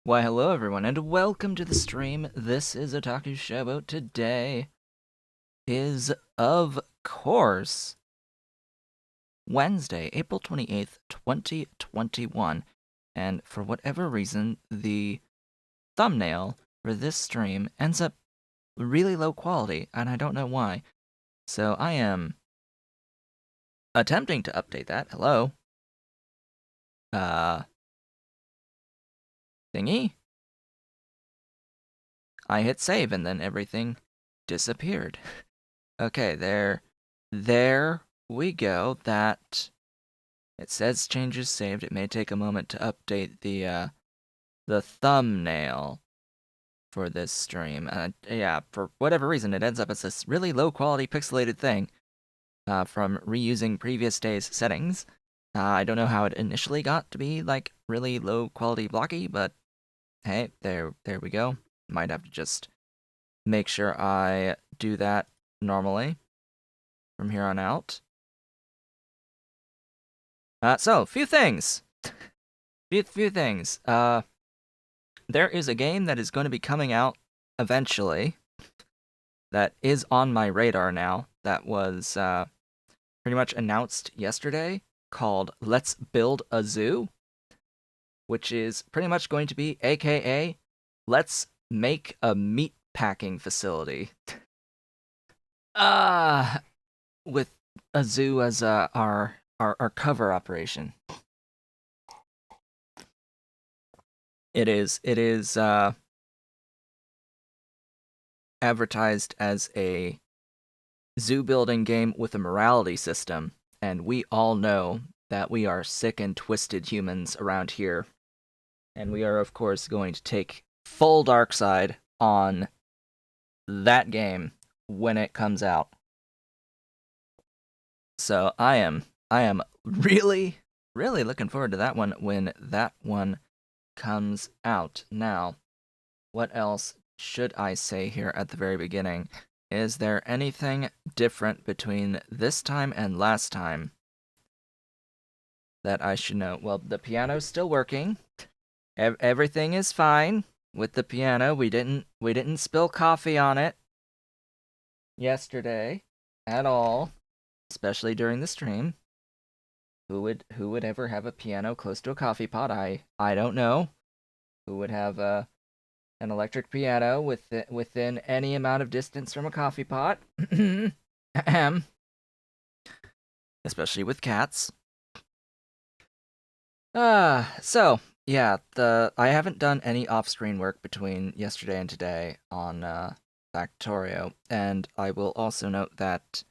Why, hello everyone, and welcome to the stream. This is Otaku Showboat. Today is, of course, Wednesday, April 28th, 2021. And for whatever reason, the thumbnail for this stream ends up really low quality, and I don't know why. So I am attempting to update that. Hello? Uh, thingy? I hit save and then everything disappeared. Okay, there we go. That it says changes saved. It may take a moment to update the thumbnail for this stream. Yeah, for whatever reason, it ends up as this really low quality pixelated thing from reusing previous day's settings. I don't know how it initially got to be like really low quality blocky, but hey, there we go. Might have to just make sure I do that normally from here on out. So, few things. Few things. There is a game that is going to be coming out eventually that is on my radar now that was pretty much announced yesterday called Let's Build a Zoo, which is pretty much going to be AKA Let's Make a Meat Packing Facility. With a zoo as our cover operation. It is advertised as a zoo building game with a morality system, and we all know that we are sick and twisted humans around here, and we are of course going to take full dark side on that game when it comes out. So I am really looking forward to that one when that one comes out. Now, what else should I say here at the very beginning? Is there anything different between this time and last time that I should know? Well, the piano's still working. Everything is fine with the piano. We didn't spill coffee on it yesterday at all, especially during the stream. Who would ever have a piano close to a coffee pot? I don't know. Who would have an electric piano within any amount of distance from a coffee pot? Especially with cats. So yeah, I haven't done any off-screen work between yesterday and today on Factorio, and I will also note that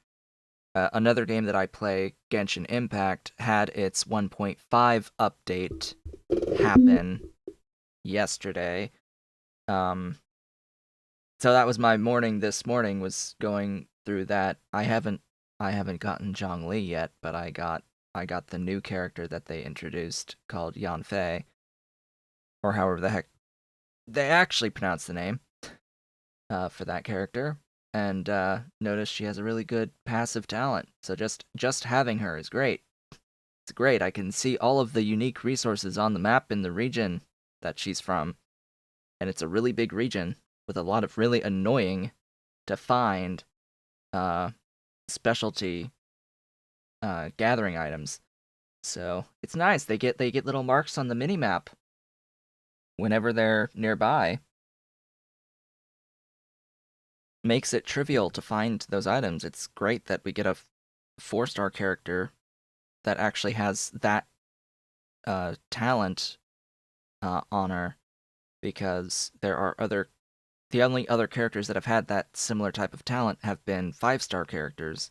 another game that I play, Genshin Impact, had its 1.5 update happen yesterday. So that was my morning. This morning was going through that. I haven't gotten Zhongli yet, but I got the new character that they introduced called Yanfei, or however the heck they actually pronounce the name for that character. And notice she has a really good passive talent. So just having her is great. It's great. I can see all of the unique resources on the map in the region that she's from. And it's a really big region with a lot of really annoying to find specialty gathering items. So it's nice. They get little marks on the minimap whenever they're nearby. Makes it trivial to find those items. It's great that we get a 4-star character that actually has that talent on her, because the only other characters that have had that similar type of talent have been 5-star characters,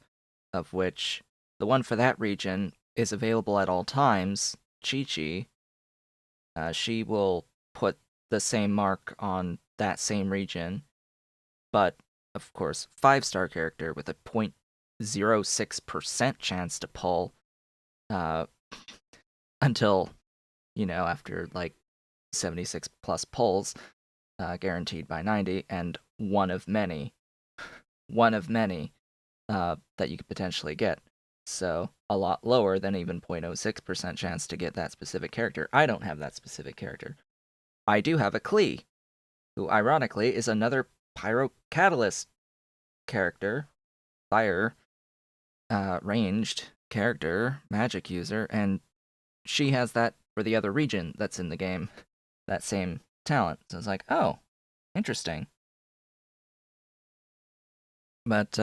of which the one for that region is available at all times, Chi-Chi. She will put the same mark on that same region, but of course, 5-star character with a 0.06% chance to pull until, after like 76 plus pulls, guaranteed by 90, and one of many that you could potentially get. So a lot lower than even 0.06% chance to get that specific character. I don't have that specific character. I do have a Klee, who ironically is another Pyrocatalyst character, fire ranged character, magic user, and she has that for the other region that's in the game, that same talent. So it's like, oh, interesting. But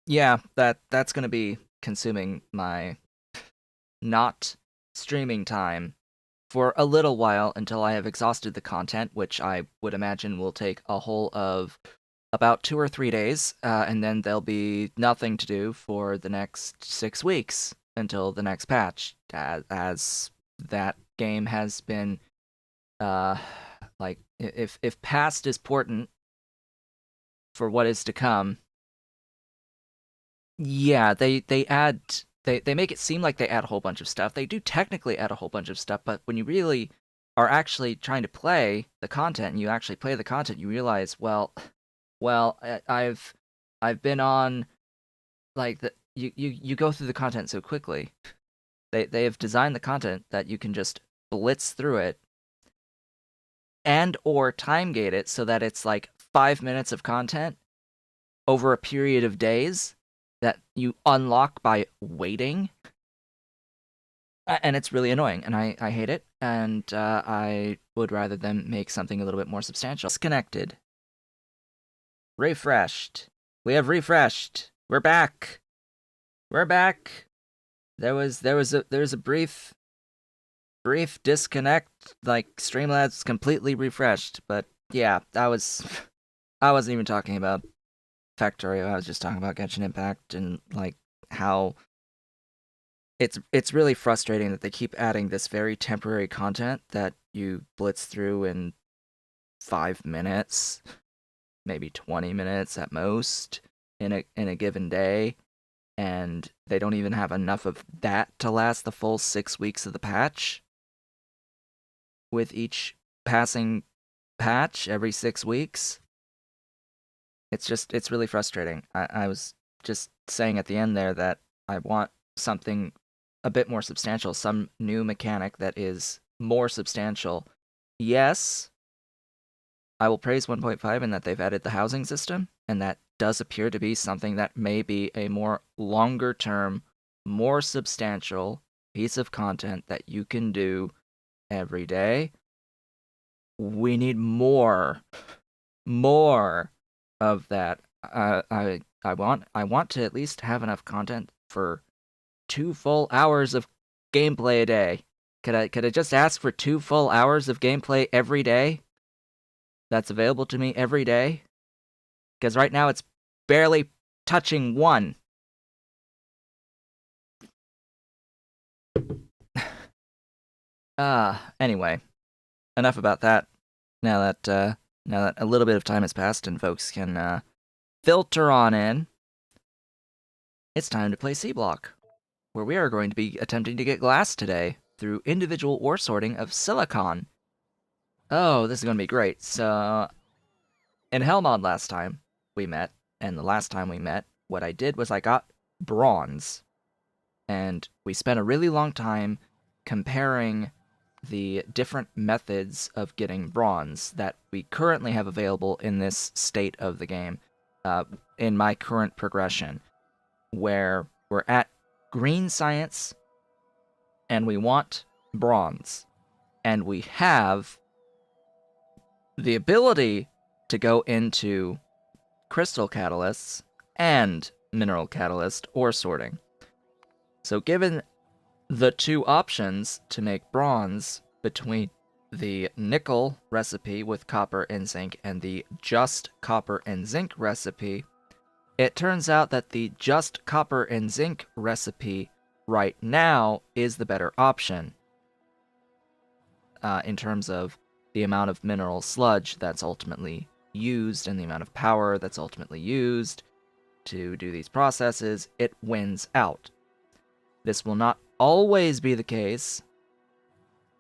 yeah, that's gonna be consuming my not streaming time for a little while until I have exhausted the content, which I would imagine will take a whole of about 2 or 3 days, and then there'll be nothing to do for the next 6 weeks until the next patch, as that game has been, uh, like if past is important for what is to come. Yeah, they make it seem like they add a whole bunch of stuff. They do technically add a whole bunch of stuff, but when you really are actually trying to play the content and you actually play the content, you realize, I've been on like you go through the content so quickly. They have designed the content that you can just blitz through it and or time gate it so that it's like 5 minutes of content over a period of days that you unlock by waiting. And it's really annoying, and I hate it, and I would rather them make something a little bit more substantial. Disconnected. Refreshed. We have refreshed. We're back. We're back. There was a brief disconnect, like Streamlabs completely refreshed, but yeah, I wasn't even talking about Factorio. I was just talking about Genshin Impact and like how it's really frustrating that they keep adding this very temporary content that you blitz through in 5 minutes, maybe 20 minutes at most in a given day, and they don't even have enough of that to last the full 6 weeks of the patch. With each passing patch every 6 weeks, it's really frustrating. I was just saying at the end there that I want something a bit more substantial, some new mechanic that is more substantial. Yes, I will praise 1.5 in that they've added the housing system, and that does appear to be something that may be a more longer term, more substantial piece of content that you can do every day. We need more of that. I want to at least have enough content for 2 full hours of gameplay a day. Could I just ask for 2 full hours of gameplay every day? That's available to me every day? Because right now it's barely touching 1. Anyway, enough about that. Now that a little bit of time has passed and folks can filter on in, it's time to play Sea Block, where we are going to be attempting to get glass today through individual ore sorting of silicon. Oh, this is going to be great. So, in Hellmod last time we met, and the last time we met, what I did was I got bronze. And we spent a really long time comparing the different methods of getting bronze that we currently have available in this state of the game, in my current progression, where we're at green science and we want bronze, and we have the ability to go into crystal catalysts and mineral catalyst ore sorting. So given the 2 options to make bronze between the nickel recipe with copper and zinc and the just copper and zinc recipe, it turns out that the just copper and zinc recipe right now is the better option, in terms of the amount of mineral sludge that's ultimately used and the amount of power that's ultimately used to do these processes. It wins out. This will not always be the case,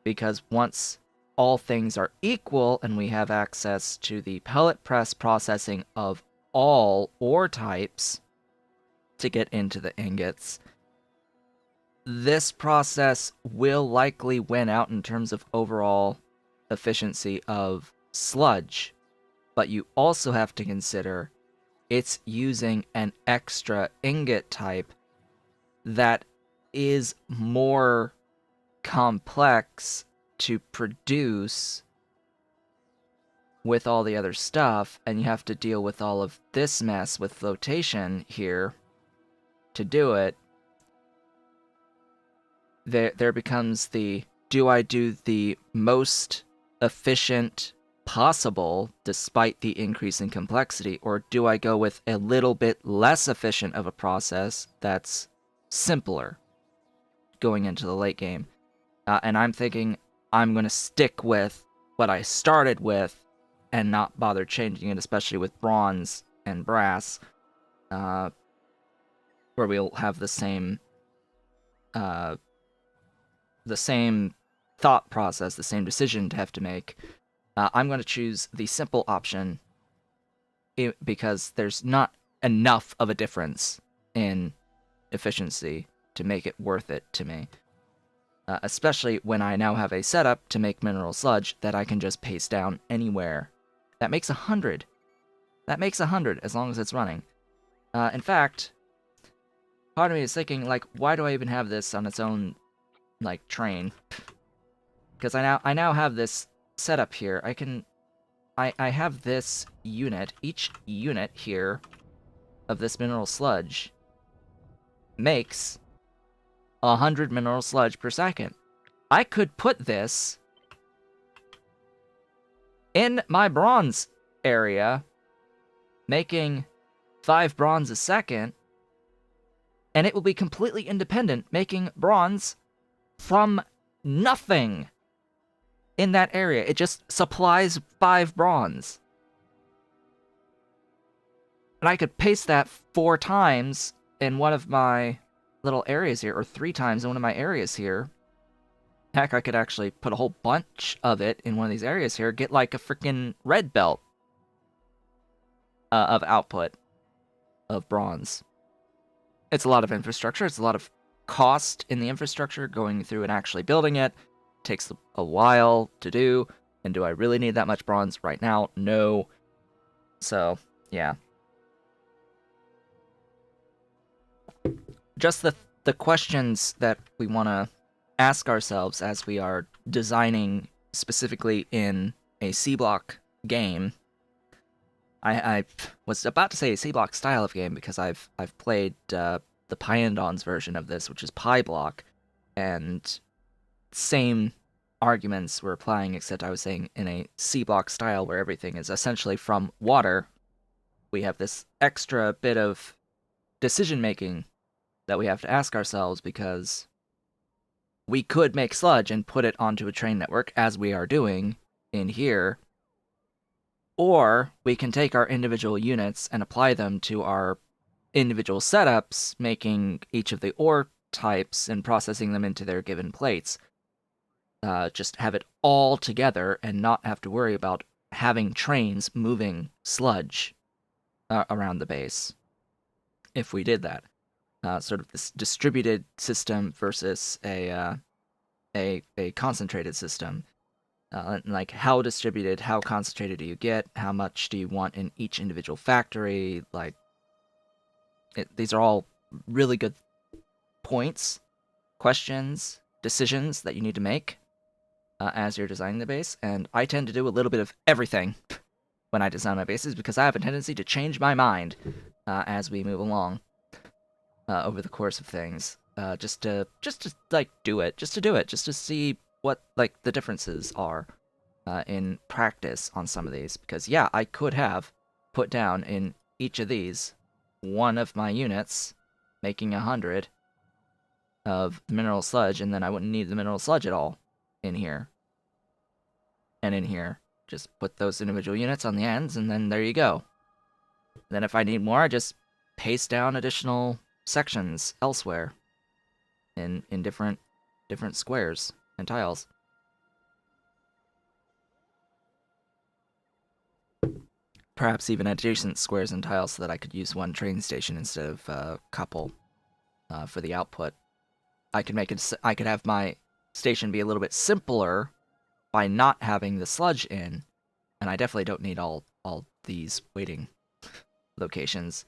because once all things are equal and we have access to the pellet press processing of all ore types to get into the ingots, this process will likely win out in terms of overall efficiency of sludge, but you also have to consider it's using an extra ingot type that is more complex to produce with all the other stuff, and you have to deal with all of this mess with flotation here to do it. There becomes the, do I do the most efficient possible despite the increase in complexity, or do I go with a little bit less efficient of a process that's simpler going into the late game? And I'm thinking I'm going to stick with what I started with and not bother changing it, especially with bronze and brass, where we'll have the same thought process, the same decision to have to make. I'm going to choose the simple option because there's not enough of a difference in efficiency to make it worth it to me. Especially when I now have a setup to make mineral sludge that I can just paste down anywhere. That makes 100. That makes 100 as long as it's running. In fact, part of me is thinking, like, why do I even have this on its own, like, train? Because I now have this setup here. I have this unit. Each unit here of this mineral sludge makes 100 mineral sludge per second. I could put this in my bronze area, making 5 bronze a second, and it will be completely independent, making bronze from nothing in that area. It just supplies 5 bronze. And I could paste that 4 times in one of my little areas here, or 3 times in one of my areas here. Heck, I could actually put a whole bunch of it in one of these areas here, get like a freaking red belt of output of bronze. It's a lot of infrastructure, it's a lot of cost in the infrastructure going through and actually building it. It takes a while to do, and do I really need that much bronze right now? No. So, yeah. Just the questions that we want to ask ourselves as we are designing specifically in a Sea Block game. I was about to say a Sea Block style of game because I've played the Pyandon's version of this, which is Pi Block, and same arguments were applying, except I was saying in a Sea Block style where everything is essentially from water. We have this extra bit of decision making that we have to ask ourselves, because we could make sludge and put it onto a train network, as we are doing in here, or we can take our individual units and apply them to our individual setups, making each of the ore types and processing them into their given plates. Just have it all together and not have to worry about having trains moving sludge around the base, if we did that. Sort of this distributed system versus a concentrated system. Like, how distributed, how concentrated do you get? How much do you want in each individual factory? Like, these are all really good points, questions, decisions that you need to make as you're designing the base. And I tend to do a little bit of everything when I design my bases, because I have a tendency to change my mind as we move along. Over the course of things, just to like do it, just to see what like the differences are in practice on some of these. Because yeah, I could have put down in each of these one of my units making 100 of the mineral sludge, and then I wouldn't need the mineral sludge at all in here. And in here, just put those individual units on the ends, and then there you go. Then if I need more, I just paste down additional sections elsewhere in different squares and tiles. Perhaps even adjacent squares and tiles, so that I could use one train station instead of a couple for the output. I could have my station be a little bit simpler by not having the sludge in, and I definitely don't need all these waiting locations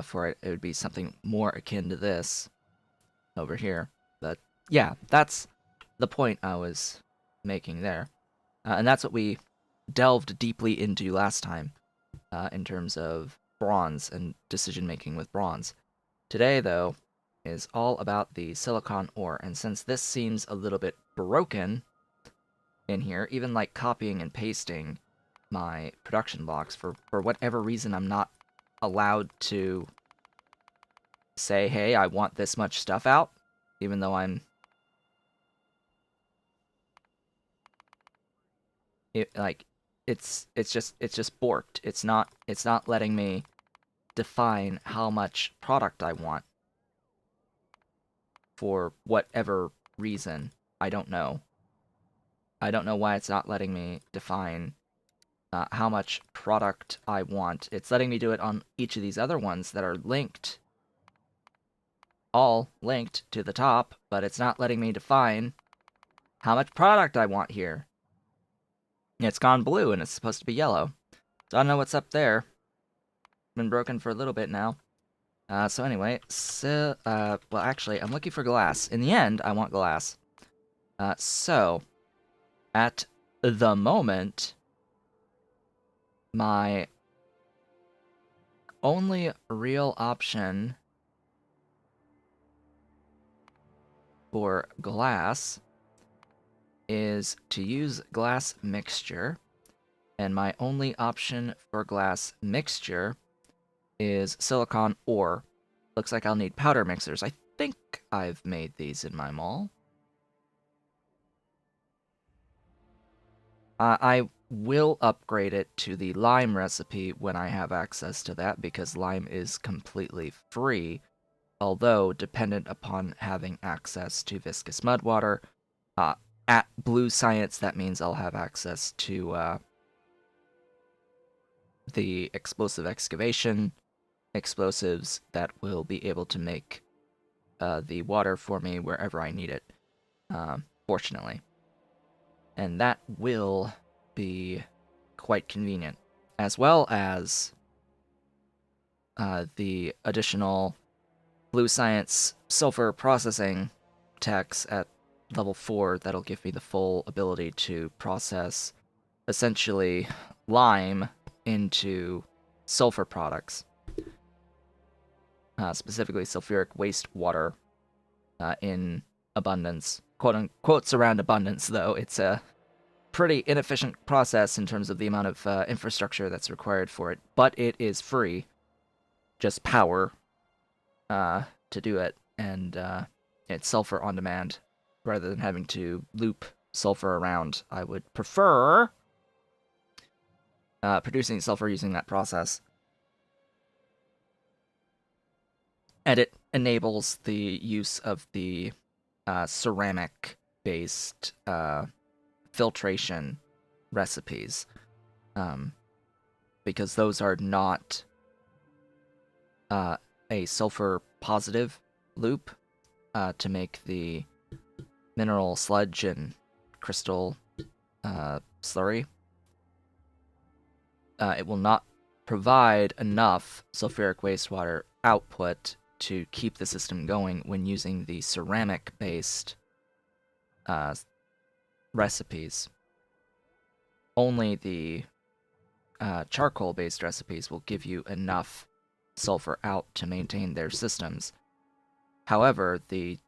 for it. It would be something more akin to this over here. But yeah, that's the point I was making there. And that's what we delved deeply into last time in terms of bronze and decision making with bronze. Today, though, is all about the silicon ore, and since this seems a little bit broken in here, even like copying and pasting my production blocks, for whatever reason I'm not allowed to say, hey, I want this much stuff out, even though it's just borked. It's not letting me define how much product I want for whatever reason. I don't know. I don't know why it's not letting me define how much product I want. It's letting me do it on each of these other ones that are linked, all linked to the top, but it's not letting me define how much product I want here. It's gone blue and it's supposed to be yellow. So I don't know what's up there. Been broken for a little bit now. So anyway, well actually, I'm looking for glass. In the end, I want glass. So, at the moment, my only real option for glass is to use glass mixture, and my only option for glass mixture is silicon ore. Looks like I'll need powder mixers. I think I've made these in my mall. I will upgrade it to the lime recipe when I have access to that, because lime is completely free, although dependent upon having access to viscous mud water. At Blue Science, that means I'll have access to the explosive excavation explosives that will be able to make the water for me wherever I need it, fortunately. And that will be quite convenient, as well as the additional Blue Science sulfur processing techs at level 4 that'll give me the full ability to process essentially lime into sulfur products, specifically sulfuric wastewater in abundance. Quote unquotes around abundance, though. It's a pretty inefficient process in terms of the amount of infrastructure that's required for it, but it is free. Just power to do it, and it's sulfur on demand rather than having to loop sulfur around. I would prefer producing sulfur using that process. And it enables the use of the ceramic-based filtration recipes, because those are not a sulfur positive loop to make the mineral sludge and crystal slurry. It will not provide enough sulfuric wastewater output to keep the system going when using the ceramic-based recipes. Only the charcoal-based recipes will give you enough sulfur out to maintain their systems. However, the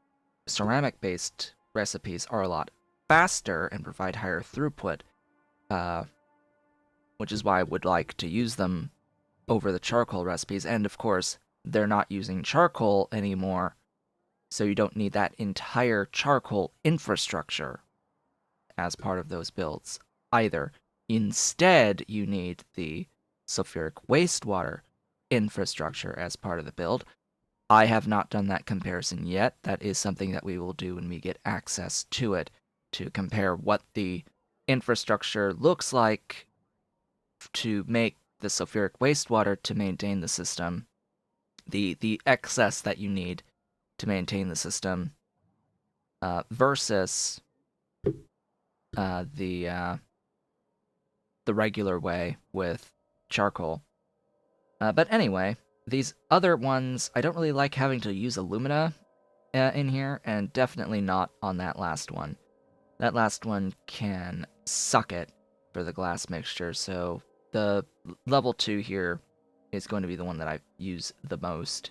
ceramic-based recipes are a lot faster and provide higher throughput, which is why I would like to use them over the charcoal recipes. And of course, they're not using charcoal anymore, so you don't need that entire charcoal infrastructure as part of those builds either. Instead, you need the sulfuric wastewater infrastructure as part of the build. I have not done that comparison yet. That is something that we will do when we get access to it, to compare what the infrastructure looks like to make the sulfuric wastewater to maintain the system, the excess that you need to maintain the system, versus the regular way with charcoal. But anyway, these other ones, I don't really like having to use alumina in here, and definitely not on that last one. That last one can suck it for the glass mixture, so the level 2 here is going to be the one that I use the most.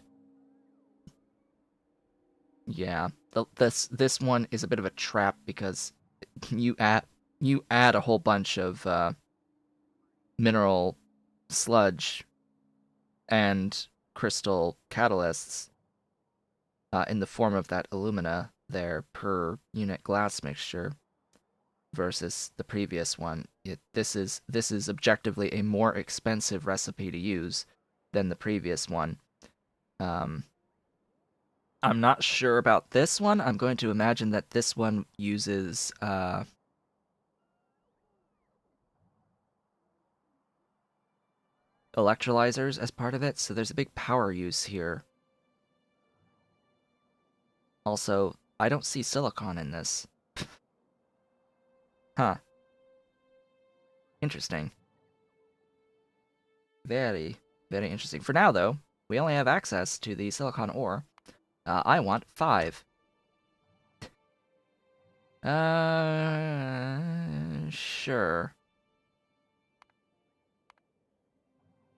Yeah, this one is a bit of a trap because you add a whole bunch of mineral sludge and crystal catalysts in the form of that alumina there per unit glass mixture versus the previous one. This is objectively a more expensive recipe to use than the previous one. Um, I'm not sure about this one. I'm going to imagine that this one uses electrolyzers as part of it, so there's a big power use here. Also, I don't see silicon in this. Huh. Interesting. Very, very interesting. For now, though, we only have access to the silicon ore. I want 5. Sure.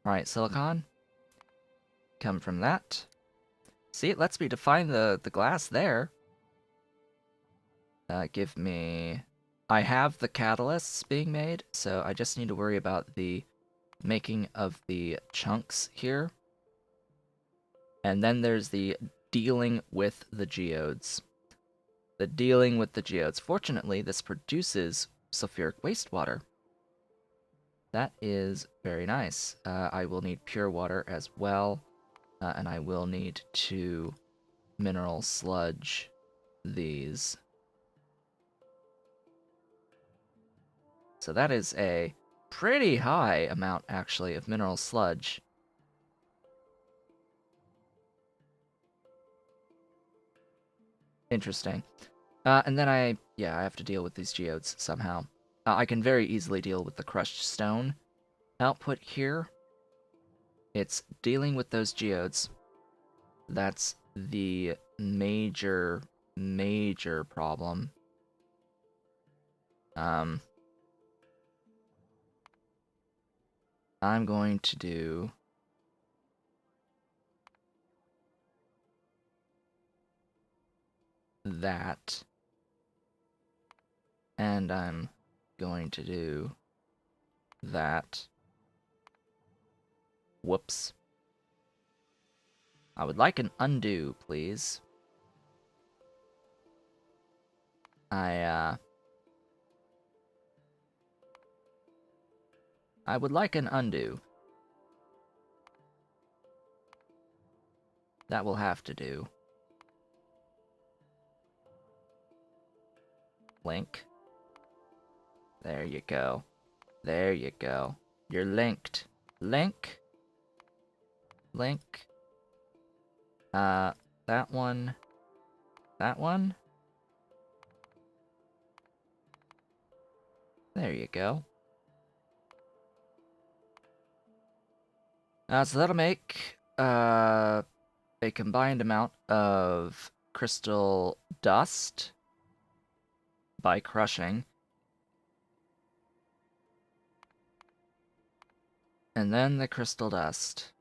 Alright, silicon. Come from that. See, it lets me define the glass there. Give me... I have the catalysts being made, so I just need to worry about the making of the chunks here. And then there's the dealing with the geodes. The dealing with the geodes. Fortunately, this produces sulfuric wastewater. That is very nice. I will need pure water as well, and I will need to mineral sludge these. So that is a pretty high amount, actually, of mineral sludge. Interesting. And then I have to deal with these geodes somehow. I can very easily deal with the crushed stone output here. It's dealing with those geodes. That's the major problem. I'm going to do that. And I'm going to do that. Whoops. I would like an undo, please. I would like an undo. That will have to do. Link. There you go. There you go. You're linked. Link. Link. That one. That one. There you go. So that'll make, a combined amount of crystal dust by crushing. And then the crystal dust.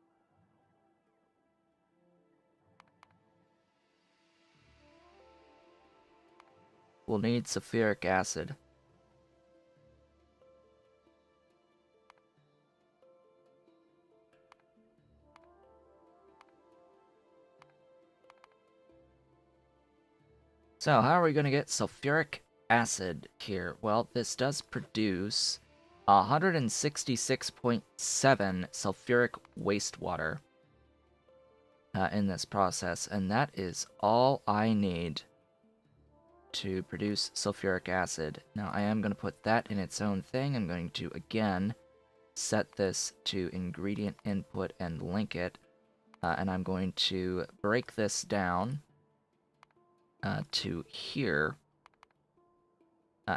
We'll need sulfuric acid. So, how are we going to get sulfuric acid here? Well, this does produce 166.7 sulfuric wastewater in this process, and that is all I need to produce sulfuric acid. Now, I am going to put that in its own thing. I'm going to, again, set this to ingredient input and link it, and I'm going to break this down to here.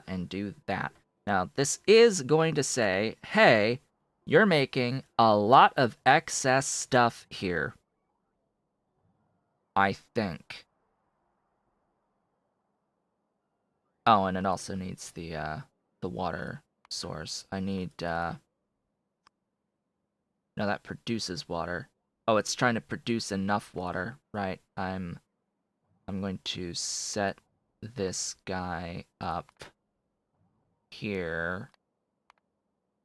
and do that. Now, this is going to say, hey, you're making a lot of excess stuff here. I think. Oh, and it also needs the water source. I need, no, that produces water. Oh, it's trying to produce enough water, right? I'm going to set this guy up here.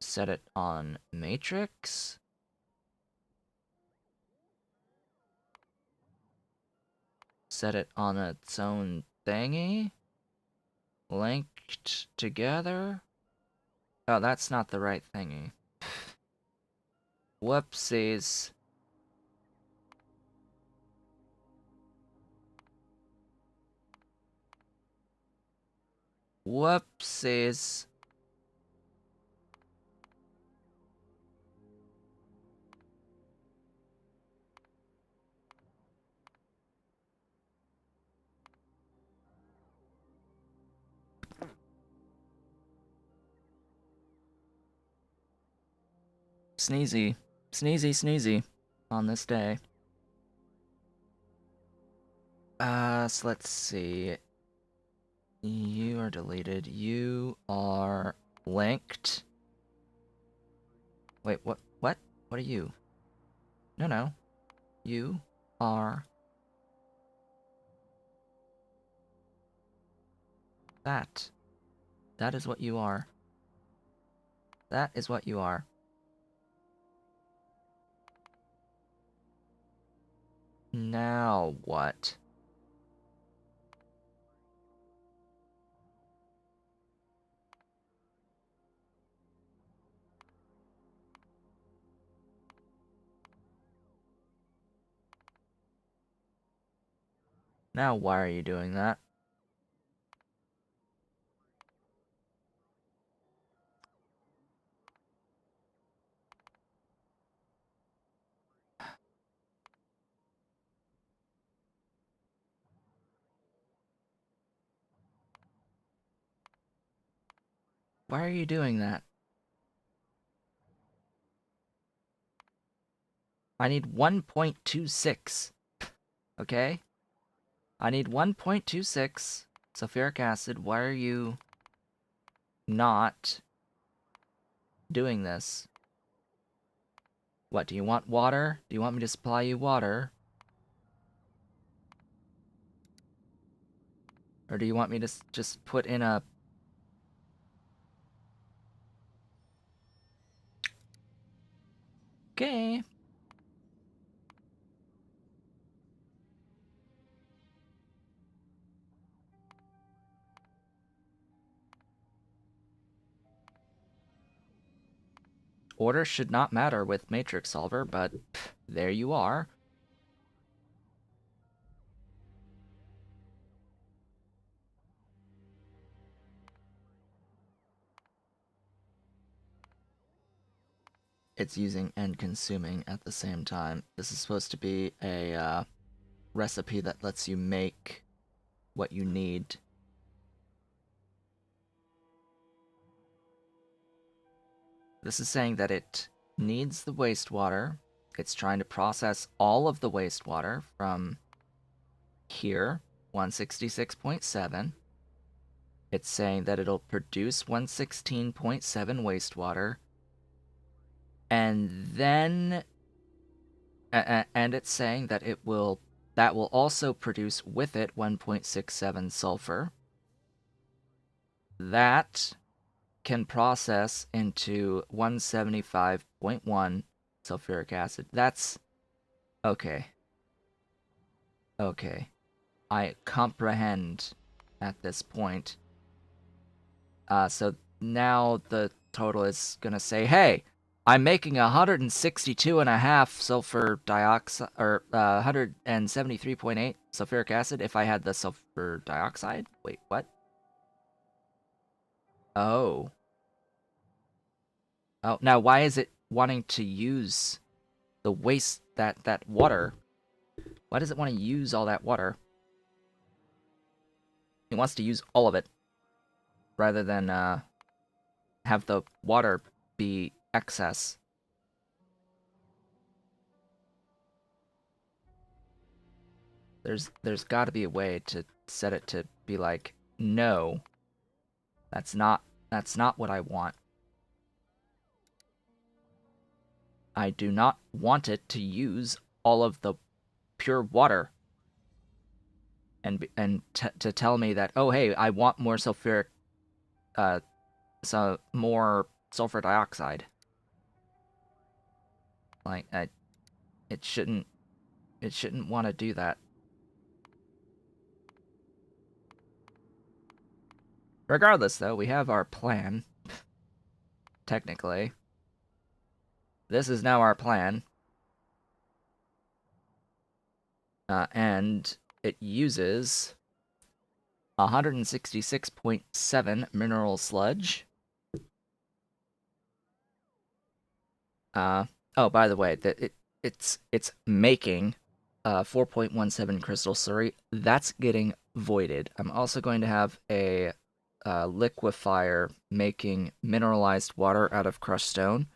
Set it on matrix. Set it on its own thingy. Linked together. Oh, that's not the right thingy. Whoopsies. Whoopsies. Sneezy. Sneezy, sneezy. On this day. So let's see. You are deleted. You are linked. Wait, what? What? What are you? No, no. You are that. That is what you are. That is what you are. Now what? Now why are you doing that? Why are you doing that? I need 1.26. Okay? I need 1.26 sulfuric acid. Why are you not doing this? What, do you want water? Do you want me to supply you water? Or do you want me to just put in a... Okay. Order should not matter with Matrix Solver, but there you are. It's using and consuming at the same time. This is supposed to be a recipe that lets you make what you need. This is saying that it needs the wastewater. It's trying to process all of the wastewater from here, 166.7. It's saying that it'll produce 116.7 wastewater. And then... and it's saying that that will also produce with it 1.67 sulfur. That can process into 175.1 sulfuric acid. That's... okay. Okay. I comprehend at this point. So now the total is gonna say, hey, I'm making 162.5 sulfur dioxide, or 173.8 sulfuric acid if I had the sulfur dioxide? Wait, what? Oh. Oh, now why is it wanting to use the waste, that water? Why does it want to use all that water? It wants to use all of it. rather than have the water be excess. There's got to be a way to set it to be like, no, that's not what I want. I do not want it to use all of the pure water. And to tell me that, oh hey, I want more sulfuric, so more sulfur dioxide. Like it shouldn't want to do that. Regardless, though, we have our plan. Technically, this is now our plan, and it uses 166.7 mineral sludge. Oh, by the way, it's making 4.17 crystal slurry. That's getting voided. I'm also going to have a liquefier making mineralized water out of crushed stone.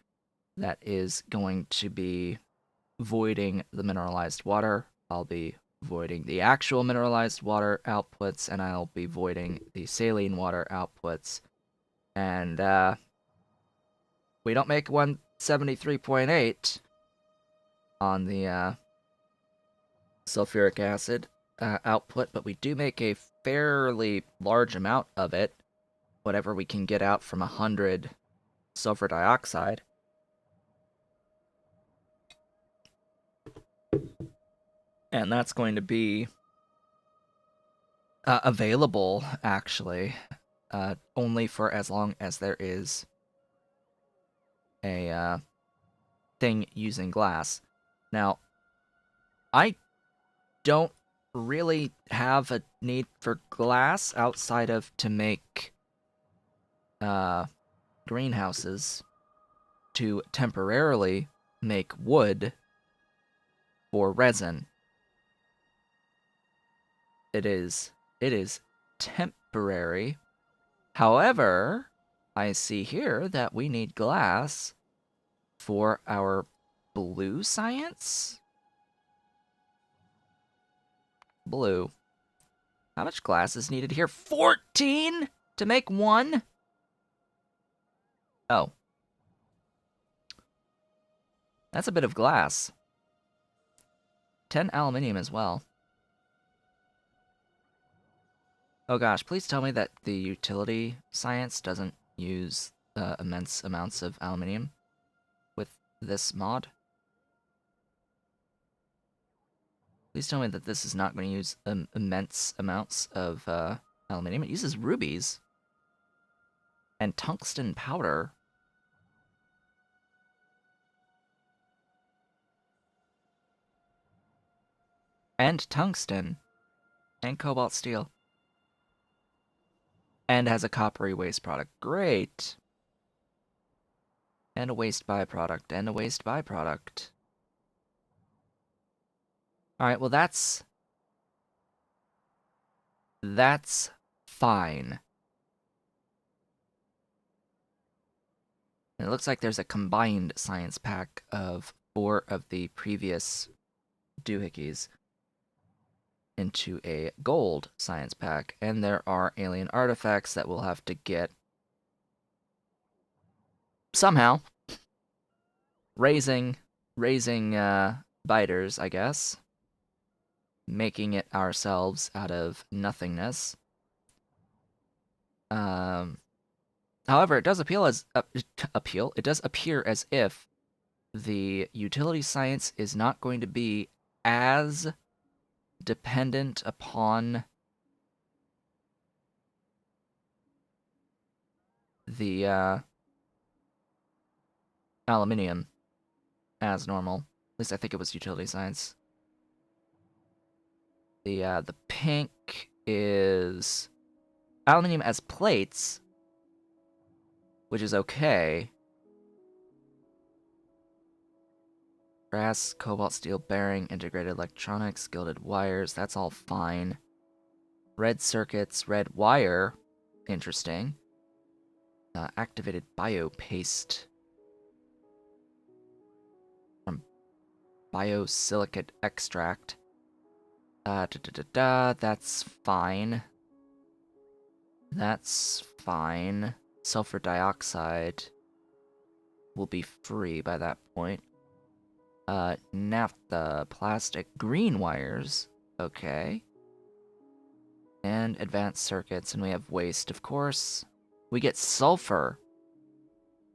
That is going to be voiding the mineralized water. I'll be voiding the actual mineralized water outputs, and I'll be voiding the saline water outputs. And we don't make 173.8 on the sulfuric acid output, but we do make a fairly large amount of it, whatever we can get out from 100 sulfur dioxide. And that's going to be available, actually, only for as long as there is a thing using glass. Now, I don't really have a need for glass outside of to make greenhouses to temporarily make wood for resin. It is temporary. However, I see here that we need glass for our blue science. Blue. How much glass is needed here? 14 to make one? Oh. That's a bit of glass. 10 aluminium as well. Oh gosh, please tell me that the utility science doesn't use immense amounts of aluminium with this mod. Please tell me that this is not going to use immense amounts of aluminium. It uses rubies and tungsten powder. And tungsten. And cobalt steel. And has a coppery waste product. Great! And a waste byproduct. And a waste byproduct. Alright, well that's fine. And it looks like there's a combined science pack of 4 of the previous doohickeys into a gold science pack, and there are alien artifacts that we'll have to get somehow. Raising biters, I guess. Making it ourselves out of nothingness. However, it does it does appear as if the utility science is not going to be as dependent upon the aluminium as normal. At least I think it was utility science. The pink is aluminium as plates, which is okay. Brass, cobalt, steel, bearing, integrated electronics, gilded wires, that's all fine. Red circuits, red wire, interesting. Activated biopaste from biosilicate extract. That's fine. That's fine. Sulfur dioxide will be free by that point. Naphtha, plastic, green wires. Okay. And advanced circuits, and we have waste, of course. We get sulfur.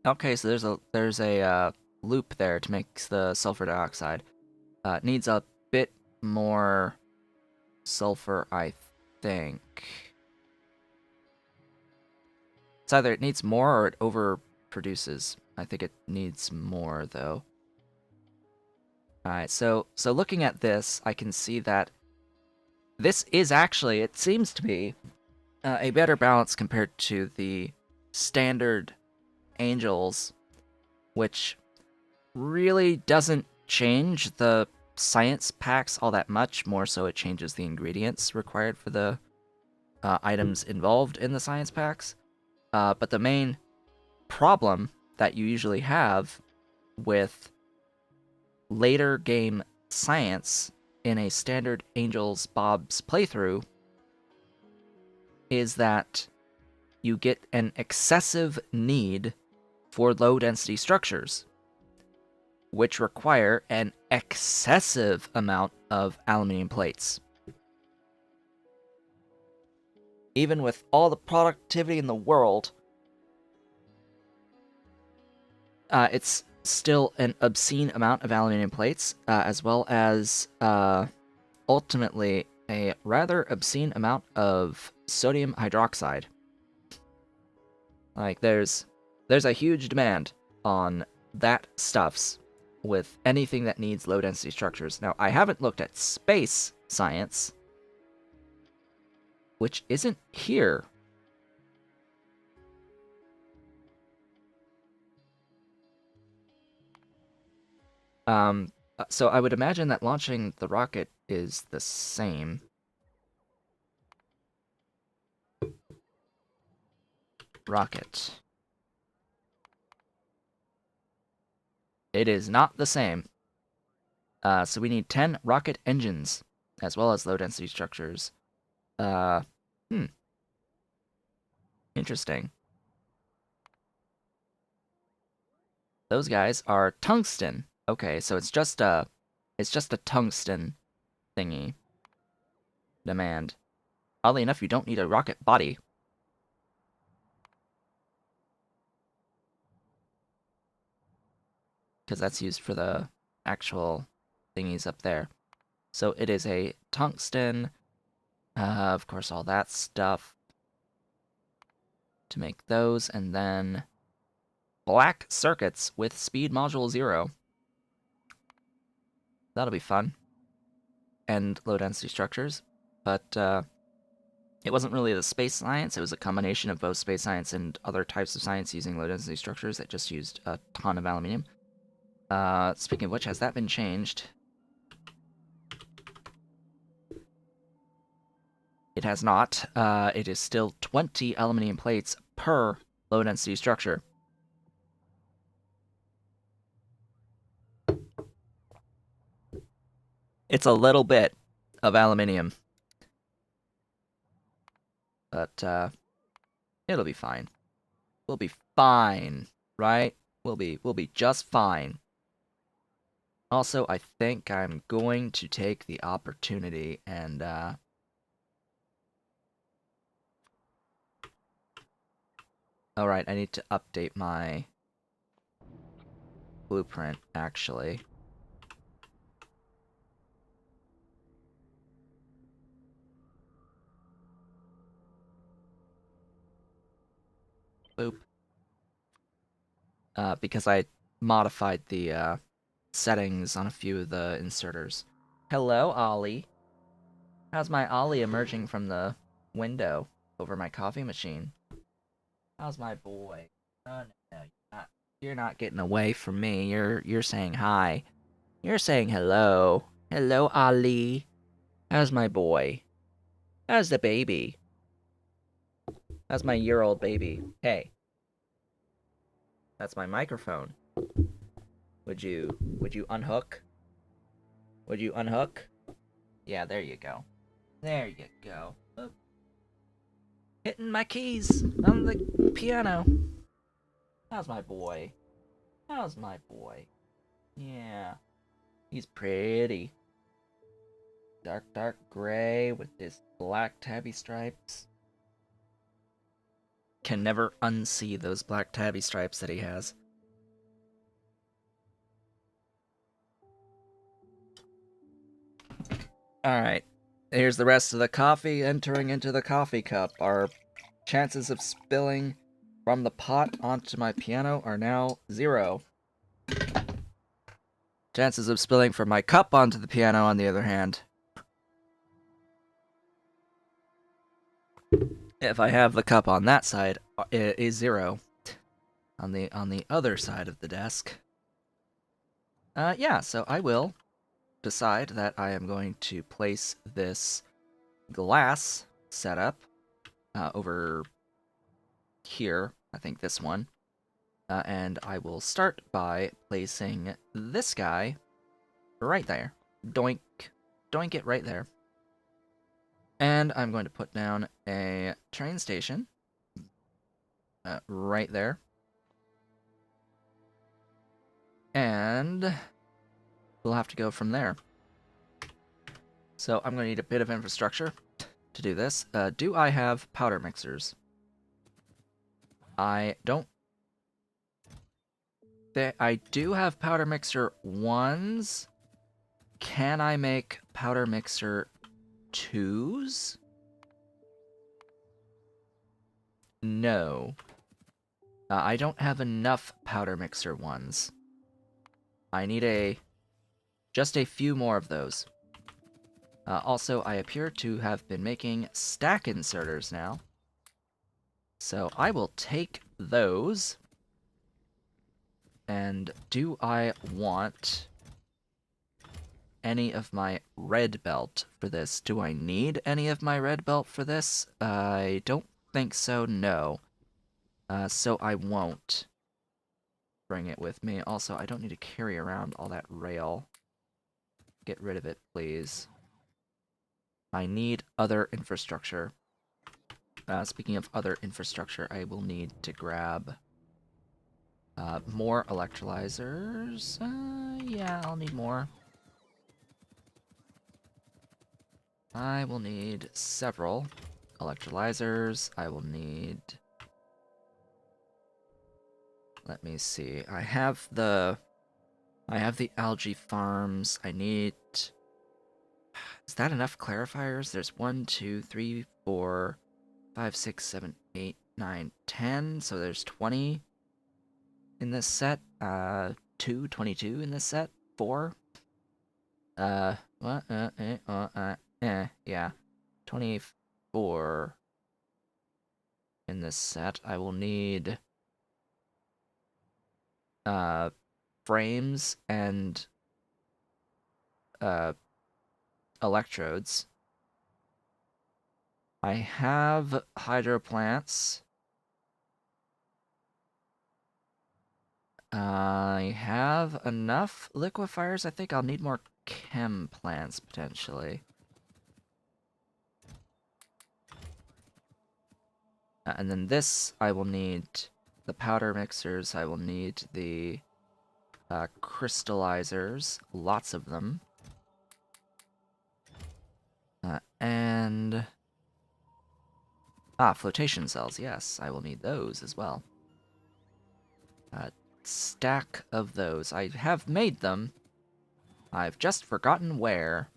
Okay, so there's a loop there to make the sulfur dioxide. Needs a bit more sulfur, I think. It's either it needs more or it overproduces. I think it needs more, though. Alright, so looking at this, I can see that this is actually, it seems to be, a better balance compared to the standard angels, which really doesn't change the science packs all that much. More so, it changes the ingredients required for the items involved in the science packs. But the main problem that you usually have with later game science in a standard Angels Bob's playthrough is that you get an excessive need for low density structures, which require an excessive amount of aluminium plates. Even with all the productivity in the world, it's still an obscene amount of aluminium plates, as well as ultimately a rather obscene amount of sodium hydroxide. Like, there's a huge demand on that stuffs with anything that needs low density structures. Now, I haven't looked at space science, which isn't here. So I would imagine that launching the rocket is the same. Rocket. It is not the same. So we need 10 rocket engines, as well as low-density structures. Interesting. Those guys are tungsten. Okay, so it's just a tungsten thingy. Demand. Oddly enough, you don't need a rocket body. Because that's used for the actual thingies up there. So it is a tungsten, of course, all that stuff to make those, and then black circuits with speed module 0. That'll be fun. And low density structures, but it wasn't really the space science, it was a combination of both space science and other types of science using low density structures that just used a ton of aluminium. Speaking of which, has that been changed? It has not. It is still 20 aluminium plates per low density structure. It's a little bit of aluminium. But, it'll be fine. We'll be fine, right? We'll be just fine. Also, I think I'm going to take the opportunity and, alright, I need to update my blueprint, actually. Boop. Because I modified the, settings on a few of the inserters. Hello, Ollie. How's my Ollie emerging from the window over my coffee machine? How's my boy? Oh no, you're not getting away from me. You're saying hi. You're saying hello. Hello, Ollie. How's my boy? How's the baby? How's my year-old baby? Hey. That's my microphone. Would you unhook? Would you unhook? Yeah, there you go. There you go. Oh. Hitting my keys on the piano. How's my boy? How's my boy? Yeah, he's pretty. Dark gray with this black tabby stripes. Can never unsee those black tabby stripes that he has. Alright, here's the rest of the coffee entering into the coffee cup. Our chances of spilling from the pot onto my piano are now 0. Chances of spilling from my cup onto the piano, on the other hand, if I have the cup on that side, it is 0. On the other side of the desk. Yeah, so I will decide that I am going to place this glass setup over here. I think this one. And I will start by placing this guy right there. Doink. Doink it right there. And I'm going to put down a train station right there. And we'll have to go from there. So I'm going to need a bit of infrastructure to do this. Do I have powder mixers? I don't. I do have powder mixer 1s. Can I make powder mixer 2s? No. I don't have enough powder mixer 1s. I need just a few more of those. Also, I appear to have been making stack inserters now. So I will take those. And do I want any of my red belt for this? Do I need any of my red belt for this? I don't think so, no. So I won't bring it with me. Also, I don't need to carry around all that rail. Get rid of it, please. I need other infrastructure. Speaking of other infrastructure, I will need to grab more electrolyzers. Yeah, I'll need more. I will need several electrolyzers. I will need... Let me see. I have the algae farms. I need... Is that enough clarifiers? There's 1, 2, 3, 4, 5, 6, 7, 8, 9, 10. So there's 20 in this set. 22 in this set. 4. What? Yeah. 24 in this set. I will need frames and electrodes. I have hydro plants. I have enough liquefiers. I think I'll need more chem plants, potentially. And then this, I will need the powder mixers. I will need the crystallizers. Lots of them. And... flotation cells. Yes, I will need those as well. Stack of those. I have made them. I've just forgotten where.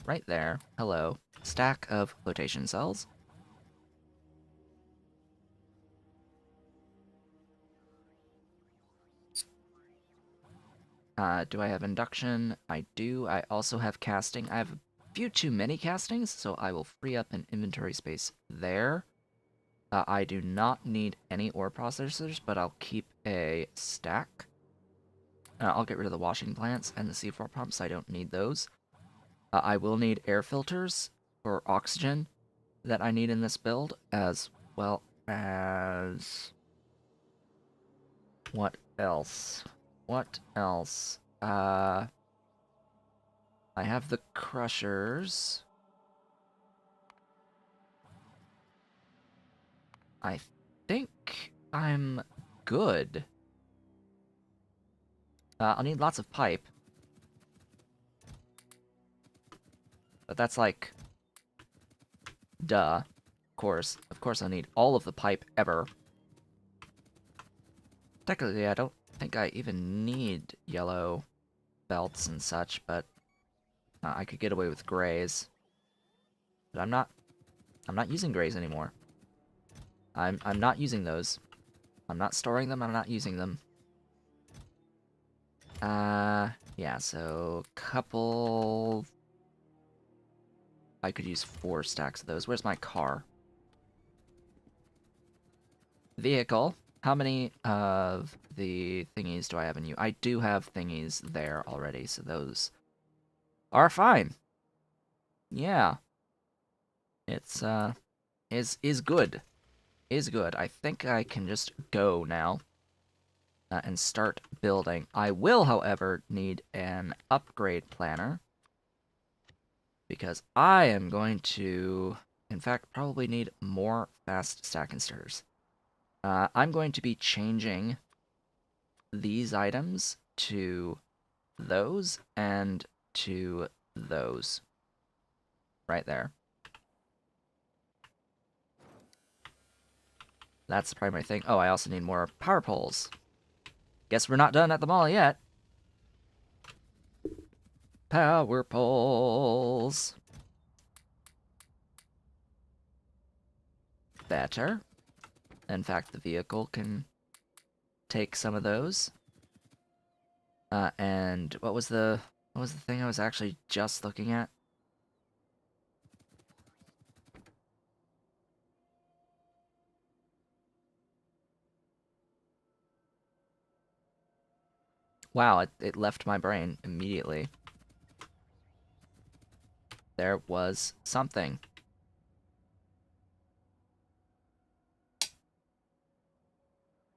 Right there. Hello. Stack of flotation cells. Do I have induction? I do. I also have casting. I have a few too many castings, so I will free up an inventory space there. I do not need any ore processors, but I'll keep a stack. I'll get rid of the washing plants and the C4 pumps. I don't need those. I will need air filters for oxygen that I need in this build, as well as What else? What else? I have the crushers. I think I'm good. I'll need lots of pipe. But that's like... duh. Of course I'll need all of the pipe ever. Technically, I don't think I even need yellow belts and such, but I could get away with grays. But I'm not using grays anymore. I'm not using those. I'm not storing them, I'm not using them. Yeah, so couple... I could use 4 stacks of those. Where's my car? Vehicle. How many of the thingies do I have in you? I do have thingies there already, so those are fine. Yeah. It's, is good. Is good. I think I can just go now and start building. I will, however, need an upgrade planner because I am going to, in fact, probably need more fast stack inserters. I'm going to be changing these items to those and to those. Right there. That's the primary thing. Oh, I also need more power poles. Guess we're not done at the mall yet. Power poles. Better. In fact, the vehicle can take some of those. And what was the thing I was actually just looking at? Wow, it left my brain immediately. There was something.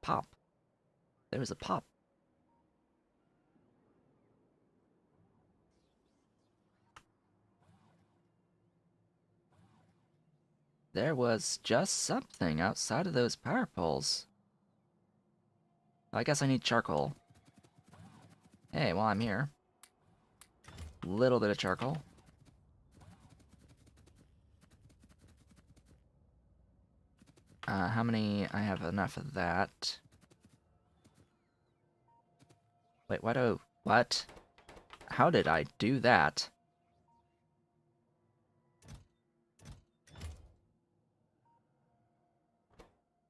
Pop. There was a pop. There was just something outside of those power poles. I guess I need charcoal. Hey, while I'm here. Little bit of charcoal. How many? I have enough of that. Wait, what? How did I do that?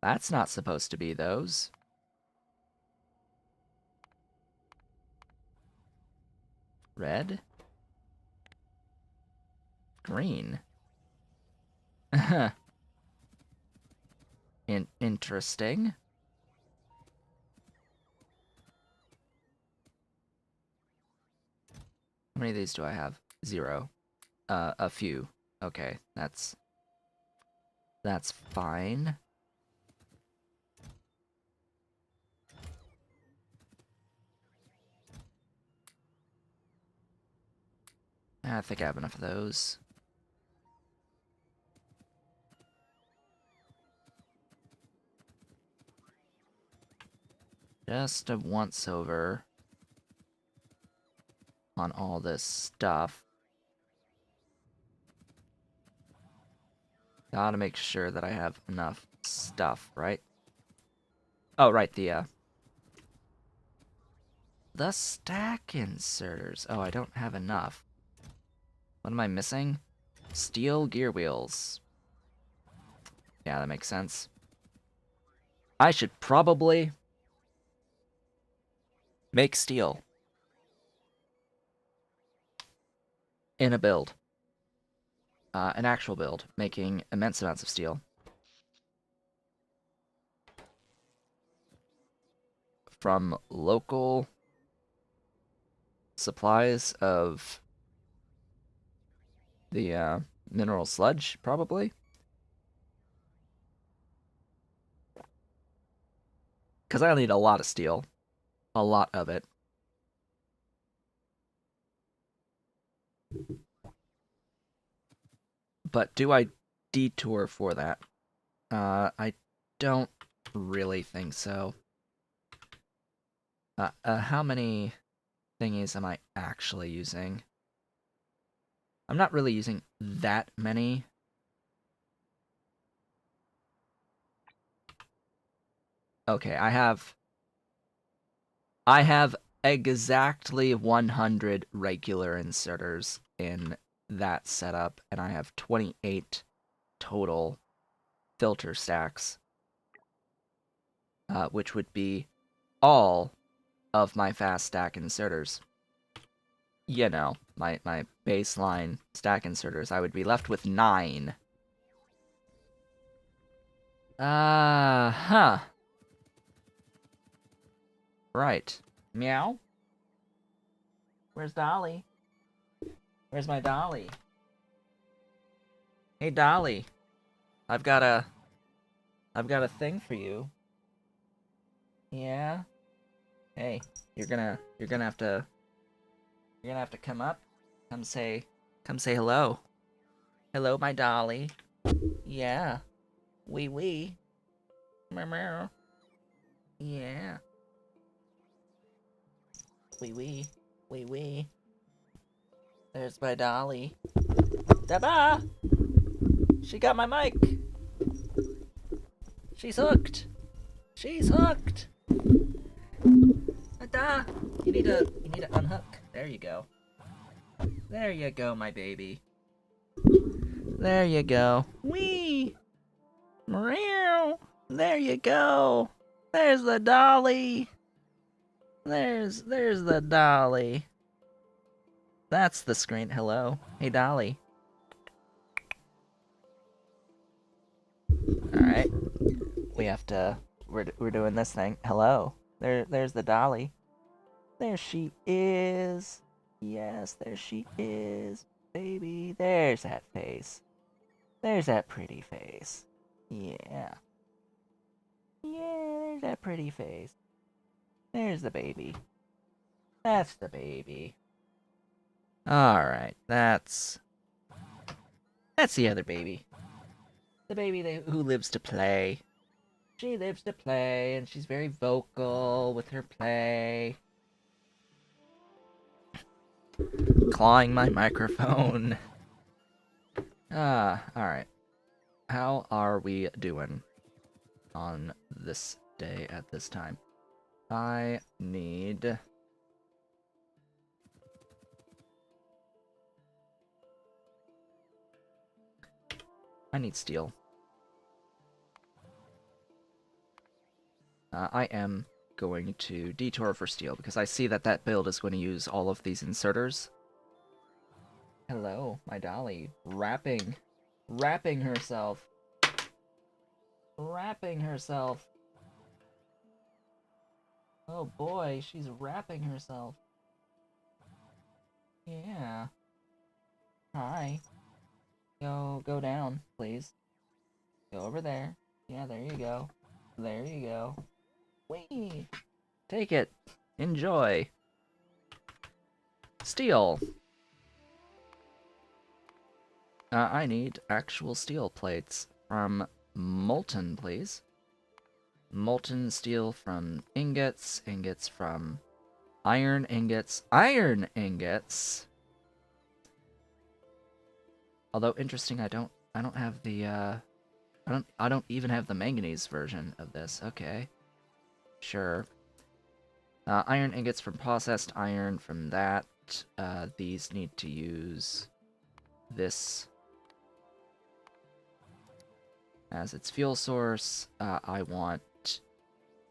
That's not supposed to be those. Red? Green? Interesting. How many of these do I have? 0. A few. Okay, that's fine. I think I have enough of those. Just a once-over on all this stuff. Gotta make sure that I have enough stuff, right? Oh, right, the stack inserters. Oh, I don't have enough. What am I missing? Steel gear wheels. Yeah, that makes sense. I should probably make steel in a build. An actual build, making immense amounts of steel. From local supplies of the mineral sludge, probably. Because I'll need a lot of steel. A lot of it. But do I detour for that? I don't really think so. How many thingies am I actually using? I'm not really using that many. Okay, I have exactly 100 regular inserters in that setup, and I have 28 total filter stacks, which would be all of my fast stack inserters. You know, my baseline stack inserters. I would be left with 9. Huh. Right. Meow? Where's Dolly? Where's my Dolly? Hey Dolly, I've got a thing for you. Yeah. Hey, you're gonna have to come up. Come say hello. Hello, my Dolly. Yeah. Wee wee. Meow meow. Yeah. Wee wee. Wee wee. There's my Dolly. Da-ba! She got my mic. She's hooked. She's hooked. Da! You need to unhook. There you go. There you go, my baby. There you go. Wee! Meow! There you go. There's the Dolly. There's the Dolly. That's the screen. Hello. Hey Dolly. Alright. We have to we're doing this thing. Hello. There's the Dolly. There she is. Yes, there she is. Baby, there's that face. There's that pretty face. Yeah. Yeah, there's that pretty face. There's the baby. That's the baby. Alright, that's the other baby. The baby who lives to play. She lives to play, and she's very vocal with her play. Clawing my microphone. Alright. How are we doing on this day at this time? I need... steel. I am going to detour for steel because I see that build is going to use all of these inserters. Hello, my Dolly. Wrapping herself. Wrapping herself. Oh boy, she's wrapping herself. Yeah. Hi. Go down, please. Go over there. Yeah, there you go. There you go. Whee! Take it. Enjoy. Steel. I need actual steel plates from molten, please. Molten steel from ingots, ingots from iron ingots, iron ingots. Although interesting, I don't have the I don't even have the manganese version of this. Okay. Sure. Iron ingots from processed iron from that. These need to use this as its fuel source. I want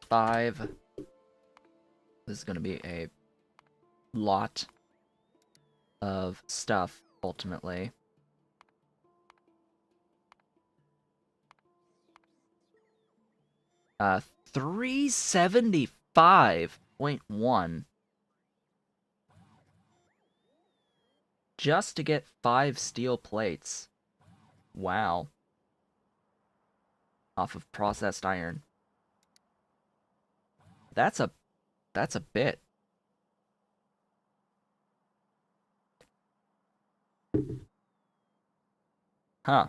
5. This is going to be a lot of stuff, ultimately. Uh, 375.1 just to get 5 steel plates. Wow. Off of processed iron. That's a bit. Huh.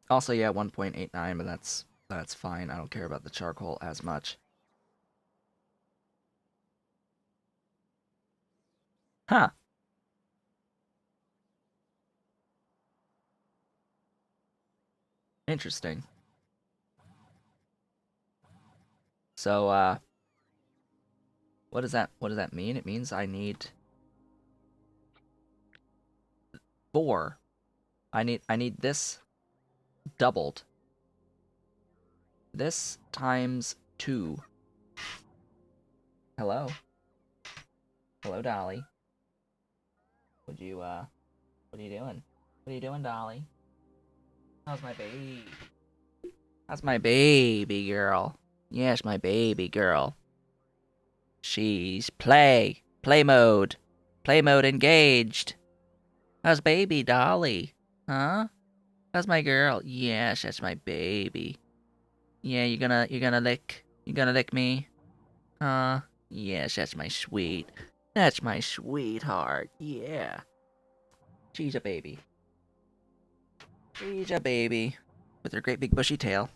Also, yeah, 1.89, but that's fine. I don't care about the charcoal as much. Huh. Interesting. So, what does that mean? It means I need 4. I need this doubled. This times 2. Hello? Hello, Dolly. Would you, what are you doing? What are you doing, Dolly? How's my baby? How's my baby girl? Yes, my baby girl. She's play mode. Play mode engaged. How's baby Dolly? Huh? How's my girl? Yes, that's my baby. Yeah, you gonna lick me? Huh? Yes, that's my sweet. That's my sweetheart. Yeah. She's a baby. She's a baby. With her great big bushy tail.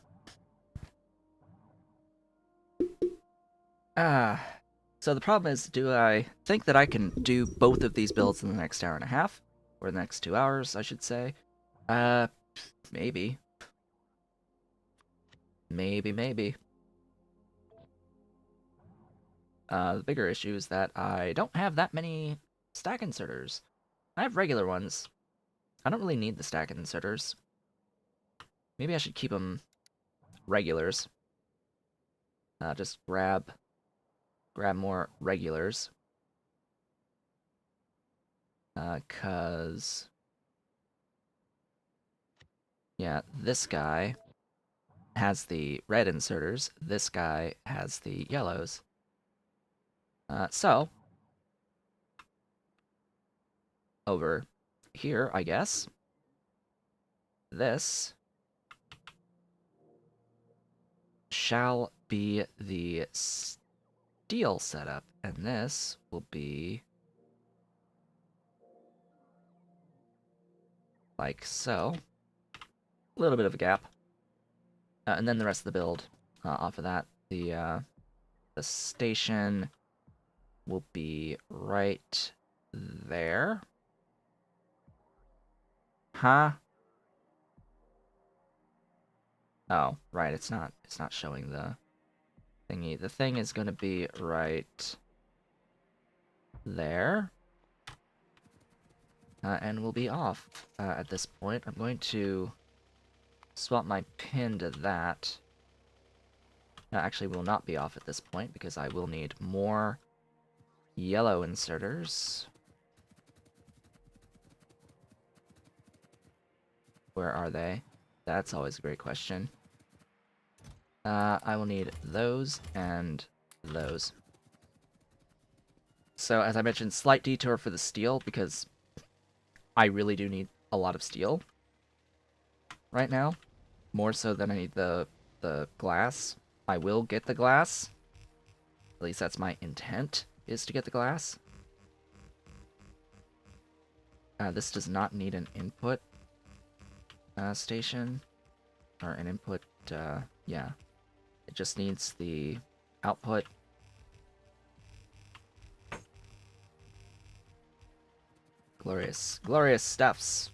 Ah. So the problem is, do I think that I can do both of these builds in the next hour and a half? Or the next 2 hours, I should say. Uh, maybe. Maybe. The bigger issue is that I don't have that many stack inserters. I have regular ones. I don't really need the stack inserters. Maybe I should keep them regulars. Just grab more regulars. 'Cause yeah, this guy has the red inserters. This guy has the yellows. So over here, I guess, this shall be the steel setup, and this will be like so. A little bit of a gap. And then the rest of the build off of that. The station will be right there. Huh? Oh, right, it's not showing the thingy. The thing is gonna be right there. And we'll be off at this point. I'm going to swap my pin to that. Actually, will not be off at this point because I will need more yellow inserters. Where are they? That's always a great question. I will need those and those. So, as I mentioned, slight detour for the steel because I really do need a lot of steel right now. More so than I need the glass. I will get the glass. At least that's my intent, is to get the glass. This does not need an input station. Or an input, yeah. It just needs the output. Glorious, glorious stuffs.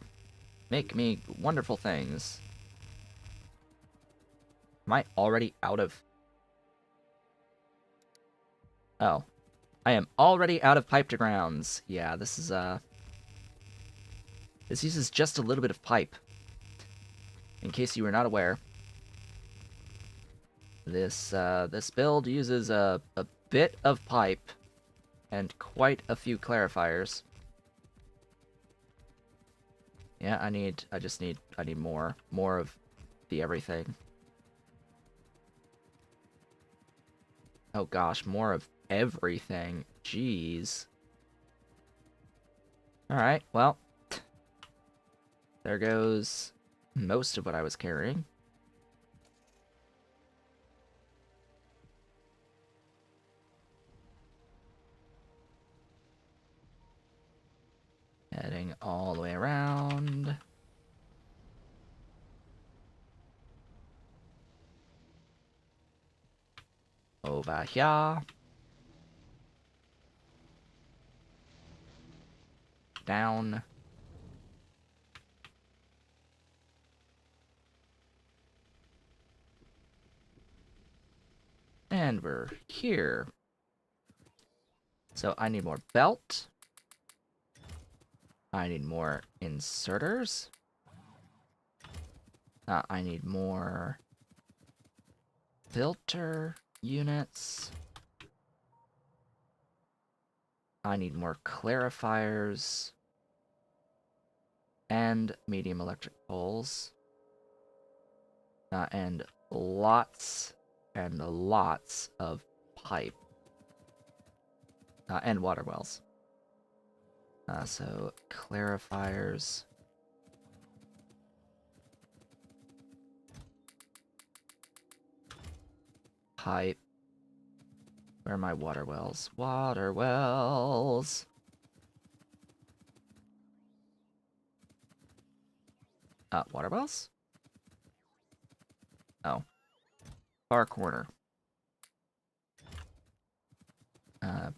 Make me wonderful things. Am I already out of... Oh. I am already out of pipe to grounds. Yeah, this is, this uses just a little bit of pipe. In case you were not aware. This build uses a bit of pipe and quite a few clarifiers. Yeah, I need more of the everything. Oh gosh, more of everything. Jeez. Alright, well. There goes most of what I was carrying. all the way around. Over here. Down. And we're here. So I need more belt. I need more inserters. I need more filter units. I need more clarifiers. And medium electric poles. And lots and lots of pipe. And water wells. So, clarifiers. Pipe. Where are my water wells? Water wells! Water wells? Oh. Far corner.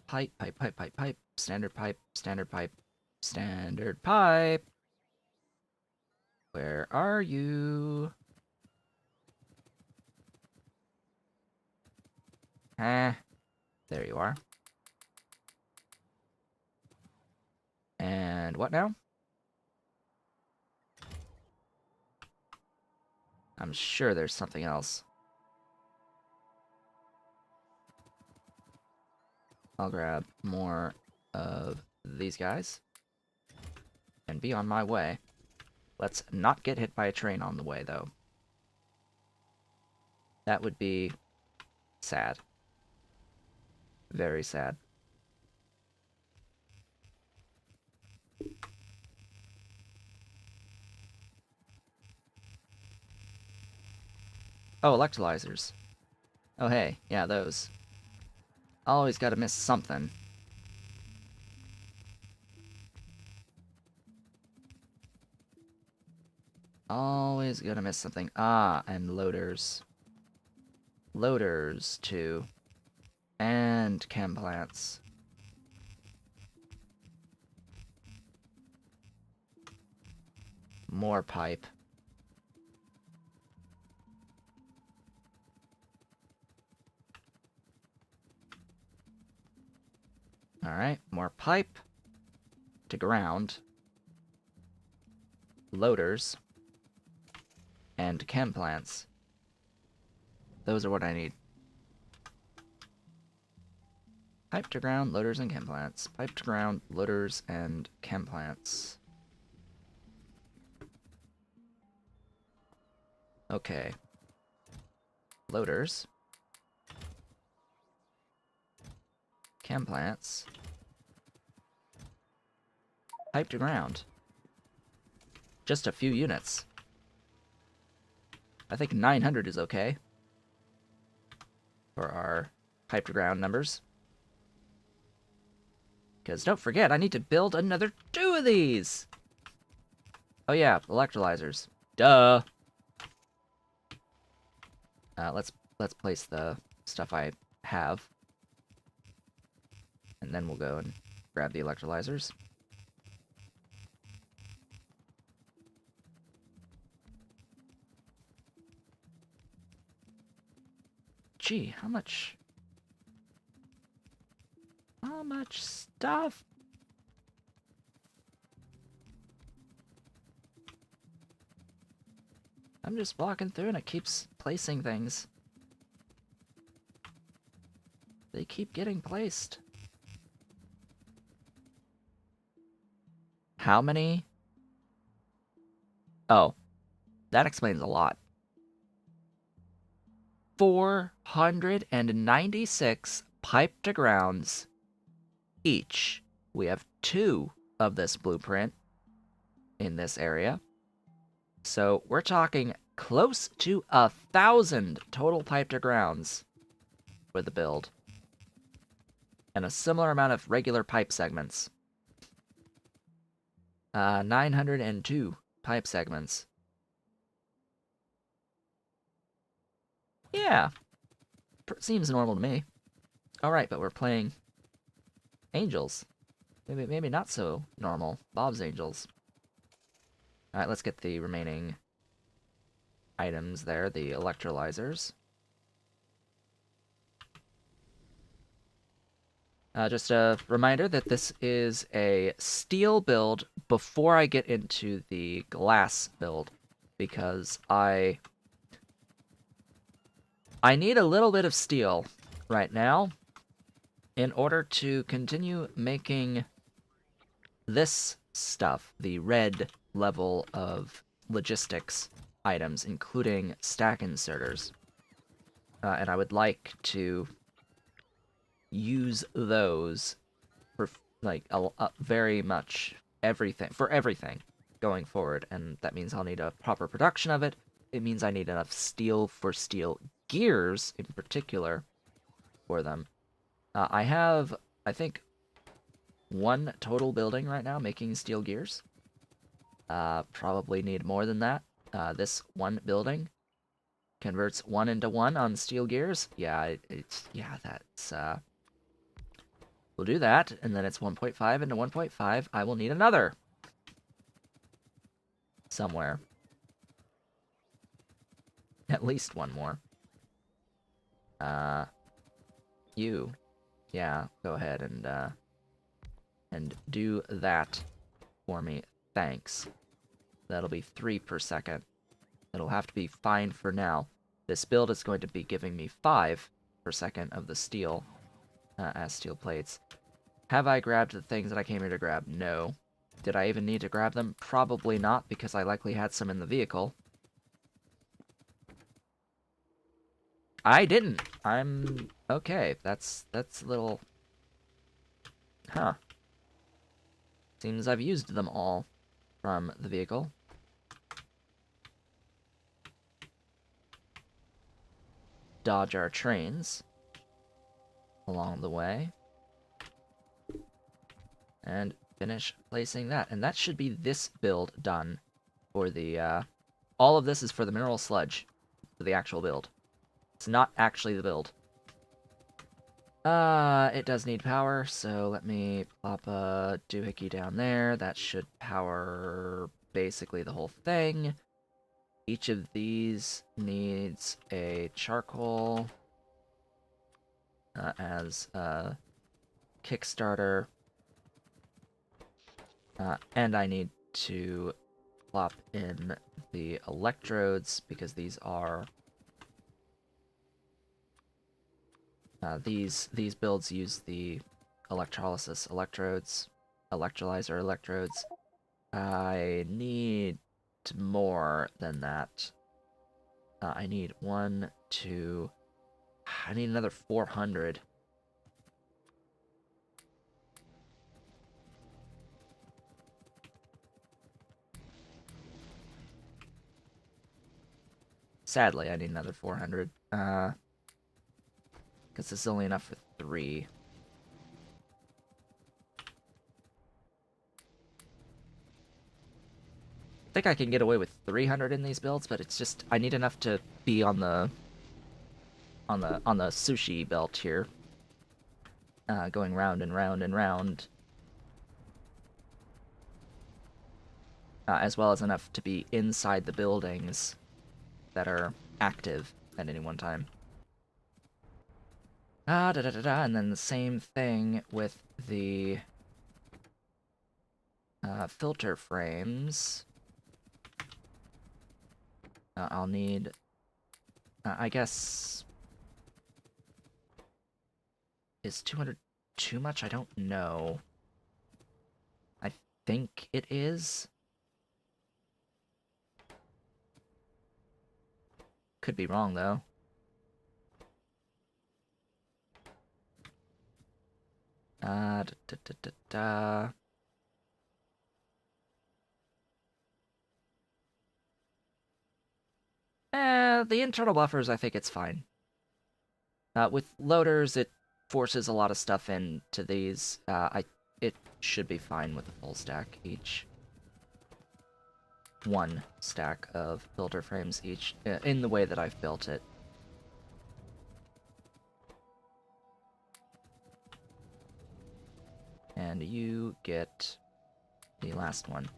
Pipe, pipe, pipe, pipe, pipe. Standard pipe, standard pipe, standard pipe. Where are you? There you are. And what now? I'm sure there's something else. I'll grab more of these guys and be on my way. Let's not get hit by a train on the way, though. That would be sad. Very sad. Oh, electrolyzers. Oh, hey. Yeah, those. Always gotta miss something. Always gonna miss something. And loaders. Loaders, too. And chem plants. More pipe. Alright, more pipe. To ground. Loaders. And chem plants. Those are what I need. Pipe to ground, loaders, and chem plants. Pipe to ground, loaders, and chem plants. Okay. Loaders. Chem plants. Pipe to ground. Just a few units. I think 900 is okay. For our pipe to ground numbers. Because don't forget, I need to build another 2 of these! Oh yeah, electrolyzers. Duh! Let's place the stuff I have. And then we'll go and grab the electrolyzers. Gee, how much stuff? I'm just walking through and it keeps placing things. They keep getting placed. How many? Oh, that explains a lot. 496 pipe to grounds each. We have 2 of this blueprint in this area. So we're talking close to 1,000 total pipe to grounds for the build. And a similar amount of regular pipe segments. 902 pipe segments. Yeah, seems normal to me. Alright, but we're playing Angels. Maybe not so normal. Bob's Angels. Alright, let's get the remaining items there, the electrolyzers. Just a reminder that this is a steel build before I get into the glass build, because I need a little bit of steel right now in order to continue making this stuff, the red level of logistics items, including stack inserters. And I would like to use those for like very much everything going forward, and that means I'll need a proper production of it. It means I need enough steel for steel gears in particular for them. I have, I think, one total building right now making steel gears. Probably need more than that. This one building converts 1 into 1 on steel gears. Yeah, that's we'll do that, and then it's 1.5 into 1.5. I will need another somewhere. At least one more. You. Yeah, go ahead and do that for me. Thanks. That'll be 3 per second. It'll have to be fine for now. This build is going to be giving me 5 per second of the steel as steel plates. Have I grabbed the things that I came here to grab? No. Did I even need to grab them? Probably not, because I likely had some in the vehicle. I didn't. I'm okay. That's a little... Huh. Seems I've used them all from the vehicle. Dodge our trains along the way. And finish placing that. And that should be this build done for the, all of this is for the mineral sludge, for the actual build. It's not actually the build. It does need power, so let me plop a doohickey down there. That should power basically the whole thing. Each of these needs a charcoal as a Kickstarter. And I need to plop in the electrodes, because these are... these builds use the electrolysis electrodes, electrolyzer electrodes. I need more than that. I need 1, 2... I need another 400. Sadly, I need another 400. Because this is only enough for 3. I think I can get away with 300 in these builds, but it's just I need enough to be on the sushi belt here, going round and round and round, as well as enough to be inside the buildings that are active at any one time. And then the same thing with the filter frames. I'll need, I guess, is 200 too much? I don't know. I think it is. Could be wrong, though. Da, da, da, da, da. The internal buffers, I think it's fine. With loaders, it forces a lot of stuff into these. It should be fine with a full stack each. one stack of filter frames each, in the way that I've built it. And you get the last one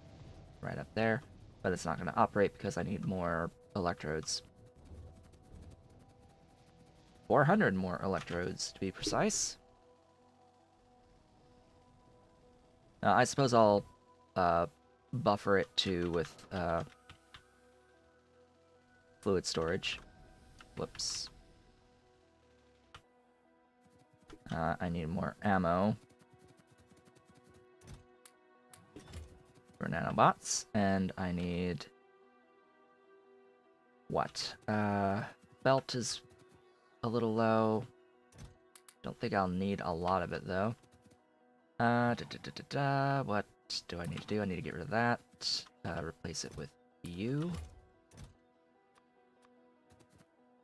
right up there, but it's not going to operate because I need more electrodes. 400 more electrodes, to be precise. I suppose I'll buffer it too with fluid storage. Whoops. I need more ammo for nanobots, and I need... what? Belt is a little low. Don't think I'll need a lot of it, though. What do I need to do? I need to get rid of that. Replace it with you.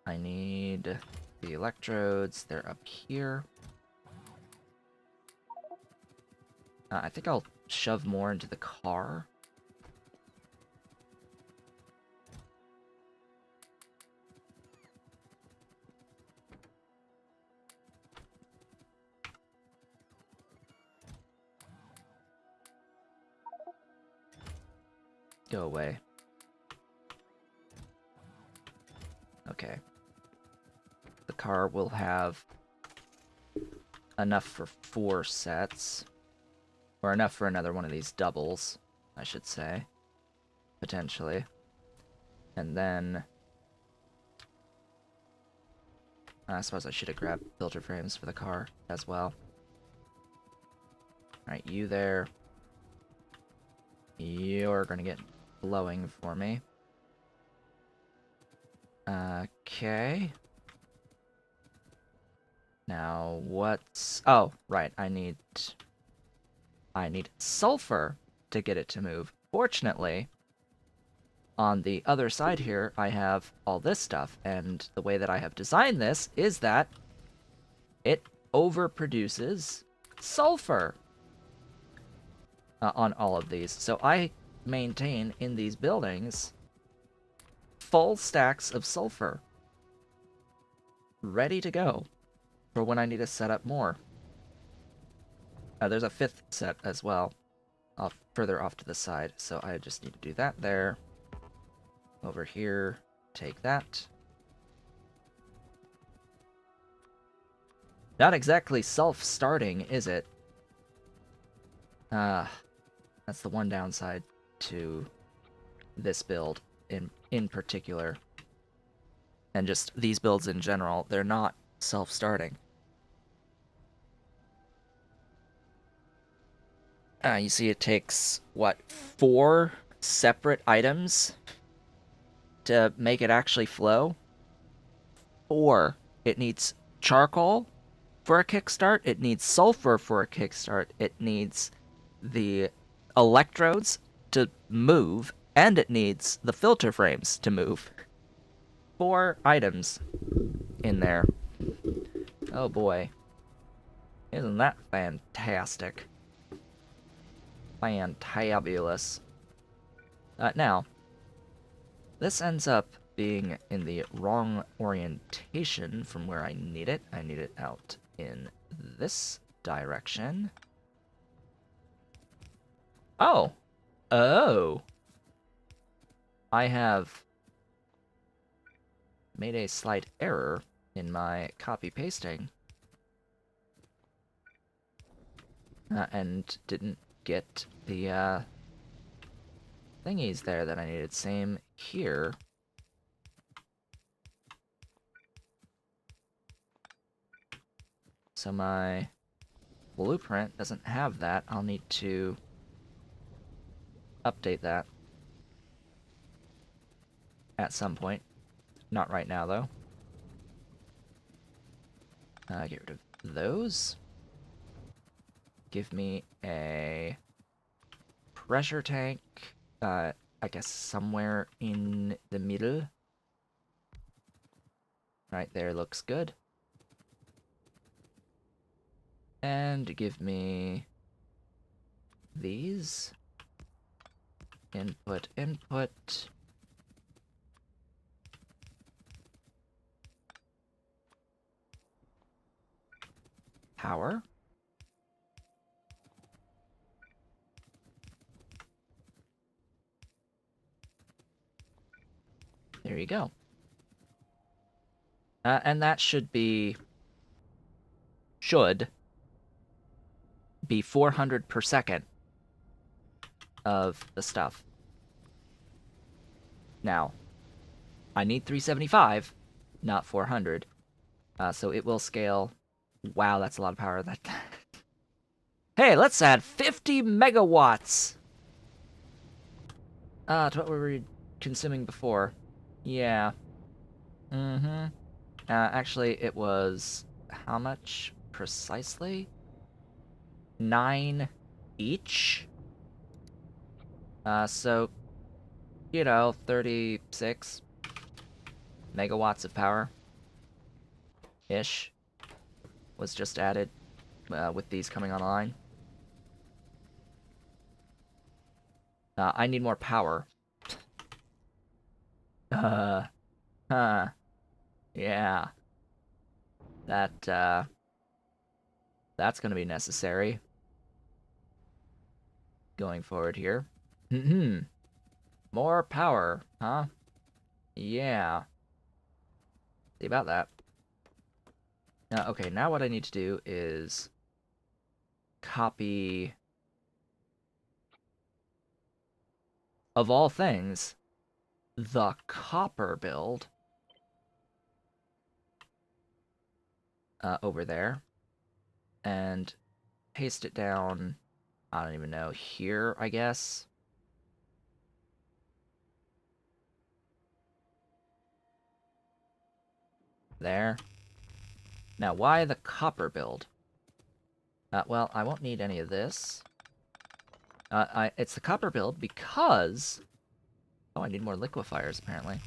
I need the electrodes. They're up here. I think I'll shove more into the car. Go away. Okay. The car will have enough for 4 sets. Or enough for another one of these doubles, I should say. Potentially. And then... I suppose I should have grabbed filter frames for the car as well. Alright, you there. You're gonna get blowing for me. Okay. Now, what's... oh, right, I need sulfur to get it to move. Fortunately, on the other side here, I have all this stuff, and the way that I have designed this is that it overproduces sulfur on all of these. So I maintain in these buildings full stacks of sulfur ready to go for when I need to set up more. There's a 5th set as well, further off to the side, so I just need to do that there. Over here, take that. Not exactly self-starting, is it? That's the one downside to this build in particular. And just these builds in general, they're not self-starting. You see it takes, what, 4 separate items to make it actually flow? 4. It needs charcoal for a kickstart, it needs sulfur for a kickstart, it needs the electrodes to move, and it needs the filter frames to move. 4 items in there. Oh boy. Isn't that fantastic? Fantabulous. Now, this ends up being in the wrong orientation from where I need it. I need it out in this direction. Oh! Oh! I have made a slight error in my copy-pasting. And didn't get the thingies there that I needed. Same here. So my blueprint doesn't have that. I'll need to update that at some point. Not right now, though. Get rid of those. Give me a pressure tank, I guess somewhere in the middle. Right there looks good. And give me these. Input, input. Power. There you go. And that should be 400 per second of the stuff. Now, I need 375, not 400. So it will scale. Wow, that's a lot of power. That. Hey, let's add 50 megawatts. To what we were consuming before. Yeah. Mm-hmm. Actually, it was how much precisely? 9 each. So, 36 megawatts of power ish was just added with these coming online. I need more power. Huh. Yeah. That's gonna be necessary. Going forward here. More power, huh? Yeah. See about that. Okay, now what I need to do is copy, of all things, the copper build over there and paste it down, I don't even know, here, I guess. There. Now, why the copper build? Well, I won't need any of this. It's the copper build because... Oh, I need more liquefiers, apparently.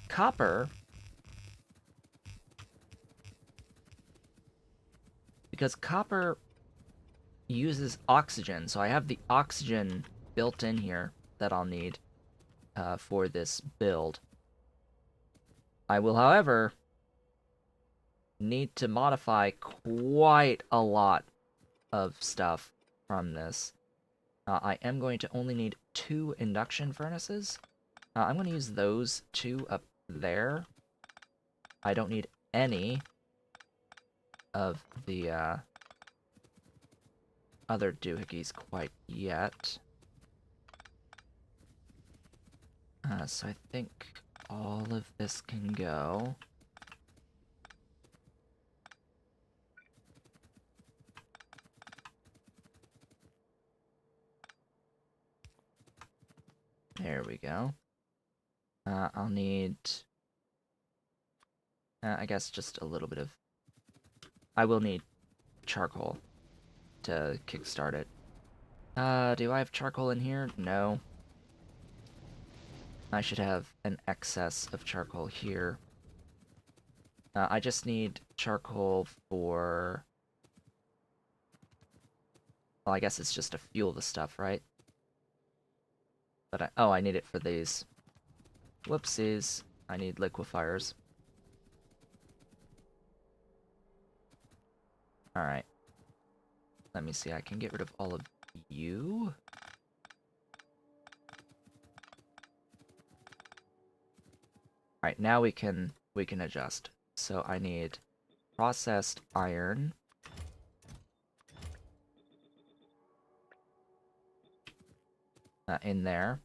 Copper... Because copper uses oxygen, so I have the oxygen built in here that I'll need for this build. I will, however, need to modify quite a lot of stuff from this. I am going to only need 2 induction furnaces. I'm going to use those 2 up there. I don't need any of the other doohickeys quite yet. So I think all of this can go. There we go. I'll need... I guess just a little bit of... I will need charcoal to kickstart it. Do I have charcoal in here? No. I should have an excess of charcoal here. I just need charcoal for... Well, I guess it's just to fuel the stuff, right? But oh, I need it for these. Whoopsies. I need liquefiers. Alright. Let me see, I can get rid of all of you. Alright, now we can adjust. So I need processed iron. In there.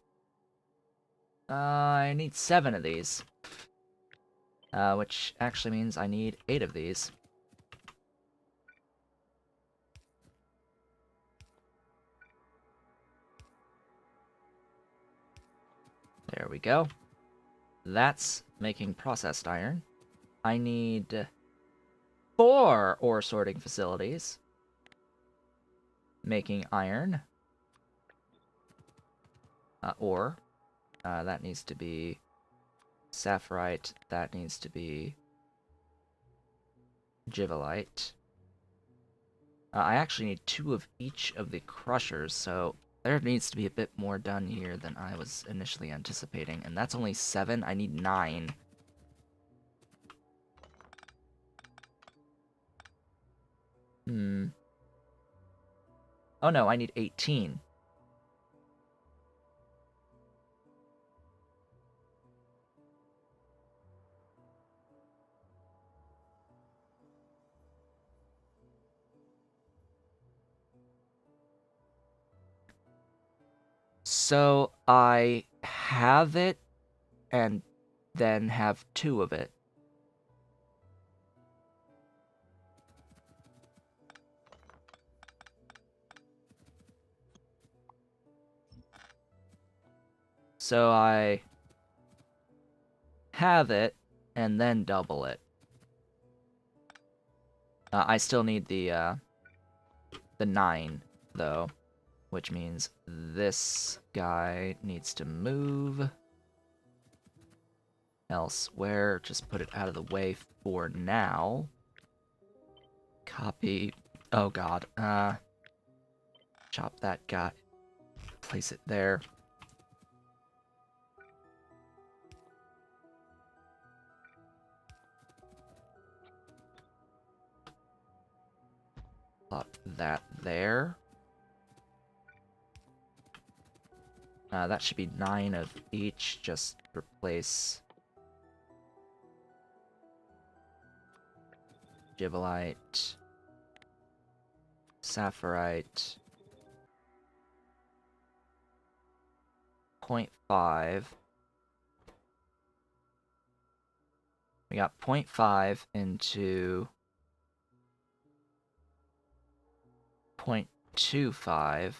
I need 7 of these. Which actually means I need 8 of these. There we go. That's making processed iron. I need 4 ore sorting facilities. Making iron. Ore. That needs to be sapphirite. That needs to be givelite. I actually need 2 of each of the crushers, so There needs to be a bit more done here than I was initially anticipating, and that's only 7. I need 9. Oh no, I need 18. So I have it and then have 2 of it. So I have it and then double it. I still need the 9 though, which means this guy needs to move elsewhere. Just put it out of the way for now. Copy. Oh god. Chop that guy. Place it there. Plop that there. That should be 9 of each. Just replace Gibolite, Sapphirite, 0.5. We got 0.5 into 0.25.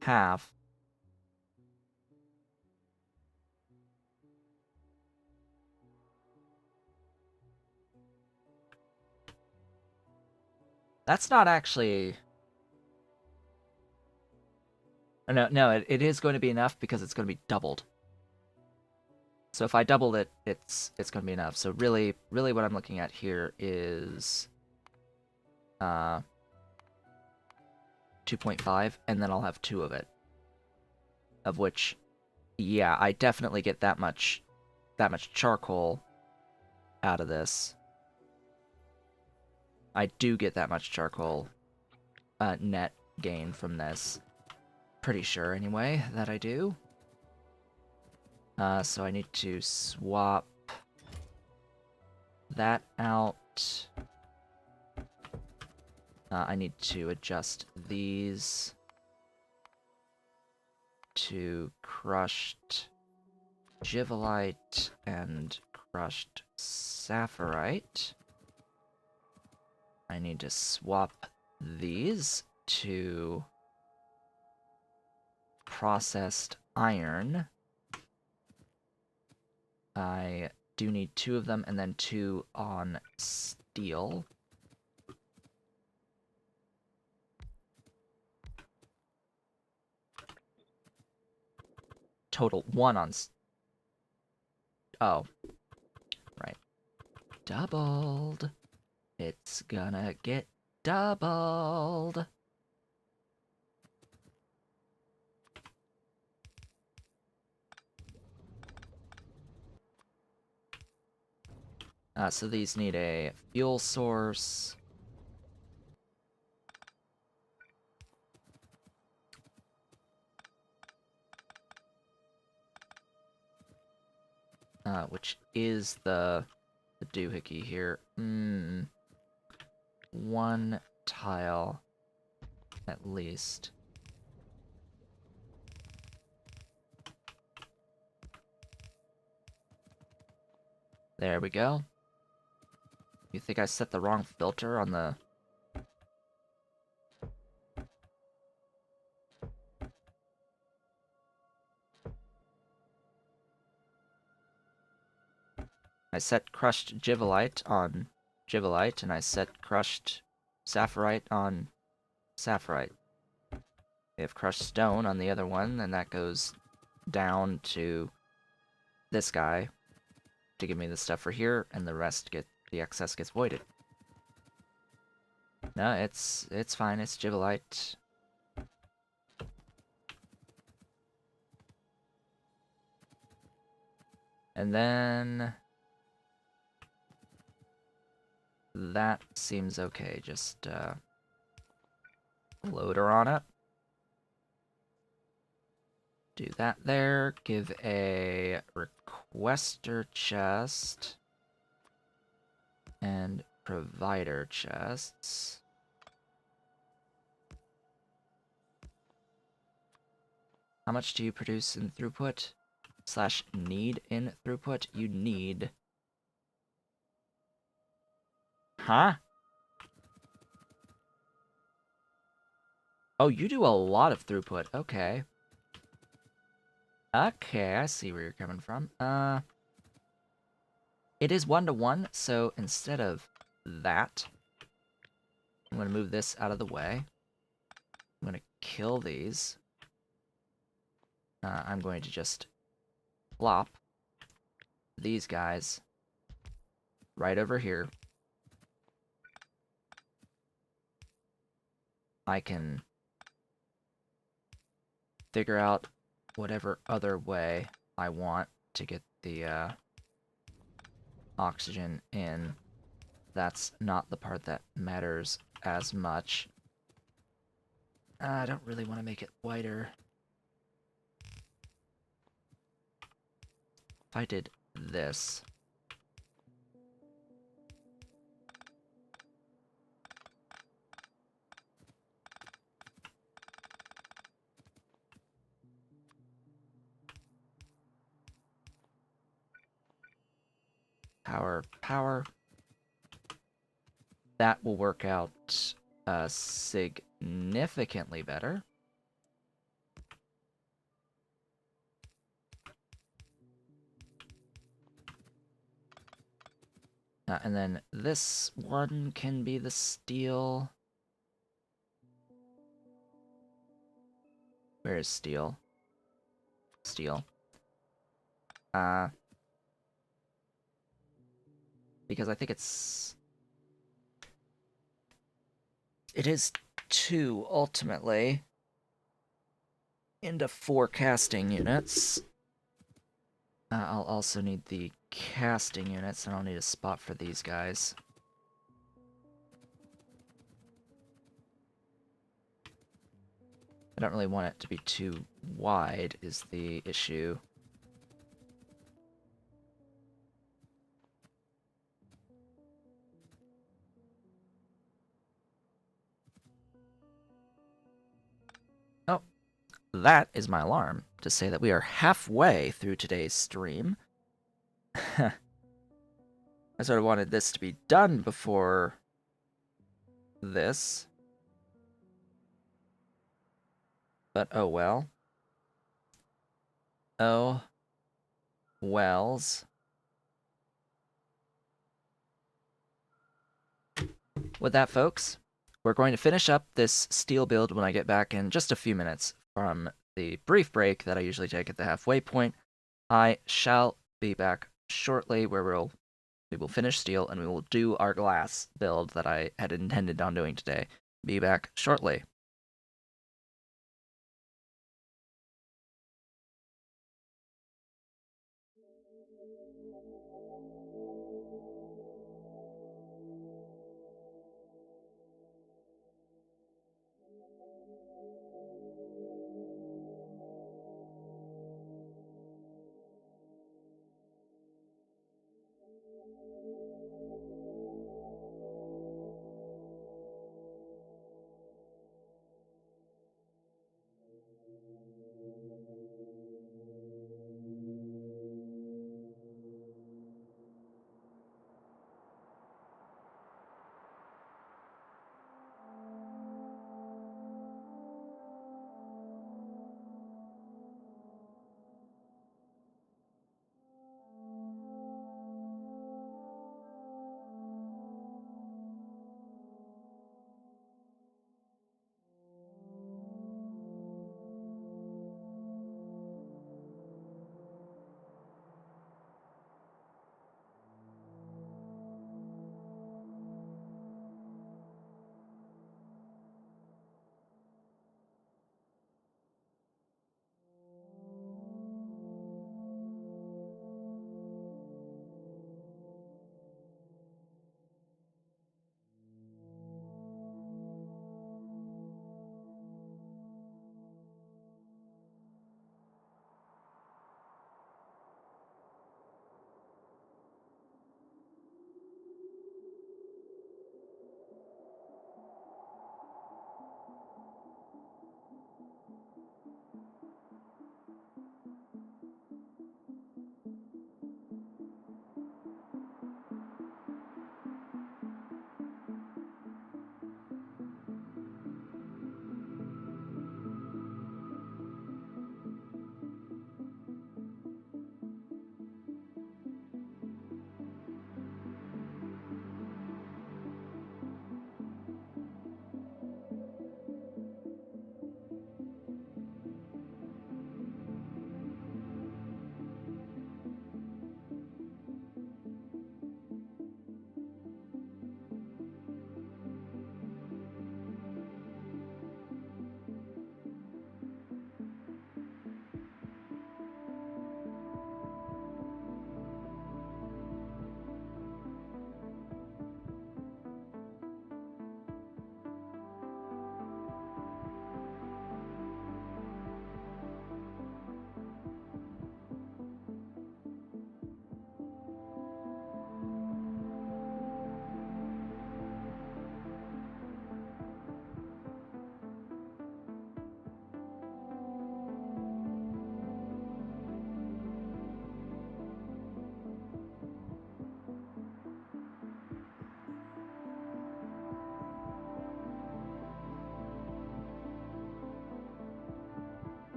Half. That's not actually... No, it is going to be enough because it's going to be doubled. So if I doubled it, it's going to be enough. So really what I'm looking at here is 2.5, and then I'll have 2 of it. Of which, yeah, I definitely get that much charcoal out of this. I do get that much charcoal net gain from this. Pretty sure, anyway, that I do. So I need to swap that out. I need to adjust these to crushed Givolite and crushed Sapphirite. I need to swap these to processed iron. I do need 2 of them, and then 2 on steel. Total 1 on... Oh. Right. Doubled. It's gonna get doubled. So these need a fuel source. Which is the doohickey here. 1 tile, at least. There we go. You think I set the wrong filter on the... I set crushed Givolite on Givolite, and I set crushed Sapphirite on Sapphirite. We have crushed stone on the other one, and that goes down to this guy. to give me the stuff for here, and the excess gets voided. No, it's fine. It's Gibbelite. And then that seems okay. Just load her on it. Do that there. Give a requester chest and provider chests. How much do you produce in throughput? / need in throughput? You need... Huh? Oh, you do a lot of throughput. Okay. Okay, I see where you're coming from. It is 1-to-1, so instead of that, I'm going to move this out of the way. I'm going to kill these. I'm going to just plop these guys right over here. I can figure out whatever other way I want to get the oxygen in. That's not the part that matters as much. I don't really want to make it whiter. If I did this... Power. That will work out significantly better. And then this one can be the steel. Where is steel? Steel. Because I think it is 2 ultimately into 4 casting units. I'll also need the casting units, and I'll need a spot for these guys. I don't really want it to be too wide, is the issue. Oh, that is my alarm to say that we are halfway through today's stream. I sort of wanted this to be done before this. But oh well. Oh wells. With that, folks, we're going to finish up this steel build when I get back in just a few minutes from the brief break that I usually take at the halfway point. I shall be back shortly where we will finish steel and we will do our glass build that I had intended on doing today. Be back shortly.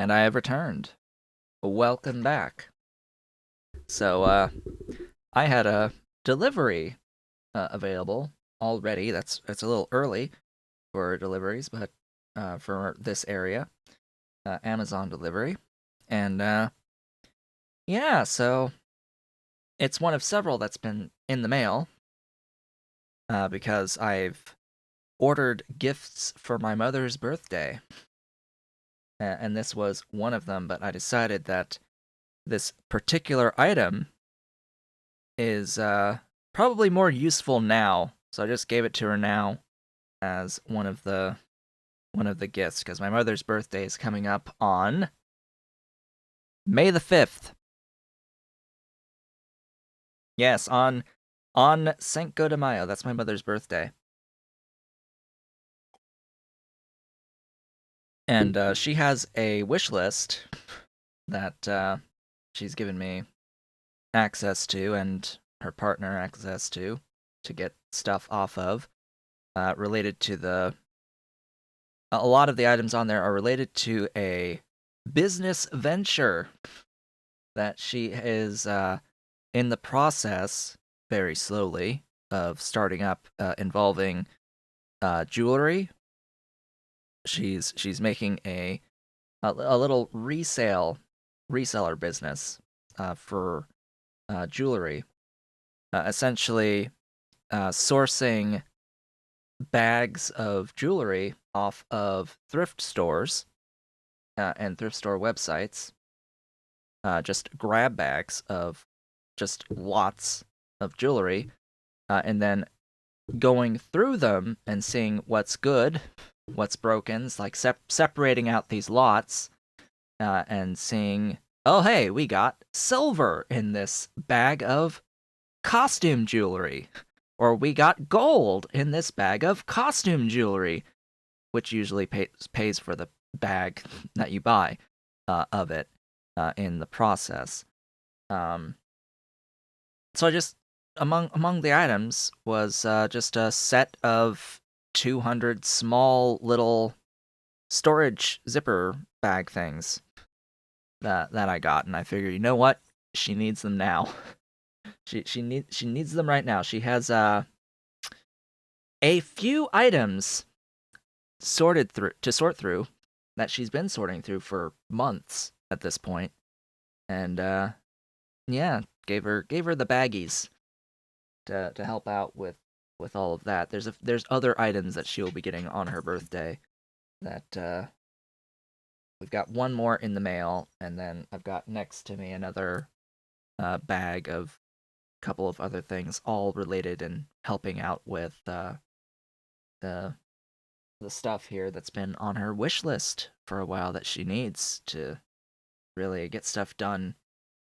And I have returned. Welcome back. So, I had a delivery available already. That's a little early for deliveries, but for this area, Amazon delivery. And yeah, so it's one of several that's been in the mail because I've ordered gifts for my mother's birthday. And this was one of them, but I decided that this particular item is probably more useful now. So I just gave it to her now as one of the gifts because my mother's birthday is coming up on May the 5th. Yes, on Cinco de Mayo. That's my mother's birthday. And she has a wish list that she's given me access to and her partner access to get stuff off of related to a lot of the items on there are related to a business venture that she is in the process, very slowly, of starting up involving jewelry. She's making a little reseller business for jewelry, essentially sourcing bags of jewelry off of thrift stores and thrift store websites, just grab bags of just lots of jewelry, and then going through them and seeing what's good, what's broken. It's like separating out these lots and seeing, oh, hey, we got silver in this bag of costume jewelry. Or we got gold in this bag of costume jewelry, which usually pays for the bag that you buy of it in the process. So I just among the items was just a set of 200 small little storage zipper bag things that I got, and I figured, you know what, she needs them now. she needs them right now. She has a few items sort through that she's been sorting through for months at this point, and yeah, gave her the baggies to help out with all of that. There's other items that she'll be getting on her birthday that we've got one more in the mail, and then I've got next to me another bag of a couple of other things, all related and helping out with the stuff here that's been on her wish list for a while that she needs to really get stuff done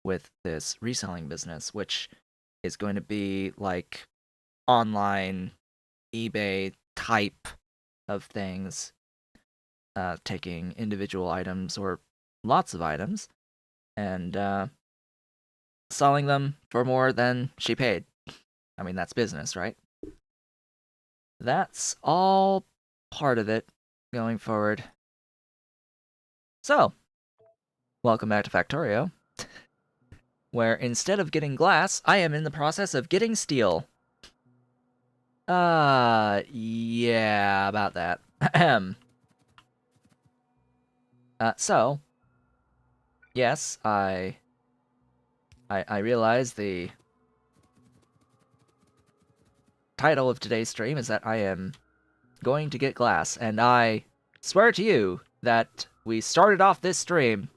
with this reselling business, which is going to be like online eBay type of things, taking individual items or lots of items and selling them for more than she paid. I mean, that's business, right? That's all part of it going forward. So, welcome back to Factorio, where instead of getting glass, I am in the process of getting steel. Yeah, about that. So, yes, I realize the title of today's stream is that I am going to get glass, and I swear to you that we started off this stream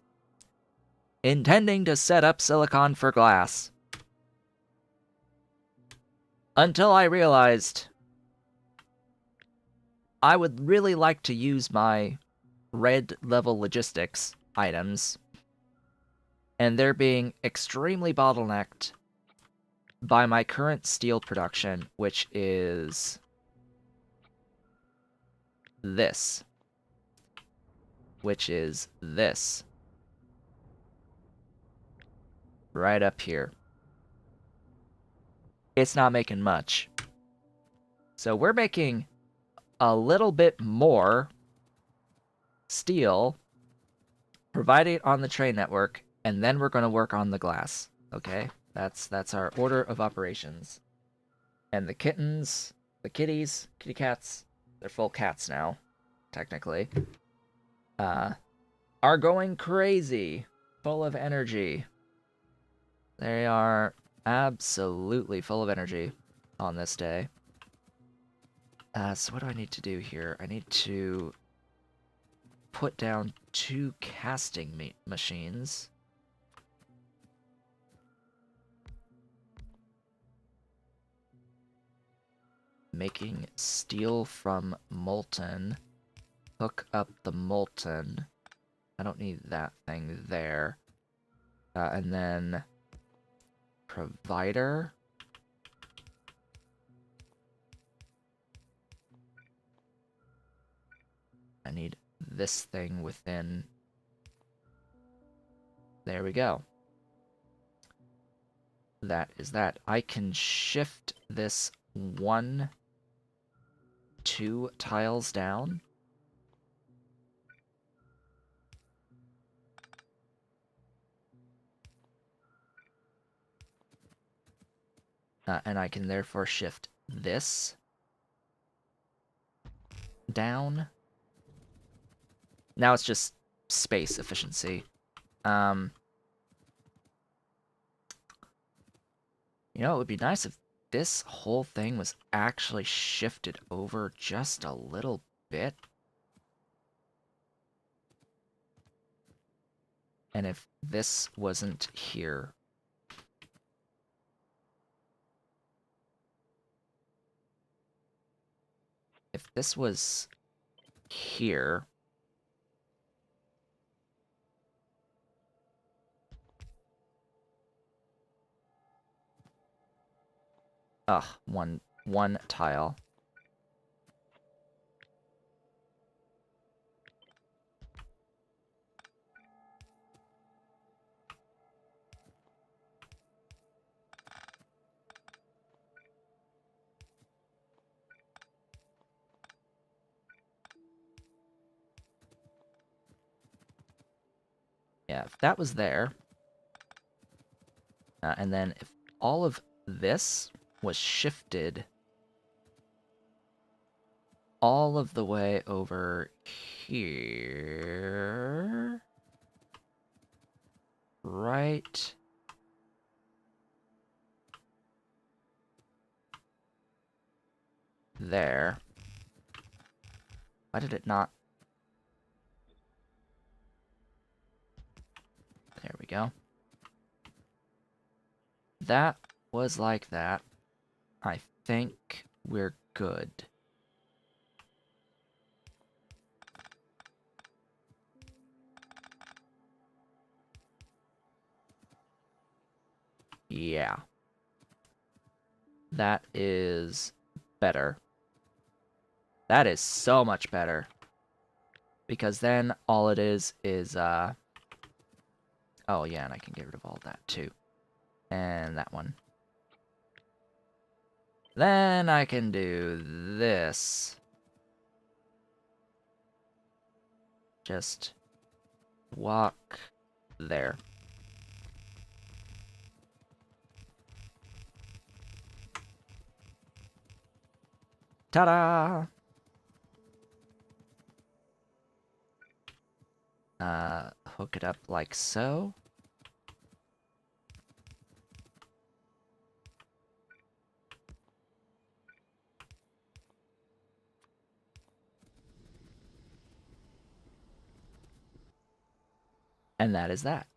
intending to set up silicon for glass. Until I realized I would really like to use my red level logistics items, and they're being extremely bottlenecked by my current steel production, which is this. Which is this. Right up here. It's not making much. So we're making a little bit more steel provide it on the train network, and then we're going to work on the glass. Okay? That's our order of operations. And the kittens, the kitties, kitty cats, they're full cats now, technically, are going crazy, full of energy. They are absolutely full of energy on this day. So what do I need to do here? I need to put down 2 casting machines. Making steel from molten. Hook up the molten. I don't need that thing there. And then provider. I need this thing within. There we go. That is that. I can shift this 1, 2 tiles down. And I can therefore shift this down. Now it's just space efficiency. You know, it would be nice if this whole thing was actually shifted over just a little bit. And if this wasn't here. If this was here. Ugh, one tile. Yeah, if that was there, and then if all of this was shifted all of the way over here, right there. Why did it not? There we go. That was like that. I think we're good. Yeah. That is better. That is so much better. Because then all it is, oh yeah, and I can get rid of all that too. And that one. Then I can do this. Just walk there. Ta-da! Hook it up like so. And that is that.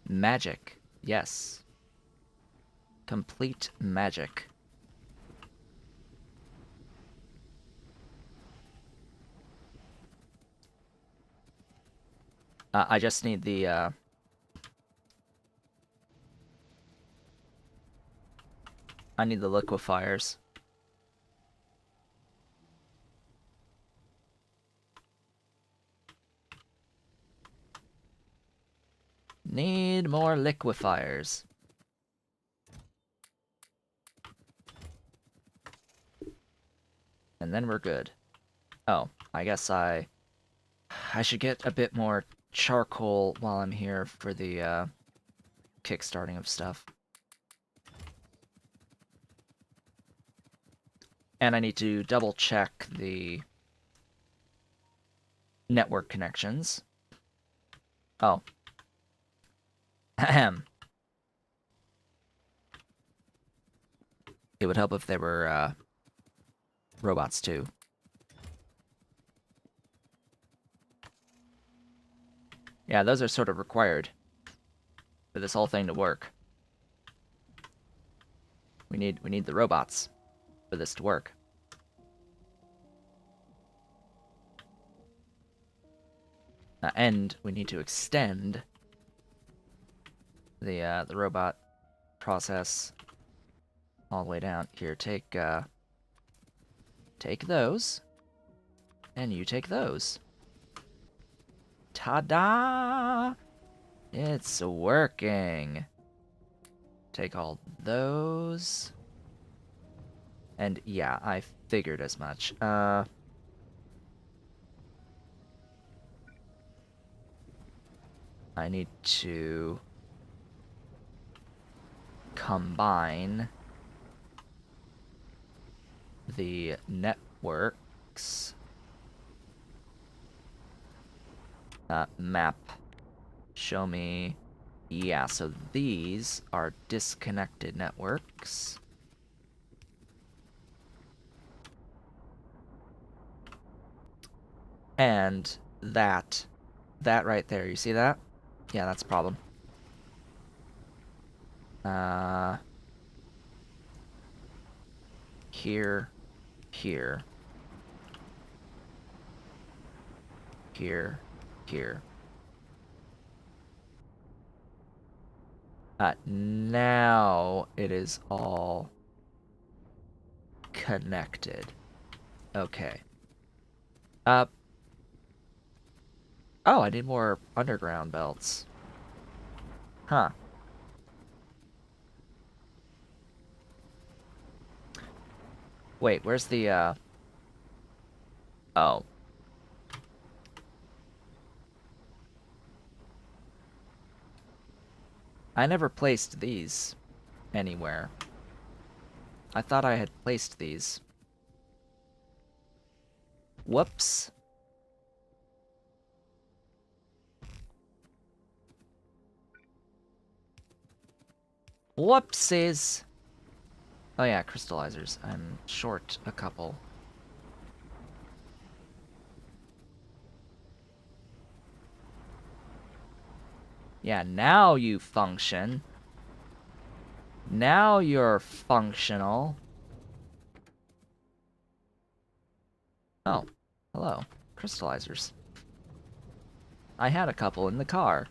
Magic. Yes. Complete magic. I just need the, I need the liquefiers. Need more liquefiers. And then we're good. Oh, I guess I I should get a bit more charcoal while I'm here for the kickstarting of stuff. And I need to double check the network connections. Oh. Ahem. It would help if there were robots too. Yeah, those are sort of required for this whole thing to work. We need the robots for this to work. And we need to extend the robot process all the way down. Here, take those, and you take those. Ta-da! It's working. Take all those. And yeah, I figured as much. I need to combine the networks. Map. Show me. Yeah, so these are disconnected networks. And that right there, you see that? Yeah, that's a problem. Here, here, here, here. Now it is all connected. Okay. Oh, I need more underground belts. Huh. Wait, where's the, Oh. I never placed these anywhere. I thought I had placed these. Whoops. Whoopsies! Oh yeah, crystallizers. I'm short a couple. Yeah, now you function. Now you're functional. Oh, hello. Crystallizers. I had a couple in the car.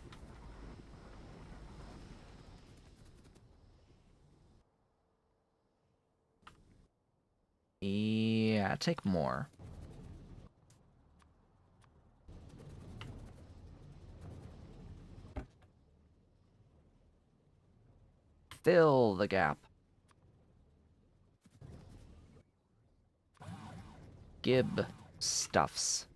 Yeah, take more. Fill the gap. Gib stuffs.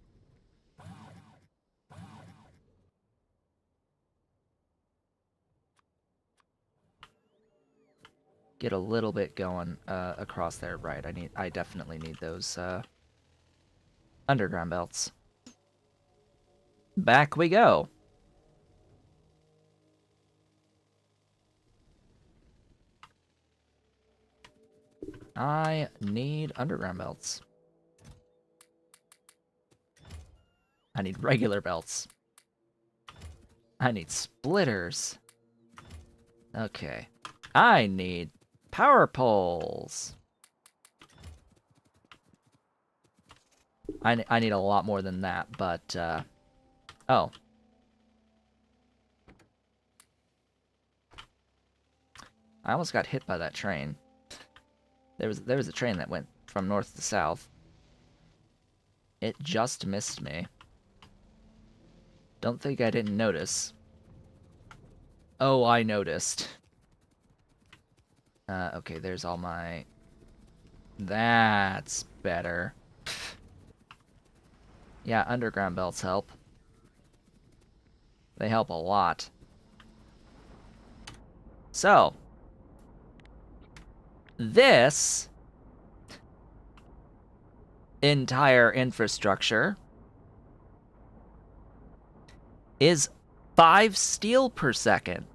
Get a little bit going across there. Right, I definitely need those underground belts. Back we go. I need underground belts. I need regular belts. I need splitters. Okay. I need power poles. I need a lot more than that, but, oh. I almost got hit by that train. There was a train that went from north to south. It just missed me. Don't think I didn't notice. Oh, I noticed. Okay, there's all my... That's better. Yeah, underground belts help. They help a lot. So, this entire infrastructure is 5 steel per second.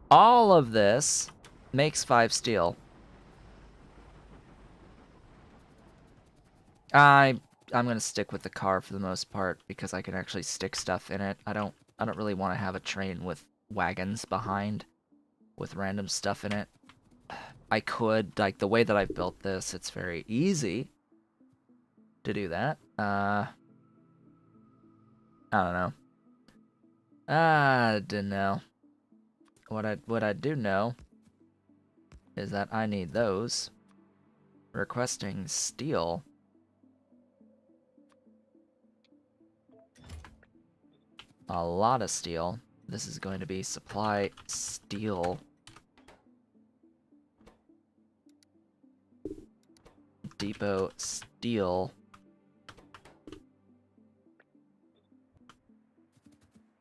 All of this makes 5 steel. I'm gonna stick with the car for the most part because I can actually stick stuff in it. I don't really want to have a train with wagons behind with random stuff in it. I could, like, the way that I've built this, it's very easy to do that. I don't know. I don't know. What I do know is that I need those. Requesting steel. A lot of steel. This is going to be supply steel. Depot steel.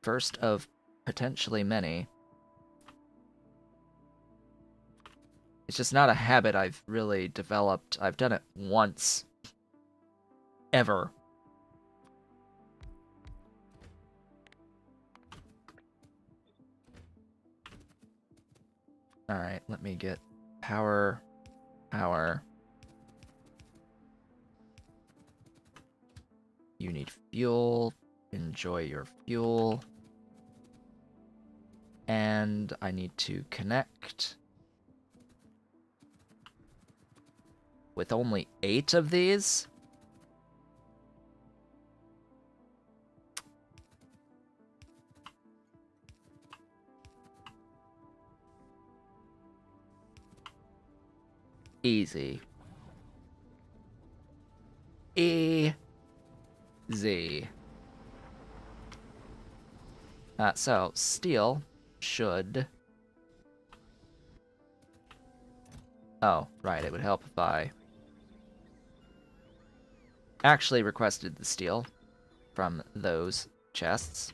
First of potentially many. It's just not a habit I've really developed. I've done it once. Ever. Alright, let me get power. Power. You need fuel. Enjoy your fuel. And I need to connect. With only 8 of these? Easy. Easy. So, steel should... Oh, right, it would help if I actually requested the steel from those chests.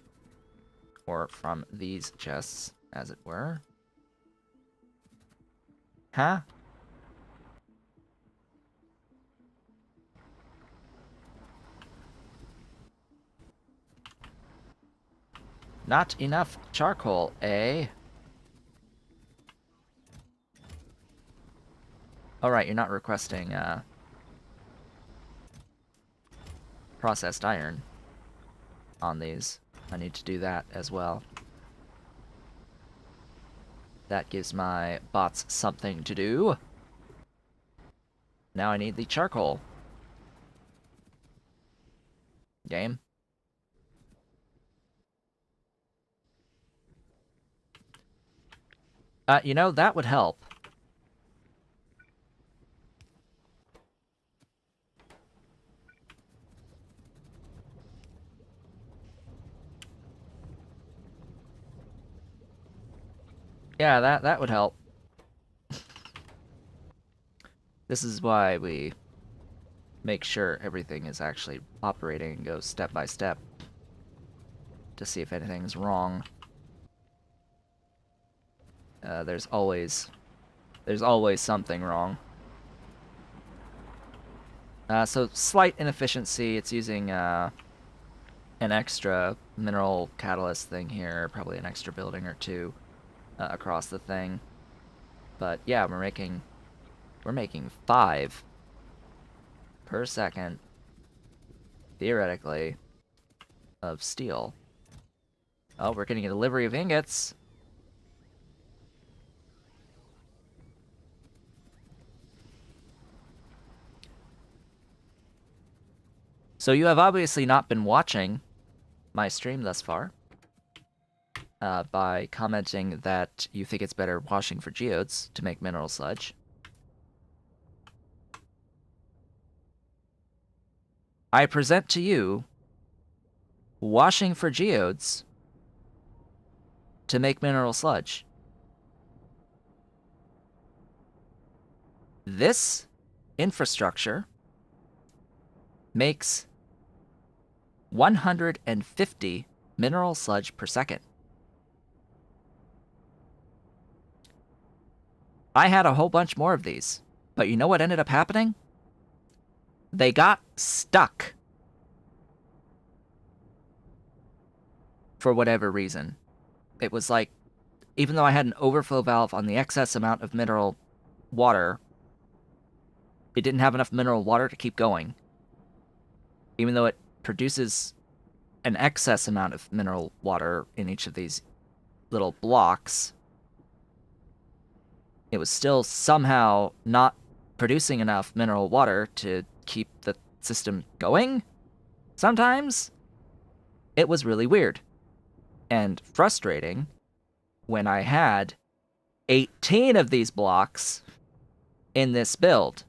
Or from these chests, as it were. Huh? Not enough charcoal, eh? Alright, you're not requesting, processed iron on these. I need to do that as well. That gives my bots something to do. Now I need the charcoal. Game. You know, that would help. Yeah, that would help. This is why we make sure everything is actually operating and goes step by step to see if anything's wrong. There's always something wrong. So slight inefficiency. It's using an extra mineral catalyst thing here, probably an extra building or two across the thing. But yeah, we're making 5 per second, theoretically, of steel. Oh, we're getting a delivery of ingots. So you have obviously not been watching my stream thus far by commenting that you think it's better washing for geodes to make mineral sludge. I present to you washing for geodes to make mineral sludge. This infrastructure makes 150 mineral sludge per second. I had a whole bunch more of these, but you know what ended up happening? They got stuck. For whatever reason. It was like, even though I had an overflow valve on the excess amount of mineral water, it didn't have enough mineral water to keep going. Even though it produces an excess amount of mineral water in each of these little blocks, it was still somehow not producing enough mineral water to keep the system going. Sometimes it was really weird and frustrating when I had 18 of these blocks in this build.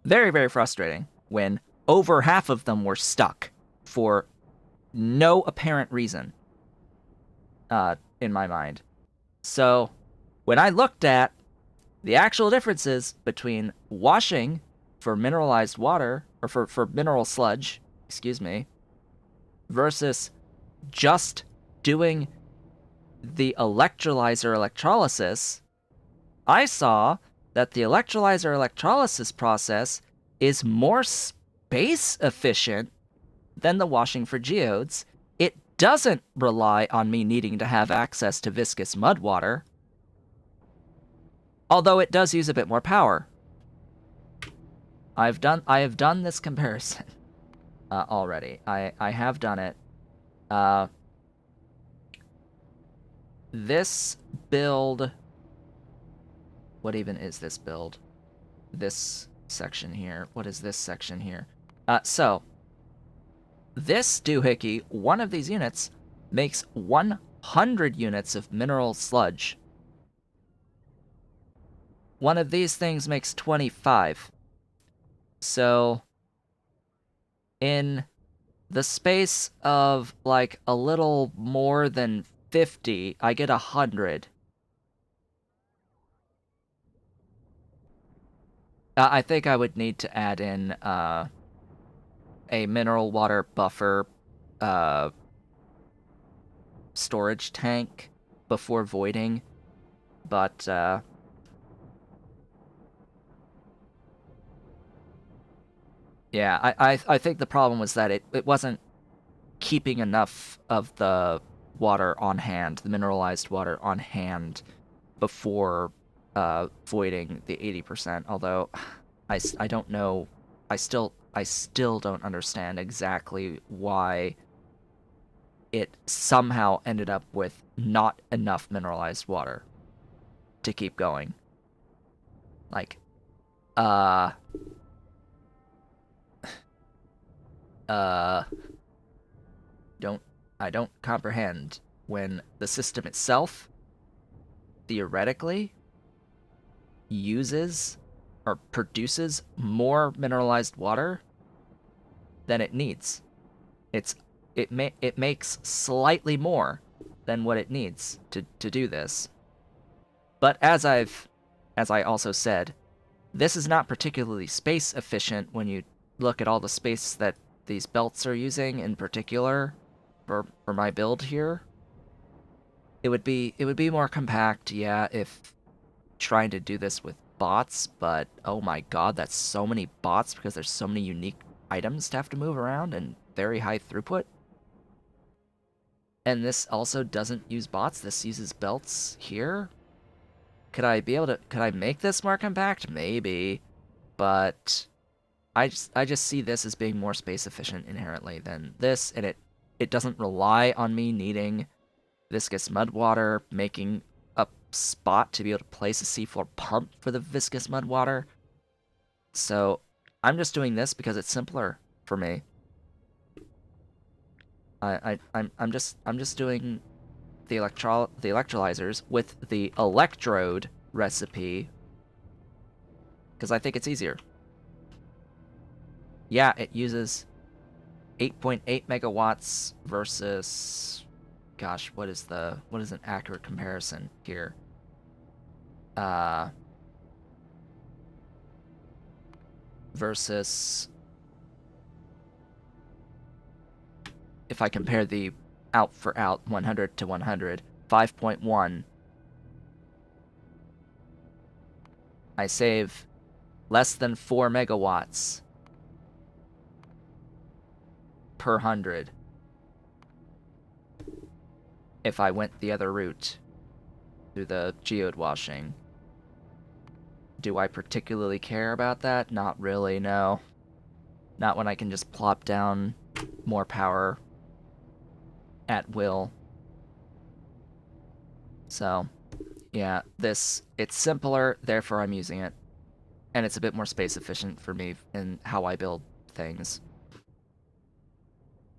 Very, very frustrating when over half of them were stuck for no apparent reason in my mind. So when I looked at the actual differences between washing for mineralized water, or for mineral sludge, excuse me, versus just doing the electrolyzer electrolysis, I saw that the electrolyzer electrolysis process is more space efficient than the washing for geodes. It doesn't rely on me needing to have access to viscous mud water, although it does use a bit more power. I have done this comparison already. I have done it. This build... What even is this build? This section here. What is this section here? So, this doohickey, one of these units, makes 100 units of mineral sludge. One of these things makes 25. So, in the space of, like, a little more than 50, I get 100. I think I would need to add in a mineral water buffer storage tank before voiding, but yeah, I think the problem was that it wasn't keeping enough of the water on hand, the mineralized water on hand, before voiding the 80%, although I don't know, I still don't understand exactly why it somehow ended up with not enough mineralized water to keep going. Like, I don't comprehend when the system itself theoretically uses or produces more mineralized water than it needs. It makes slightly more than what it needs to do this. But as I also said, this is not particularly space efficient when you look at all the space that these belts are using in particular for my build here. It would be more compact, yeah, if trying to do this with bots, but oh my god, that's so many bots because there's so many unique items to have to move around and very high throughput. And this also doesn't use bots, this uses belts here. Could I make this more compact? Maybe, but I just see this as being more space efficient inherently than this, and it doesn't rely on me needing viscous mud water, making a spot to be able to place a seafloor pump for the viscous mud water. So I'm just doing this because it's simpler for me. I'm just doing the electrolyzers with the electrode recipe because I think it's easier. Yeah, it uses 8.8 megawatts versus, gosh, what is an accurate comparison here? Versus, if I compare the out for out, 100 to 100. 5.1. I save less than 4 megawatts per 100 if I went the other route through the geode washing. Do I particularly care about that? Not really, no. Not when I can just plop down more power at will. So, yeah, it's simpler, therefore I'm using it. And it's a bit more space efficient for me in how I build things.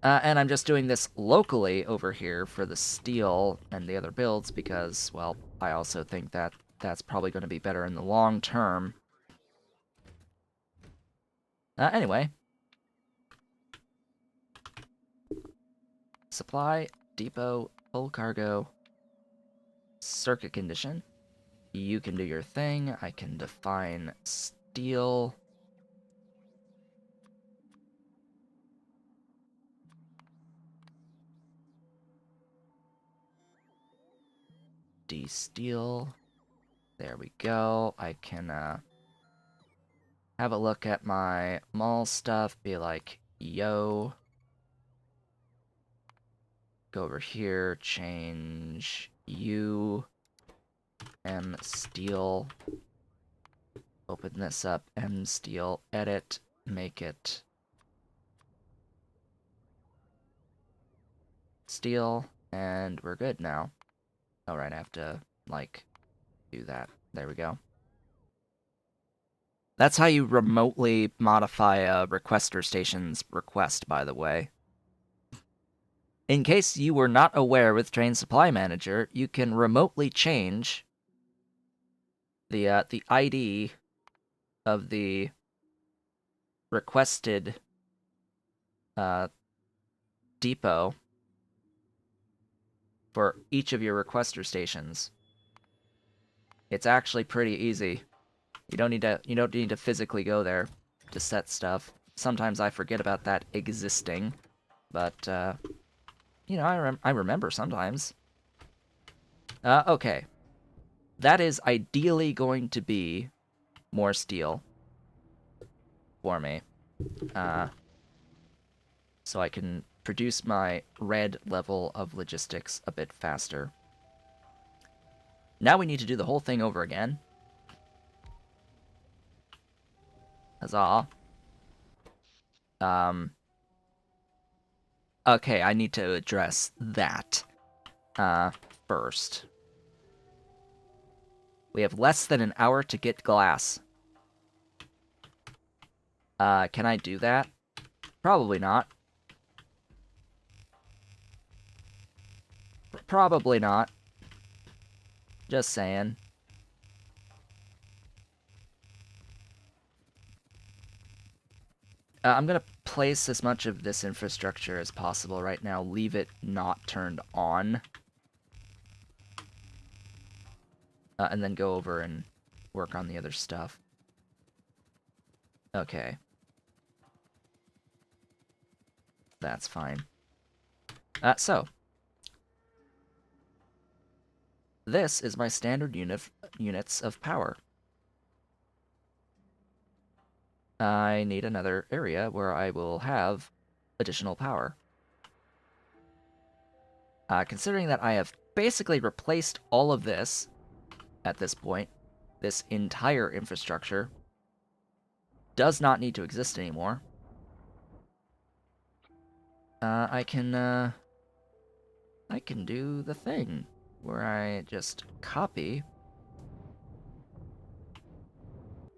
And I'm just doing this locally over here for the steel and the other builds because, well, I also think that that's probably going to be better in the long term. Anyway. Supply, depot, full cargo, circuit condition. You can do your thing. I can define steel. De-steel. There we go. I can have a look at my mall stuff, be like, yo. Go over here, change U, M steel. Open this up, M steel, edit, make it steel, and we're good now. Alright, I have to, like, do that. There we go. That's how you remotely modify a requester station's request, by the way. In case you were not aware with Train Supply Manager, you can remotely change the ID of the requested depot for each of your requester stations. It's actually pretty easy. You don't need to physically go there to set stuff. Sometimes I forget about that existing, but you know, I remember sometimes. Okay. That is ideally going to be more steel for me. So I can produce my red level of logistics a bit faster. Now we need to do the whole thing over again. Huzzah. Okay, I need to address that first. We have less than an hour to get glass. Can I do that? Probably not. Probably not. Just saying. I'm gonna place as much of this infrastructure as possible right now. Leave it not turned on. And then go over and work on the other stuff. Okay. That's fine. So. This is my standard units of power. I need another area where I will have additional power. Considering that I have basically replaced all of this at this point, this entire infrastructure does not need to exist anymore. I can do the thing where I just copy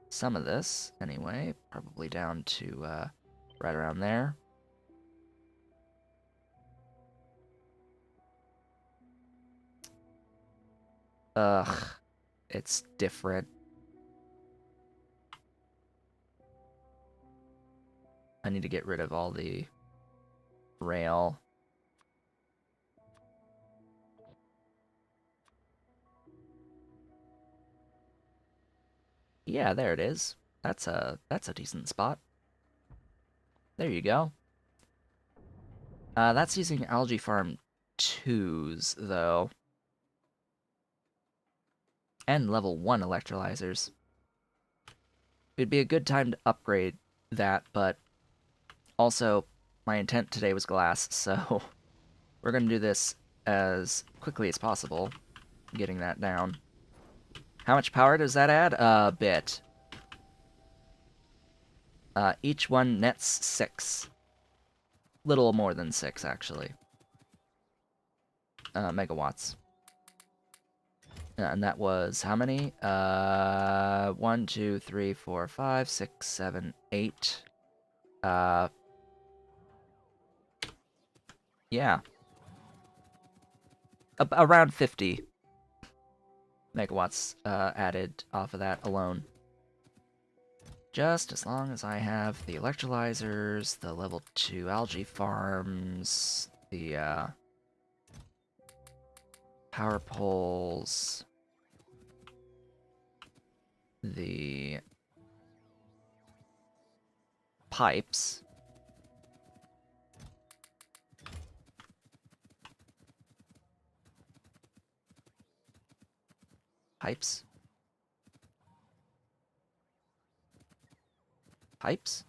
some of this, anyway, probably down to right around there. Ugh, it's different. I need to get rid of all the rail. Yeah, there it is. That's a decent spot. There you go. That's using algae farm 2s, though. And level 1 electrolyzers. It'd be a good time to upgrade that, but also, my intent today was glass, so we're going to do this as quickly as possible, getting that down. How much power does that add? A bit. Each one nets 6. Little more than 6, actually. Megawatts. And that was how many? 1, 2, 3, 4, 5, 6, 7, 8. Yeah. Around 50 megawatts added off of that alone. Just as long as I have the electrolyzers, the level 2 algae farms, the power poles, the pipes. Pipes? Pipes?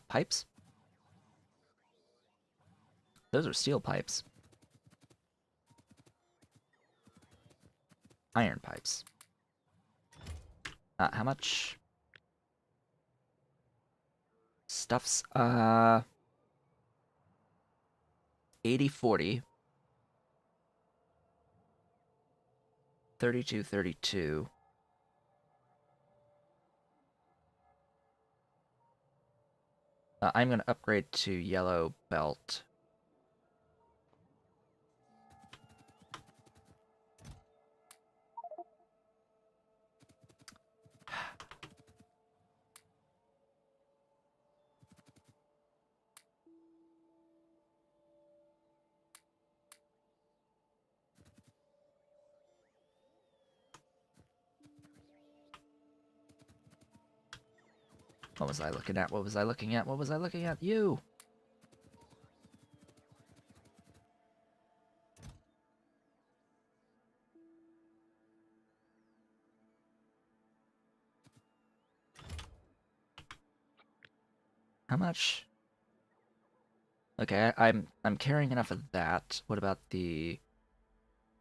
Pipes? Those are steel pipes. Iron pipes. How much? Stuff's, 80, 40. 32, 32. I'm going to upgrade to yellow belt. What was I looking at? What was I looking at? What was I looking at? You! How much? Okay, I'm carrying enough of that. What about the...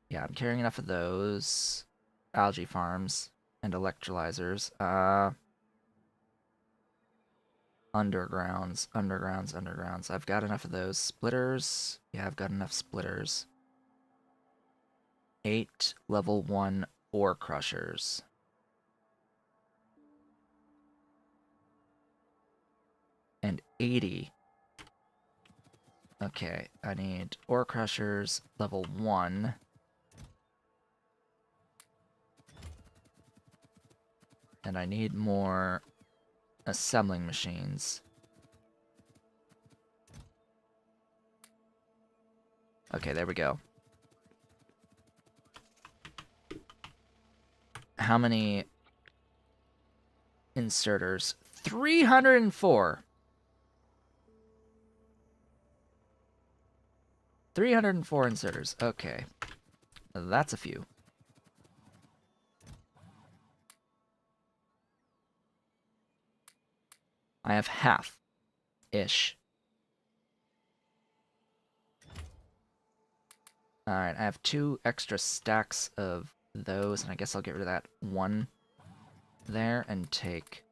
Yeah, I'm carrying enough of those. Algae farms and electrolyzers. Undergrounds. I've got enough of those. Splitters. Yeah, I've got enough splitters. 8 level 1 ore crushers. And 80. Okay, I need ore crushers level 1. And I need more assembling machines. Okay, there we go. How many inserters? 304! 304 inserters. Okay. That's a few. I have half-ish. Alright, I have 2 extra stacks of those, and I guess I'll get rid of that 1 there and take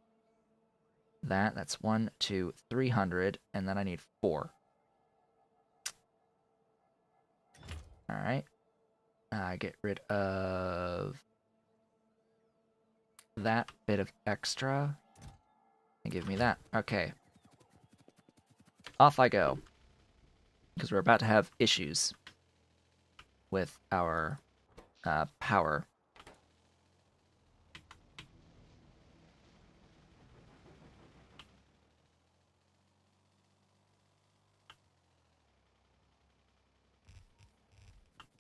that. That's 1, 2, 300, and then I need 4. Alright. Get rid of that bit of extra. And give me that. Okay. Off I go. Because we're about to have issues with our power.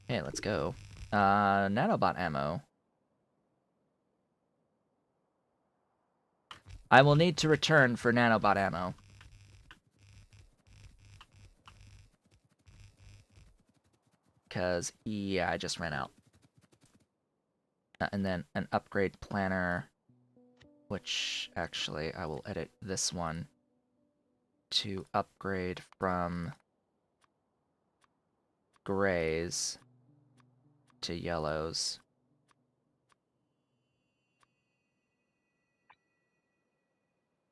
Okay, let's go. Nanobot ammo. I will need to return for nanobot ammo. Because, yeah, I just ran out. And then an upgrade planner, which actually I will edit this one to upgrade from grays to yellows.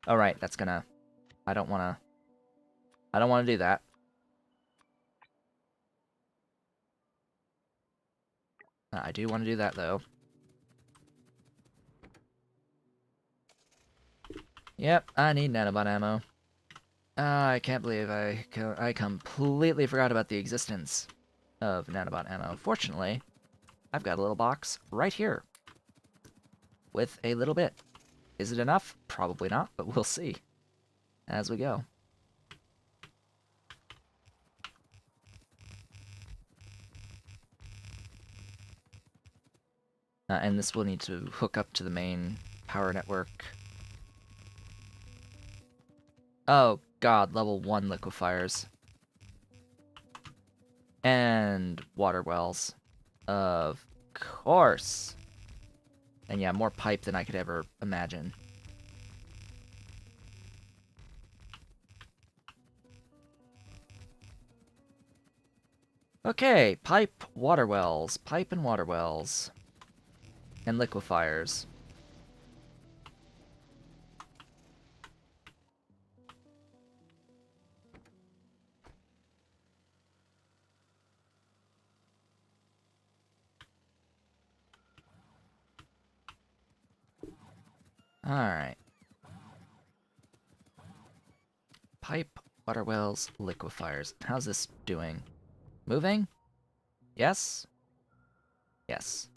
All right, that's gonna... I don't want to do that. I do want to do that, though. Yep, I need nanobot ammo. I can't believe I completely forgot about the existence of nanobot ammo. Fortunately, I've got a little box right here with a little bit. Is it enough? Probably not, but we'll see as we go. And this will need to hook up to the main power network. Oh god, level 1 liquefiers. And water wells. Of course. And yeah, more pipe than I could ever imagine. Okay, pipe, water wells. Pipe and water wells. And liquefiers. Alright. Pipe, water wells, liquefiers. How's this doing? Moving? Yes? Yes.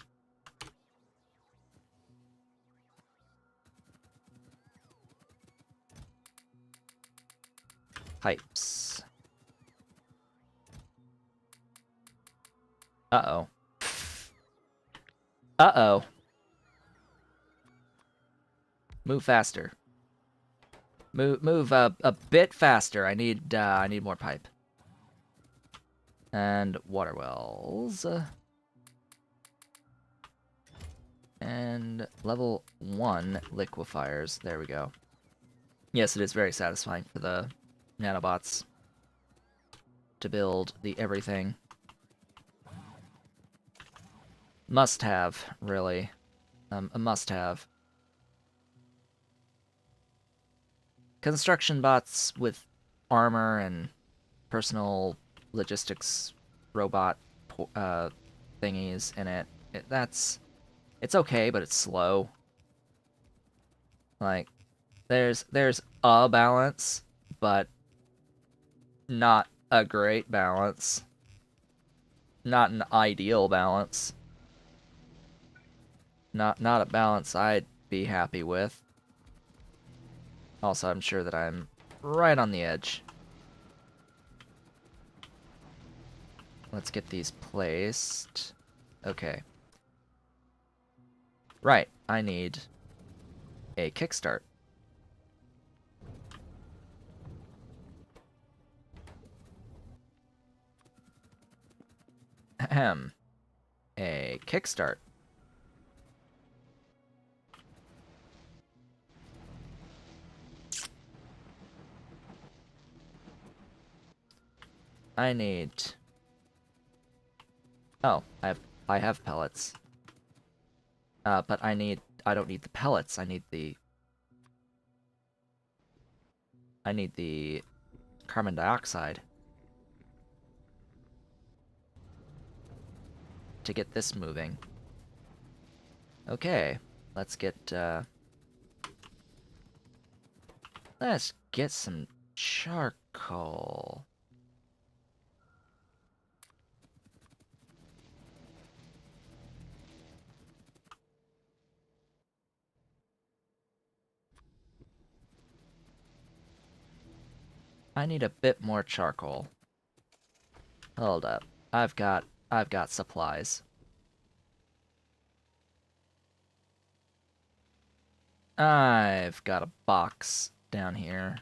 Pipes. Uh-oh. Uh-oh. Move faster. Move a bit faster. I need more pipe. And water wells. And level 1 liquefiers. There we go. Yes, it is very satisfying for the nanobots to build the everything. Must have, really. A must have. Construction bots with armor and personal logistics robot thingies in it. It's okay, but it's slow. Like, there's a balance, but not a great balance. Not an ideal balance. Not a balance I'd be happy with. Also, I'm sure that I'm right on the edge. Let's get these placed. Okay. Right, I need a kickstart. Ahem. A kickstart. I need... Oh, I have pellets. But I don't need the pellets, I need the carbon dioxide to get this moving. Okay, let's get some charcoal. I need a bit more charcoal. Hold up. I've got supplies. I've got a box down here.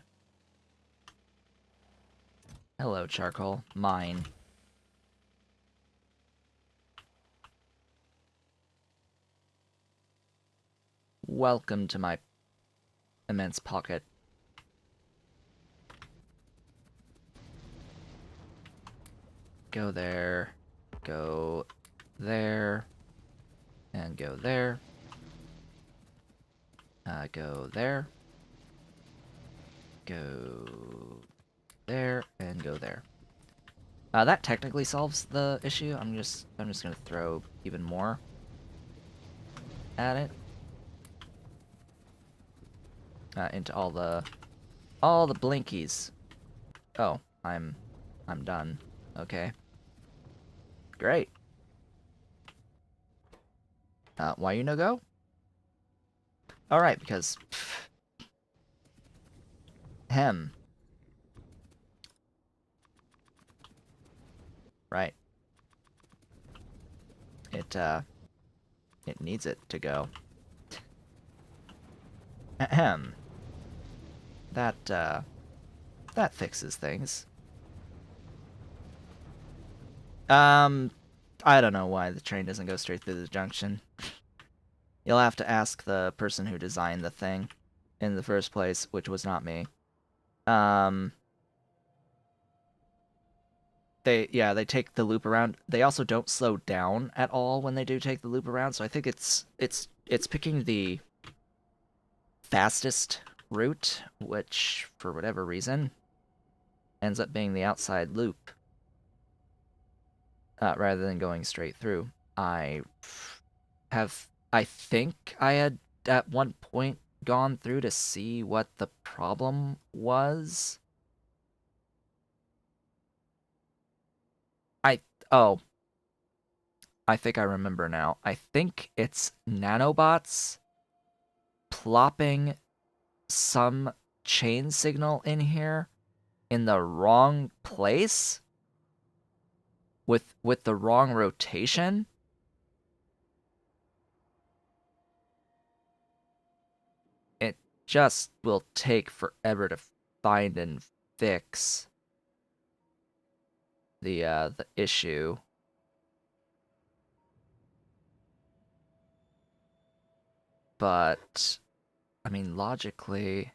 Hello, charcoal. Mine. Welcome to my immense pocket. Go there. Go there. And go there. Go there. Go there and go there. That technically solves the issue. I'm just gonna throw even more at it. Into all the blinkies. Oh, I'm done. Okay. Great. Why you no go? All right, because hem. Right. It needs it to go. Ahem. That fixes things. I don't know why the train doesn't go straight through the junction. You'll have to ask the person who designed the thing in the first place, which was not me. They take the loop around. They also don't slow down at all when they do take the loop around, so I think it's picking the fastest route, which for whatever reason ends up being the outside loop rather than going straight through. I think I had at one point gone through to see what the problem was. I think I remember now. I think it's nanobots plopping some chain signal in here in the wrong place with the wrong rotation. It just will take forever to find and fix the issue. But I mean, logically,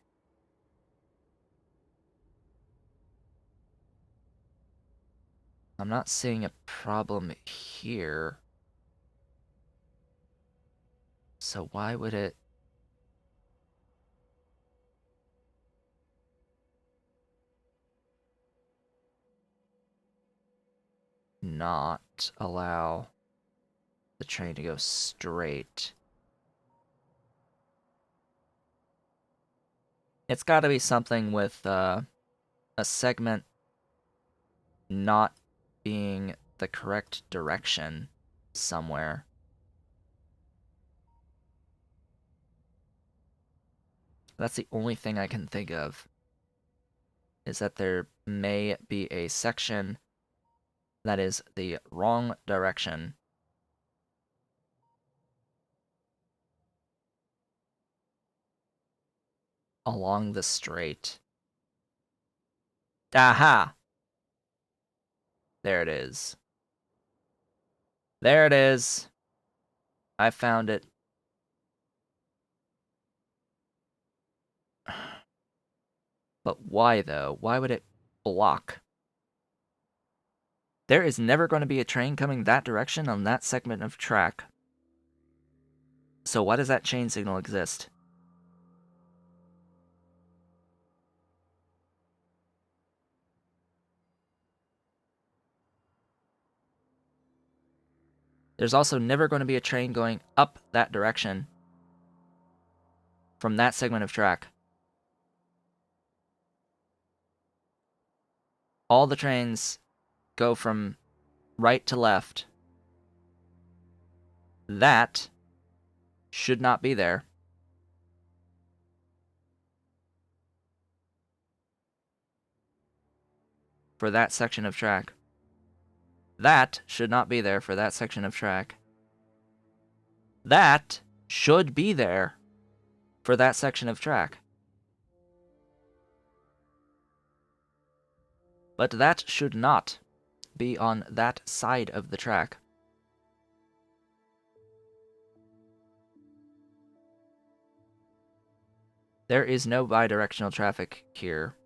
I'm not seeing a problem here. So why would it... not allow the train to go straight? It's got to be something with a segment not being the correct direction somewhere. That's the only thing I can think of, is that there may be a section that is the wrong direction. Along the straight. Aha! There it is. There it is. I found it. But why, though? Why would it block? There is never going to be a train coming that direction on that segment of track. So why does that chain signal exist? There's also never going to be a train going up that direction from that segment of track. All the trains go from right to left. That should not be there. For that section of track. That should not be there for that section of track. That should be there. for that section of track. But that should not be on that side of the track. There is no bidirectional traffic here.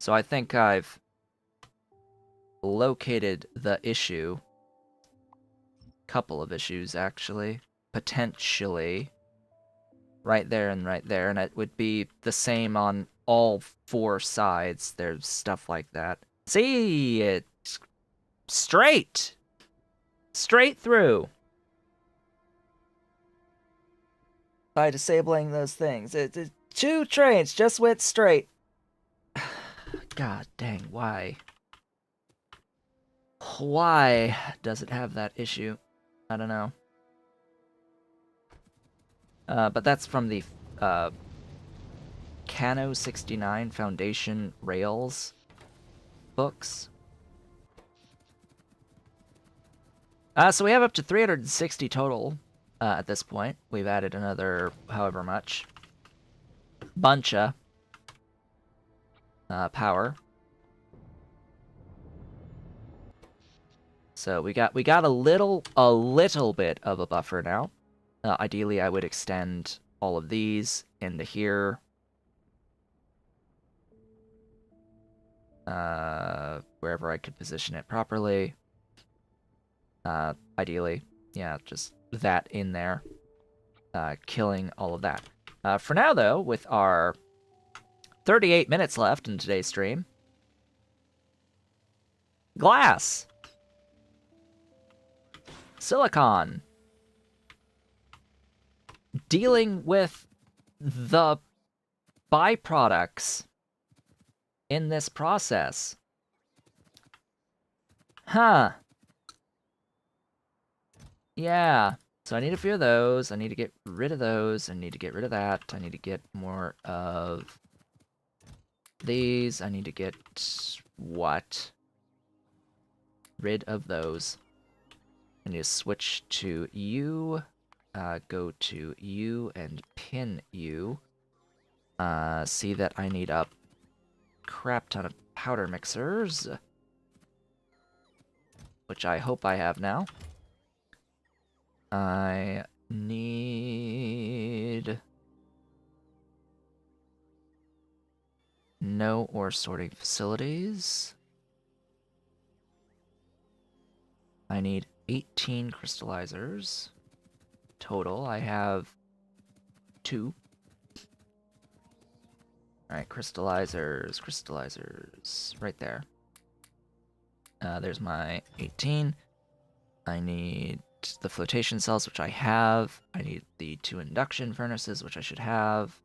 So I think I've located the issue. Couple of issues, actually. Potentially. Right there, and it would be the same on all 4 sides. There's stuff like that. See? It's straight! Straight through! By disabling those things. 2 trains just went straight. God dang, why? Why does it have that issue? I don't know. But that's from the Cano 69 Foundation Rails books. So we have up to 360 total at this point. We've added another however much. Bunch of power. So we got a little bit of a buffer now. Ideally, I would extend all of these into here. Wherever I could position it properly. Ideally, yeah, just that in there. Killing all of that. For now, though, with our 38 minutes left in today's stream. Glass. Silicon. Dealing with the byproducts in this process. Huh. Yeah. So I need a few of those. I need to get rid of those. I need to get rid of that. I need to get more of these. I need to get what? Rid of those. I need to switch to you. Go to you and pin you. See that I need a crap ton of powder mixers. Which I hope I have now. I need no ore sorting facilities. I need 18 crystallizers. Total, I have 2. Alright, crystallizers, right there. There's my 18. I need the flotation cells, which I have. I need the 2 induction furnaces, which I should have.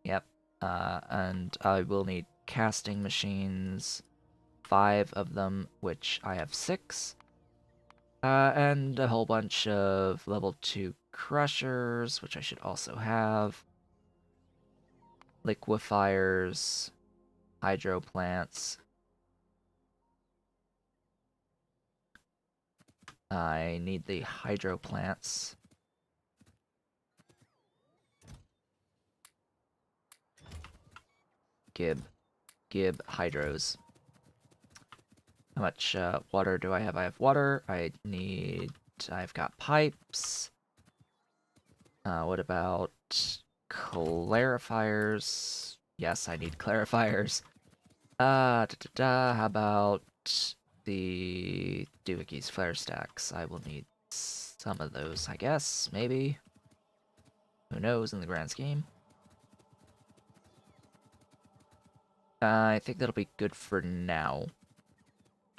Yep. And I will need casting machines. 5 of them, which I have 6. And a whole bunch of level 2 crushers, which I should also have. Liquefiers. Hydro plants. I need the hydro plants. Gib hydros. How much water do I have? I have water. I've got pipes. What about clarifiers? Yes, I need clarifiers. How about the Doohickeys flare stacks? I will need some of those, I guess, maybe. Who knows in the grand scheme? I think that'll be good for now.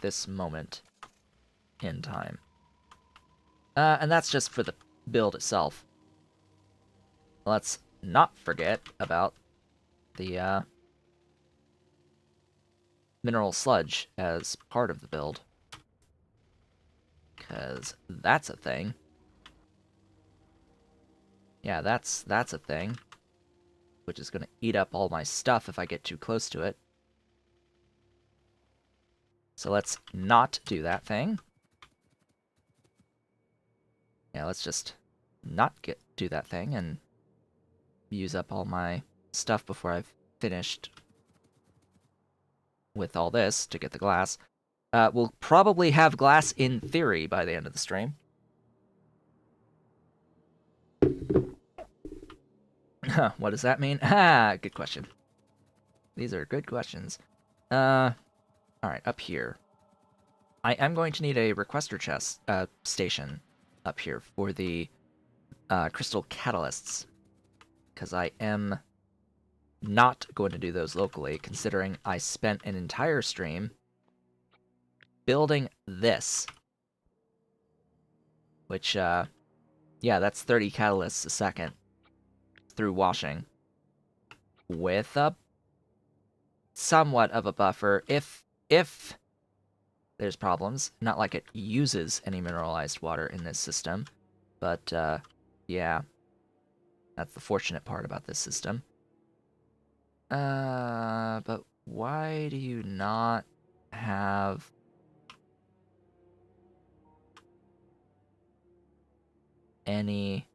This moment in time. And that's just for the build itself. Let's not forget about the mineral sludge as part of the build. Because that's a thing. Yeah, that's a thing. Which is going to eat up all my stuff if I get too close to it. So let's not do that thing. Yeah, let's just not do that thing and use up all my stuff before I've finished with all this to get the glass. We'll probably have glass in theory by the end of the stream. What does that mean? Ah, good question. These are good questions. Alright, up here. I am going to need a requester chest station up here for the crystal catalysts, because I am not going to do those locally, considering I spent an entire stream building this. Which, yeah, that's 30 catalysts a second through washing. With a somewhat of a buffer, if there's problems. Not like it uses any mineralized water in this system, but, yeah. That's the fortunate part about this system. But why do you not have any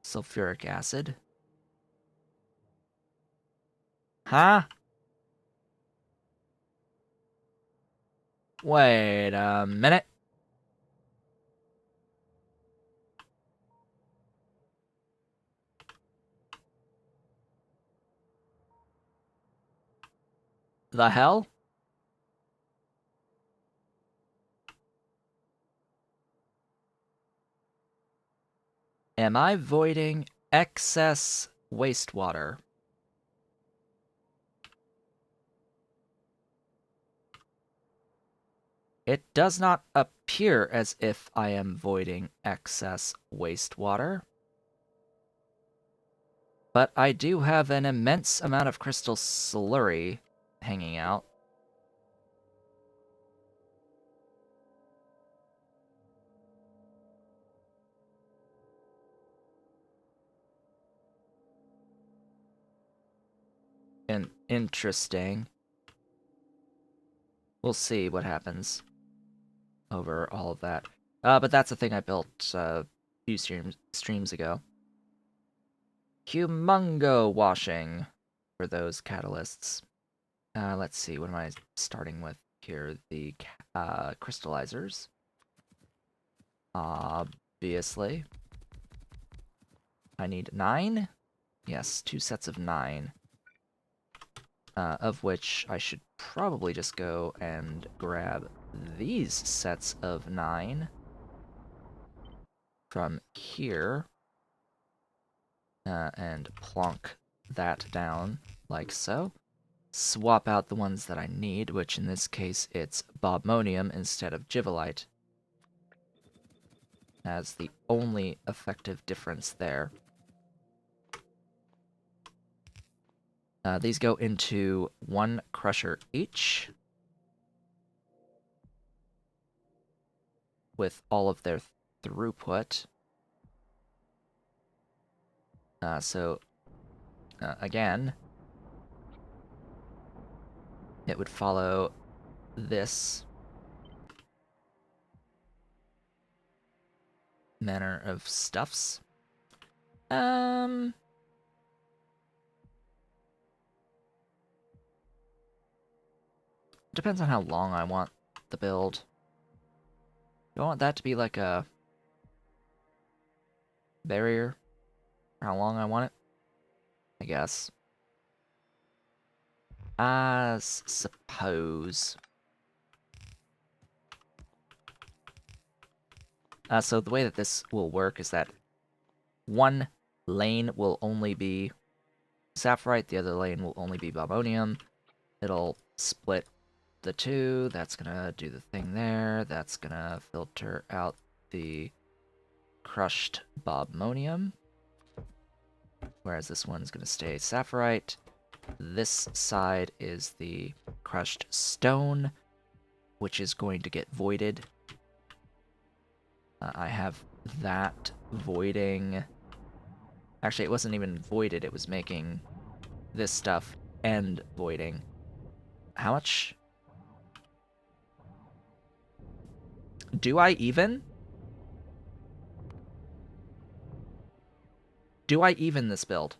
sulfuric acid? Huh? Wait a minute. The hell? Am I voiding excess wastewater? It does not appear as if I am voiding excess wastewater. But I do have an immense amount of crystal slurry hanging out. And interesting. We'll see what happens over all of that. But that's a thing I built a few streams ago. Humongo washing for those catalysts. Let's see, what am I starting with here? The crystallizers. Obviously. I need 9? Yes, 2 sets of 9. Of which I should probably just go and grab these sets of 9 from here and plonk that down like so. Swap out the ones that I need, which in this case it's bobmonium instead of givelite, as the only effective difference there. These go into 1 crusher each, with all of their throughput. Again, it would follow this manner of stuffs. Depends on how long I want the build. Do I want that to be like a barrier for how long I want it? I guess. I suppose. So the way that this will work is that one lane will only be sapphirite, the other lane will only be bobonium. It'll split the two. That's gonna do the thing there. That's gonna filter out the crushed bobmonium. Whereas this one's gonna stay sapphirite. This side is the crushed stone, which is going to get voided. I have that voiding... Actually, it wasn't even voided, it was making this stuff and voiding. How much? Do I even? Do I even this build?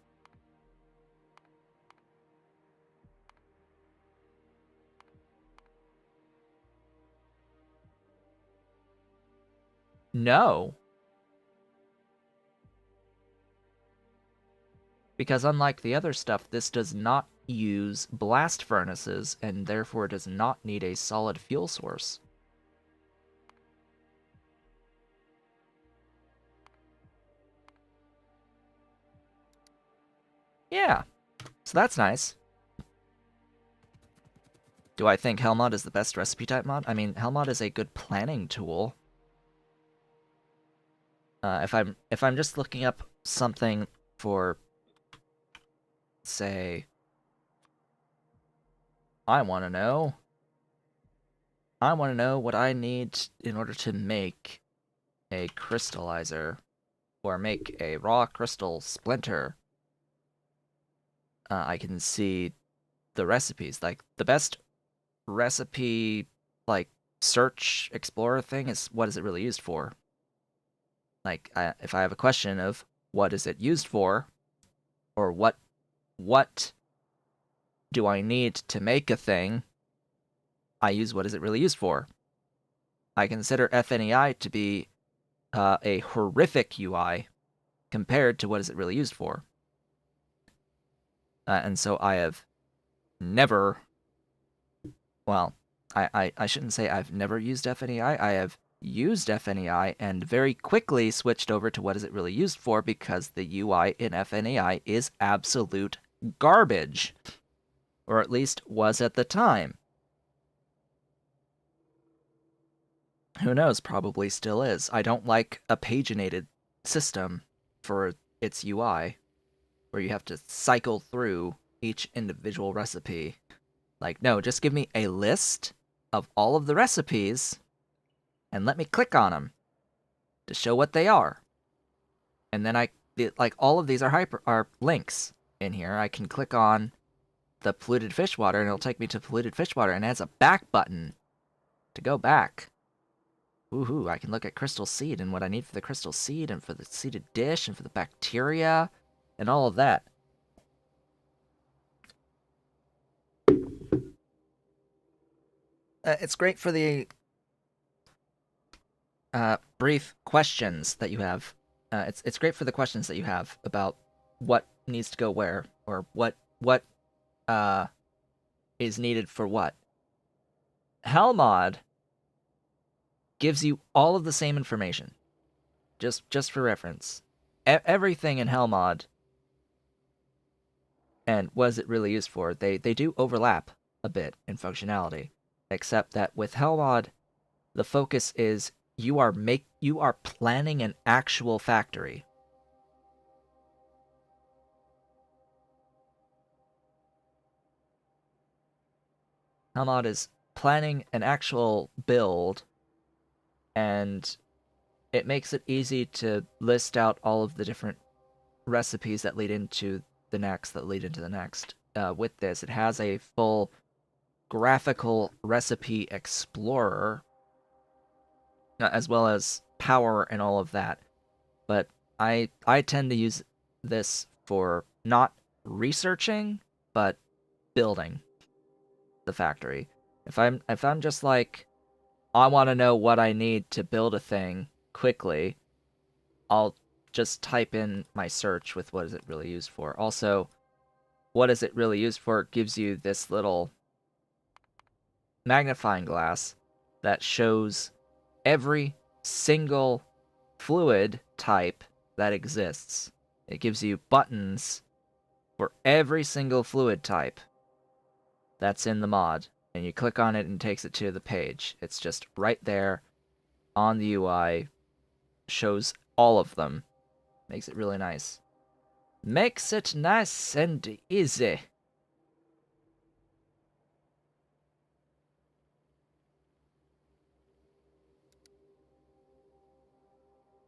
No. Because unlike the other stuff, this does not use blast furnaces and therefore does not need a solid fuel source. Yeah, so that's nice. Do I think Hellmod is the best recipe type mod? I mean, Hellmod is a good planning tool. If I'm just looking up something for, say, I want to know what I need in order to make a crystallizer or make a raw crystal splinter. I can see the recipes. Like, the best recipe, like, search explorer thing is what is it really used for? Like, if I have a question of what is it used for, or what do I need to make a thing, I use what is it really used for. I consider FNEI to be a horrific UI compared to what is it really used for. And so I have never, well, I shouldn't say I've never used FNEI. I have used FNEI and very quickly switched over to what is it really used for because the UI in FNEI is absolute garbage. Or at least was at the time. Who knows, probably still is. I don't like a paginated system for its UI, where you have to cycle through each individual recipe. Like, no, just give me a list of all of the recipes, and let me click on them to show what they are. And then like, all of these are links in here. I can click on the polluted fish water, and it'll take me to polluted fish water, and it has a back button to go back. Woohoo, I can look at crystal seed and what I need for the crystal seed and for the seeded dish and for the bacteria and all of that. It's great for the brief questions that you have. It's great for the questions that you have about what needs to go where or what is needed for what. Hellmod gives you all of the same information, just for reference. Everything in Hellmod and what is it really used for, they do overlap a bit in functionality, except that with Hellmod, the focus is you are planning an actual factory. Hellmod is planning an actual build, and it makes it easy to list out all of the different recipes that lead into the next, with this, it has a full graphical recipe explorer, as well as power and all of that. But I tend to use this for not researching, but building the factory. If I'm just like, I want to know what I need to build a thing quickly, I'll just type in my search with what is it really used for. Also, what is it really used for gives you this little magnifying glass that shows every single fluid type that exists. It gives you buttons for every single fluid type that's in the mod, and you click on it and it takes it to the page. It's just right there on the UI, shows all of them. Makes it really nice. Makes it nice and easy.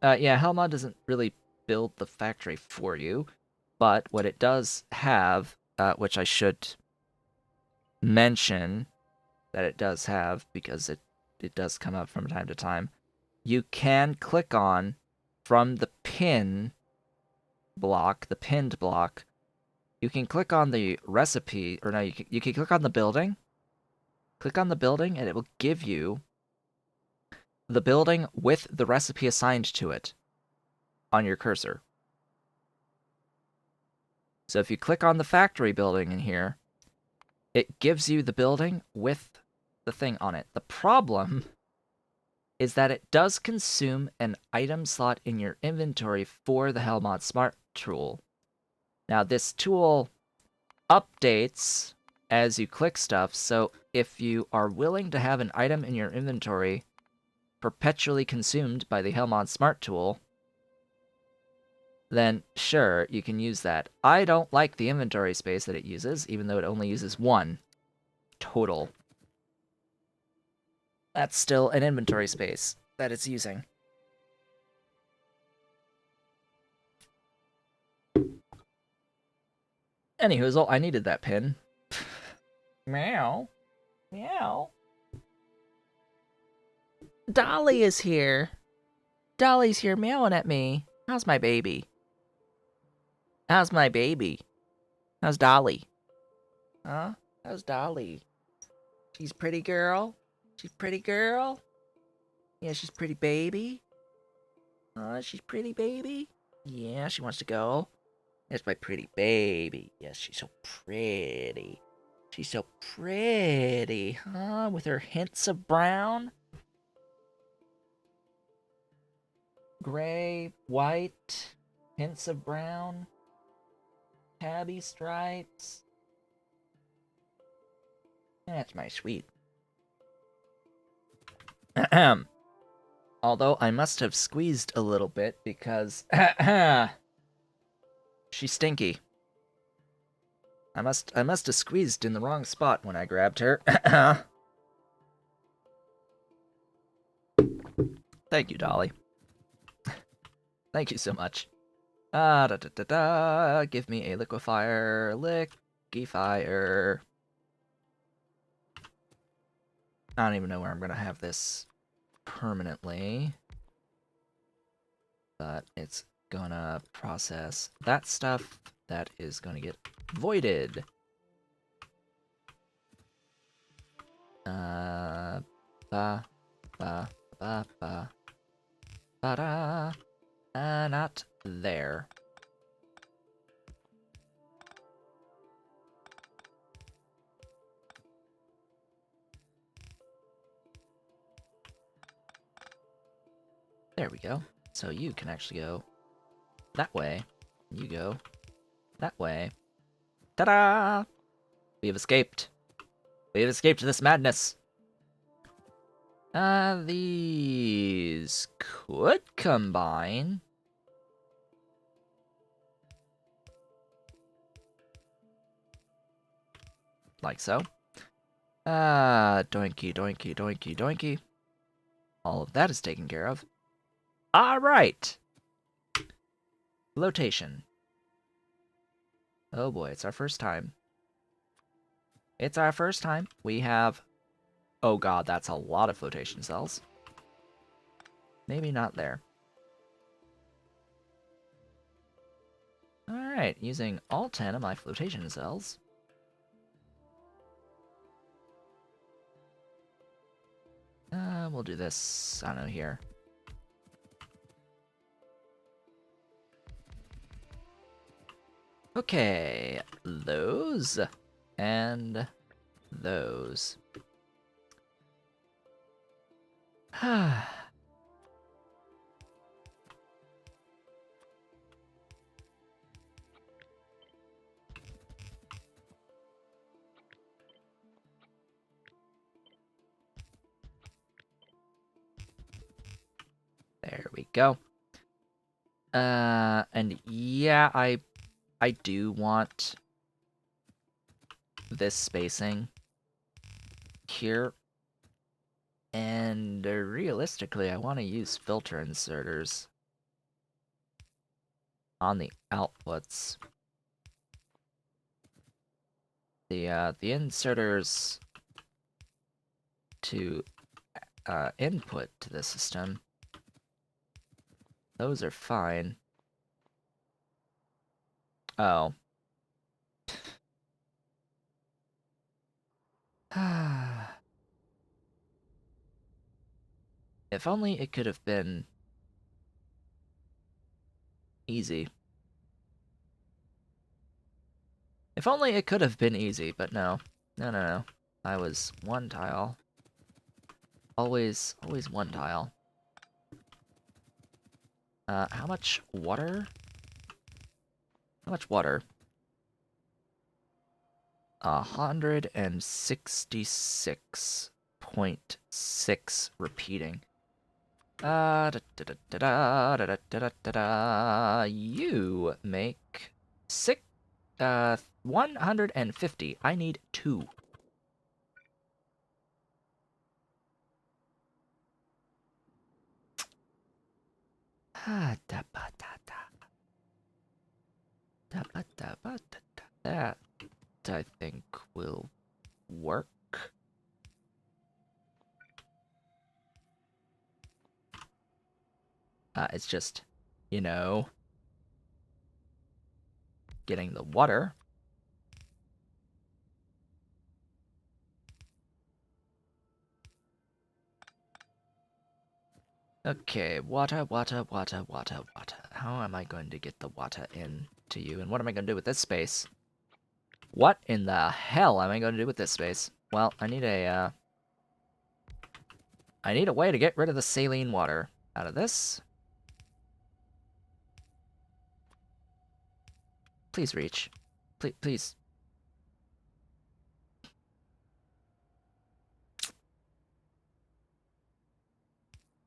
Yeah, Hellmod doesn't really build the factory for you, but what it does have, which I should mention that it does have, because it does come up from time to time. You can click on from the pinned block, you can click on the recipe, or no, you can click on the building. Click on the building, and it will give you the building with the recipe assigned to it on your cursor. So if you click on the factory building in here, it gives you the building with the thing on it. The problem is that it does consume an item slot in your inventory for the Hellmod Smart tool. Now, this tool updates as you click stuff, so if you are willing to have an item in your inventory perpetually consumed by the Hellmod Smart tool, then sure, you can use that. I don't like the inventory space that it uses, even though it only uses 1 total. That's still an inventory space that it's using. Anywho, I needed that pin. Meow. Meow. Dolly is here. Dolly's here meowing at me. How's my baby? How's my baby? How's Dolly? Huh? How's Dolly? She's pretty girl? She's pretty girl? Yeah, she's pretty baby. She's pretty baby? Yeah, she wants to go. That's my pretty baby. Yes, she's so pretty. She's so pretty, huh? With her hints of brown. Gray, white, hints of brown. Tabby stripes. That's my sweet. Ahem. Although I must have squeezed a little bit because she's stinky. I must have squeezed in the wrong spot when I grabbed her. Thank you, Dolly. Thank you so much. Da da da da. Give me a liquefier. Liquefier. I don't even know where I'm gonna have this permanently, but it's gonna process that stuff that is gonna get voided. Ba ba ba ba ba da. Not there. There we go. So you can actually go that way. You go that way. Ta-da! We have escaped. We have escaped this madness. These could combine. Like so. Doinky, doinky, doinky, doinky. All of that is taken care of. Alright! Flotation. Oh boy, it's our first time. It's our first time. We have... Oh god, that's a lot of flotation cells. Maybe not there. Alright, using all 10 of my flotation cells. We'll do this, I don't know, here. Okay, those and those. There we go. And yeah, I do want this spacing here. And realistically, I want to use filter inserters on the outputs. The inserters to input to the system. Those are fine. Oh. If only it could have been easy. If only it could have been easy, but no. No. I was one tile. Always one tile. How much water? How much water? 166.6 repeating. You make 150. I need 2. That, I think, will work. It's just, you know, getting the water. Okay, water. How am I going to get the water into you? And what am I going to do with this space? What in the hell am I going to do with this space? Well, I need a way to get rid of the saline water out of this. Please reach. Please.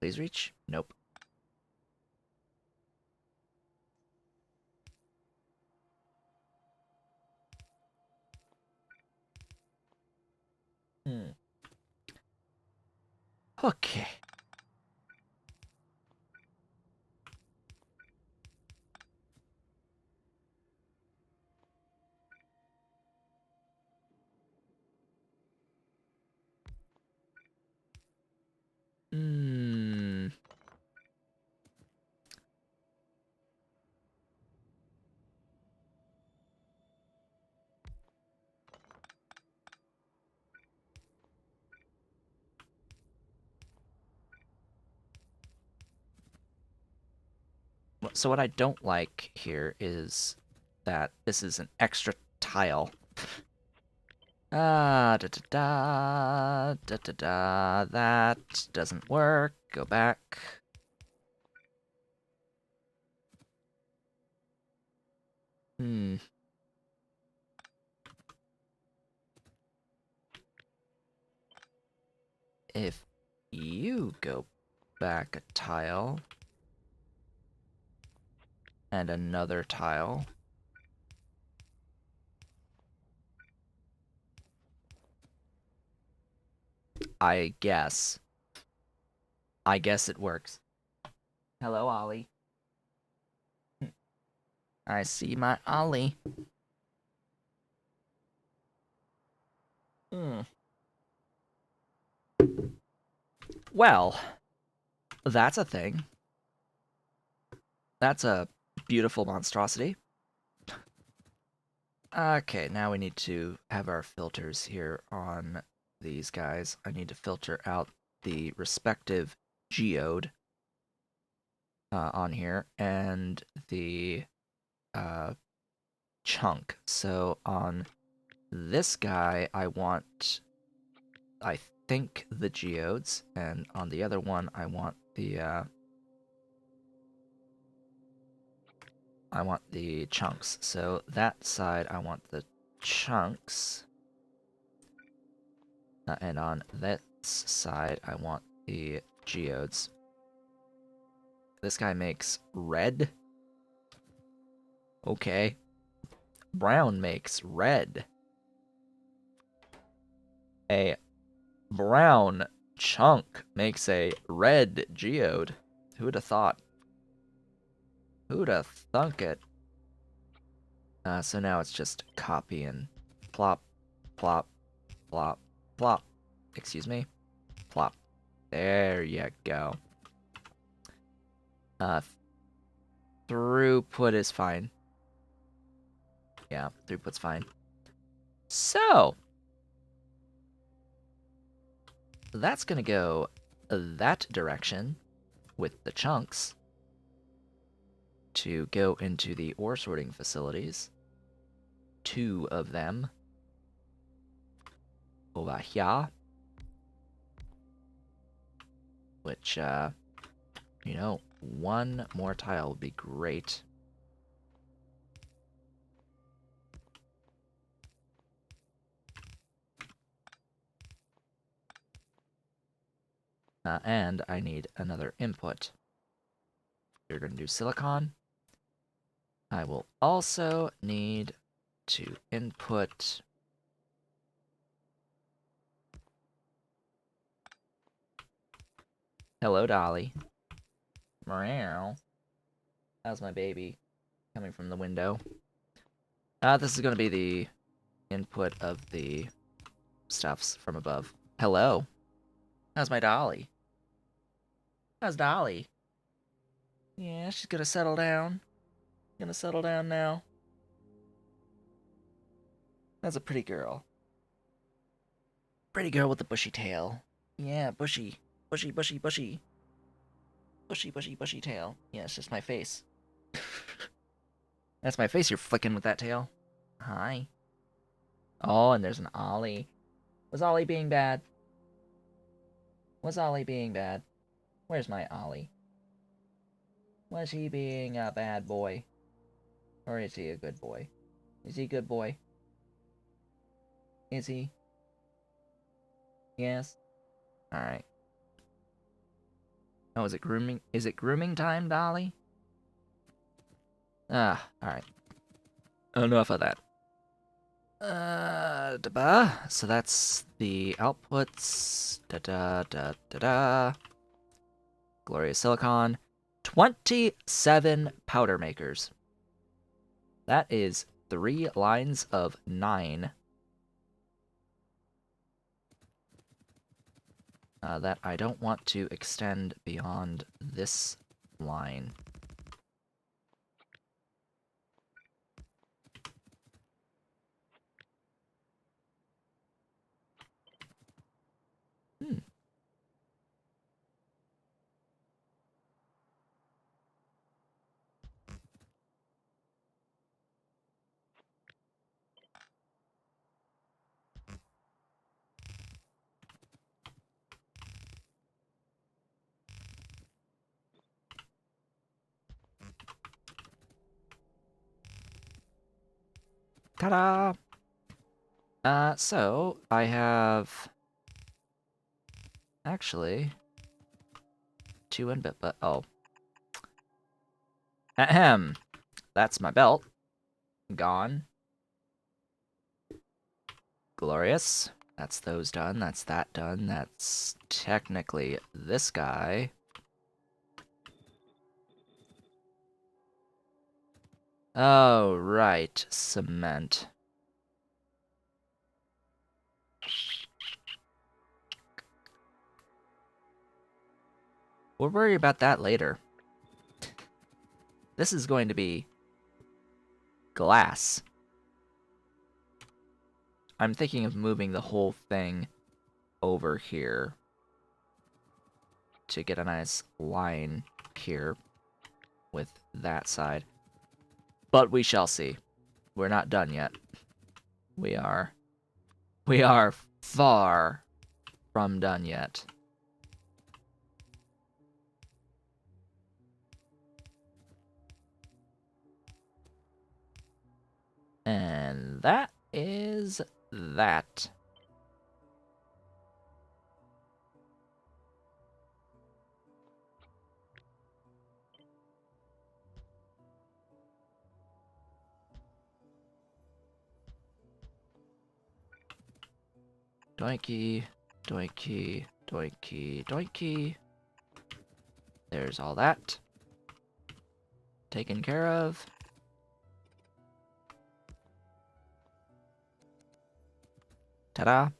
Please reach. Nope. Okay. So what I don't like here is that this is an extra tile. That doesn't work. Go back. If you go back a tile and another tile, I guess it works. Hello, Ollie. I see my Ollie. Well, that's a thing. That's a beautiful monstrosity. Okay, now we need to have our filters here on these guys. I need to filter out the respective geode on here and the chunk. So on this guy, I want, I think, the geodes, and on the other one, I want the chunks. So that side, I want the chunks. And on this side, I want the geodes. This guy makes red. Okay. Brown makes red. A brown chunk makes a red geode. Who'd have thought? Who'd have thunk it? So now it's just copy and plop, plop, plop, plop. Excuse me? Plop. There you go. Throughput is fine. Yeah, throughput's fine. So, that's gonna go that direction with the chunks to go into the ore sorting facilities. 2 of them over here. Which, you know, 1 more tile would be great. And I need another input. You're going to do silicon. I will also need to input hello, Dolly. Meow. How's my baby coming from the window? This is going to be the input of the stuffs from above. Hello. How's my Dolly? How's Dolly? Yeah, she's gonna settle down. Gonna settle down now. That's a pretty girl. Pretty girl with the bushy tail. Yeah, bushy. Bushy, bushy, bushy. Bushy, bushy, bushy tail. Yeah, it's just my face. That's my face you're flicking with that tail. Hi. Oh, and there's an Ollie. Was Ollie being bad? Was Ollie being bad? Where's my Ollie? Was he being a bad boy? Or is he a good boy? Is he a good boy? Is he? Yes? Alright. Oh, is it grooming? Is it grooming time, Dolly? Ah, alright. Enough of that. So that's the outputs. Da-da-da-da-da. Glorious Silicon. 27 powder makers. That is 3 lines of 9. That I don't want to extend beyond this line. Ta-da! So I have actually 2 in bit, but oh. Ahem. That's my belt. Gone. Glorious. That's those done. That's that done. That's technically this guy. Oh, right. Cement. We'll worry about that later. This is going to be glass. I'm thinking of moving the whole thing over here to get a nice line here with that side. But we shall see. We're not done yet. We are far from done yet. And that is that. Doinky, doinky, doinky, doinky. There's all that. Taken care of. Ta-da.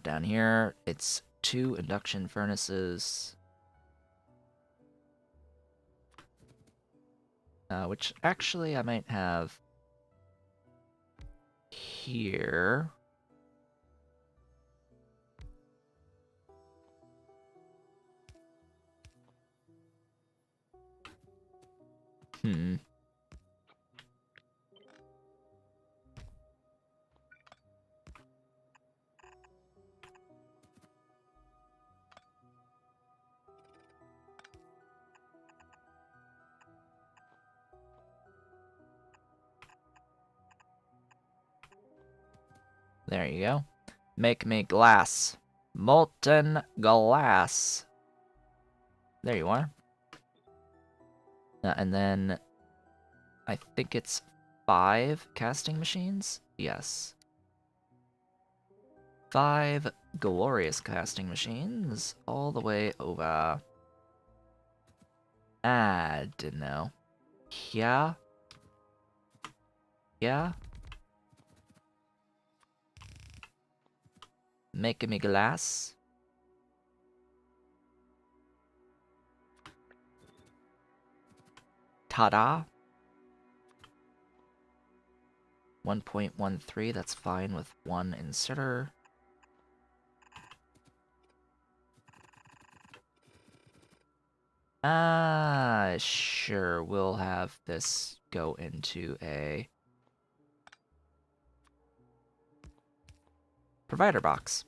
Down here, it's 2 induction furnaces. Which actually I might have here. Hmm. There you go. Make me glass. Molten glass. There you are. And then I think it's 5 casting machines? Yes. 5 glorious casting machines all the way over. I don't know. Yeah. Yeah. Making me glass. Ta-da. 1.13, that's fine with 1 inserter. Sure, we'll have this go into a provider box.